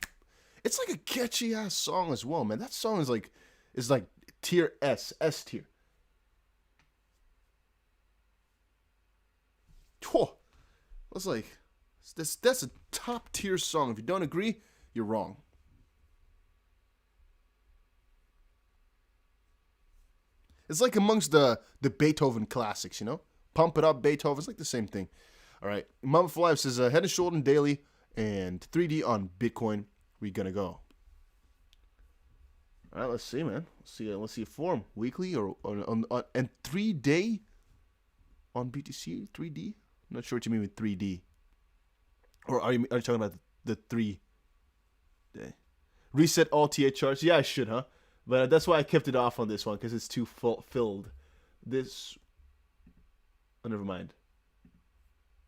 It's like a catchy ass song as well, man. That song is like tier S tier. Whoa. That's like that's a top tier song. If you don't agree, you're wrong. It's like amongst the Beethoven classics, you know? Pump It Up, Beethoven. It's like the same thing. All right. Mama for Life says, Head and Shoulder daily and 3D on Bitcoin. We gonna go. All right, let's see, man. Let's see a form. Weekly or and 3-day on BTC? 3D? I'm not sure what you mean with 3D. Or are you talking about the 3-day? Reset all TA charts? Yeah, I should, huh? But that's why I kept it off on this one, because it's too filled. This... Oh, never mind.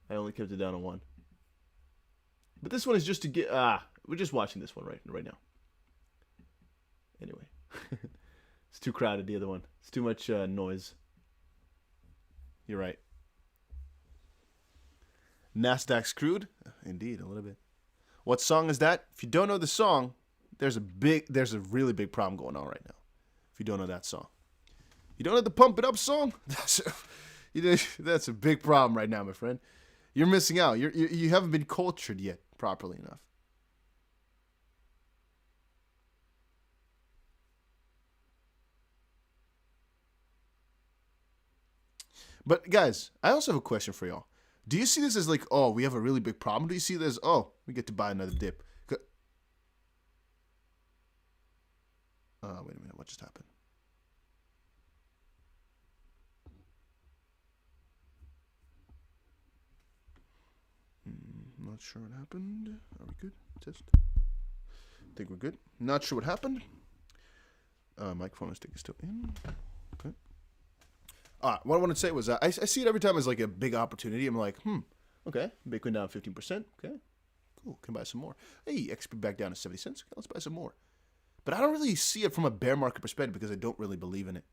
I only kept it down on one. But this one is just to get... we're just watching this one right now. Anyway. It's too crowded, the other one. It's too much noise. You're right. Nasdaq screwed? Indeed, a little bit. What song is that? If you don't know the song... There's a really big problem going on right now. If you don't know that song, you don't know the Pump It Up song. That's a big problem right now, my friend. You're missing out. You haven't been cultured yet properly enough. But guys, I also have a question for y'all. Do you see this as like, oh, we have a really big problem? Do you see this as, oh, we get to buy another dip? Wait a minute, what just happened? Not sure what happened. Are we good? Test. Think we're good. Not sure what happened. Microphone stick is still in. Okay. What I wanted to say was I see it every time as like a big opportunity. I'm like, okay, Bitcoin down 15%. Okay, cool. Can buy some more. Hey, XP back down to 70 cents. Okay, let's buy some more. But I don't really see it from a bear market perspective because I don't really believe in it.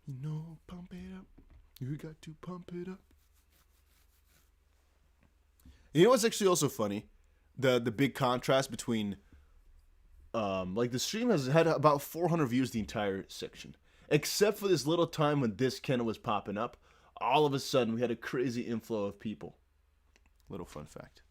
You know, pump it up. You got to pump it up. You know what's actually also funny? The big contrast between like the stream has had about 400 views the entire section. Except for this little time when this candle was popping up, all of a sudden we had a crazy inflow of people. Little fun fact.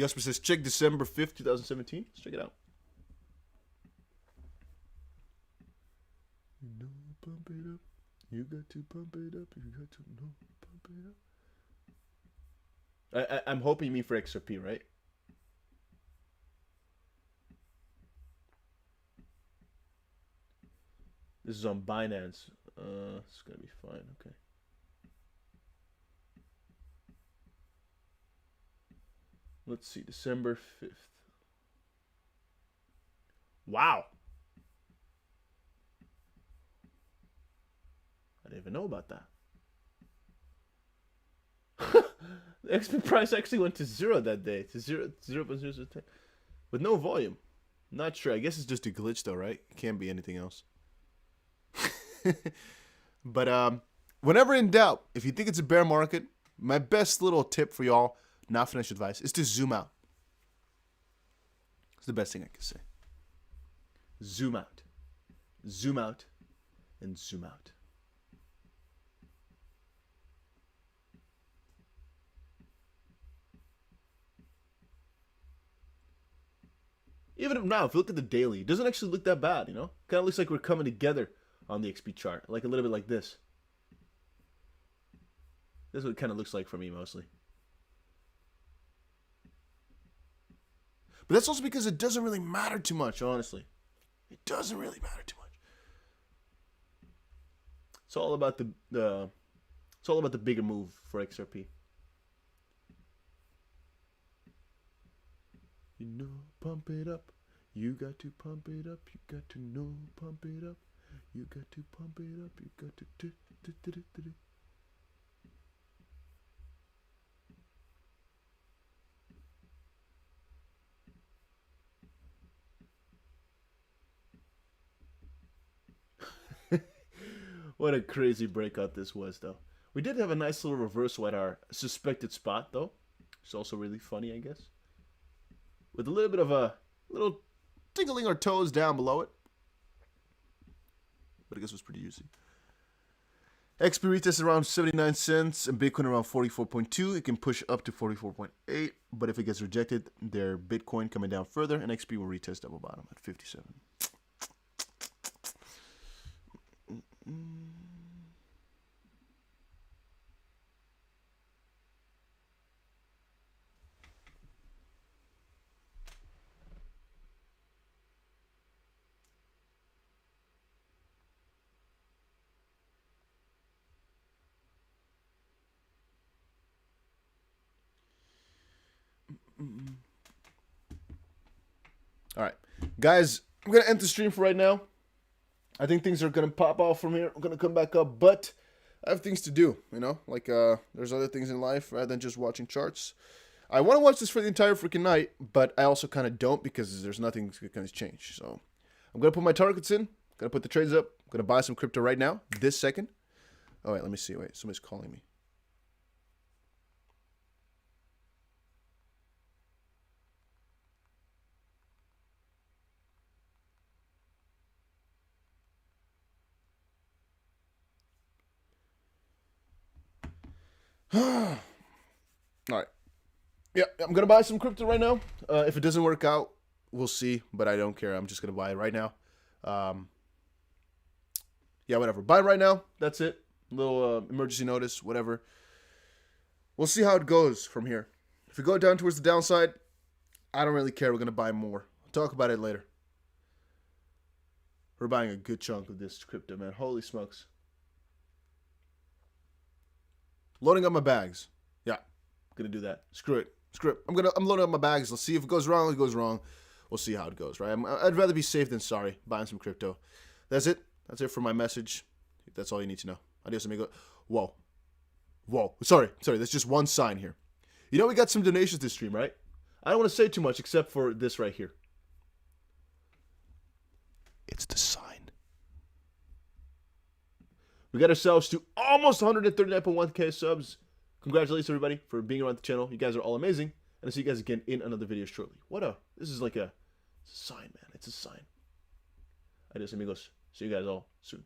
Yosper says, check December 5th, 2017. Let's check it out. You know, pump it up. You got to pump it up. You got to know, pump it up. I'm hoping you mean for XRP, right? This is on Binance. It's gonna be fine. Okay. Let's see, December 5th. Wow. I didn't even know about that. The XP price actually went to 0 that day. To 0.010. With no volume. Not sure. I guess it's just a glitch though, right? It can't be anything else. But whenever in doubt, if you think it's a bear market, my best little tip for y'all, not financial advice, is to zoom out. It's the best thing I can say. Zoom out. Zoom out. And zoom out. Even now, if you look at the daily, it doesn't actually look that bad, you know? Kind of looks like we're coming together on the XP chart. Like a little bit like this. This is what it kind of looks like for me mostly. But that's also because it doesn't really matter too much, honestly. It doesn't really matter too much. It's all about the bigger move for XRP. You know, pump it up. You got to pump it up. You got to know, pump it up. You got to pump it up. You got to do. What a crazy breakout this was, though. We did have a nice little reversal at our suspected spot, though. It's also really funny, I guess. With a little bit of a little tickling our toes down below it. But I guess it was pretty easy. XP retest around 79 cents and Bitcoin around 44.2. It can push up to 44.8. But if it gets rejected, their Bitcoin coming down further and XP will retest double bottom at 57. All right, guys, I'm gonna end the stream for right now. I think things are gonna pop off from here. I'm gonna come back up, but I have things to do, you know, like there's other things in life rather than just watching charts. I want to watch this for the entire freaking night, but I also kind of don't because there's nothing that's gonna change. So I'm gonna put my targets in, gonna put the trades up, gonna buy some crypto right now, this second. Oh wait, let me see. Wait, somebody's calling me. All right. Yeah, I'm going to buy some crypto right now. If it doesn't work out, we'll see, but I don't care. I'm just going to buy it right now. Yeah, whatever. Buy right now. That's it. Little emergency notice, whatever. We'll see how it goes from here. If we go down towards the downside, I don't really care. We're going to buy more. I'll talk about it later. We're buying a good chunk of this crypto, man. Holy smokes. Loading up my bags. Yeah, gonna do that. Screw it. I'm loading up my bags. Let's see if it goes wrong. It goes wrong. We'll see how it goes, right? I'd rather be safe than sorry. Buying some crypto. That's it. That's it for my message. That's all you need to know. Adios, amigo. Whoa. Sorry. That's just one sign here. You know we got some donations this stream, right? I don't want to say too much except for this right here. It's the sign. We got ourselves to almost 139.1k subs. Congratulations, everybody, for being around the channel. You guys are all amazing. And I'll see you guys again in another video shortly. This is like it's a sign, man. It's a sign. Adios, amigos. See you guys all soon.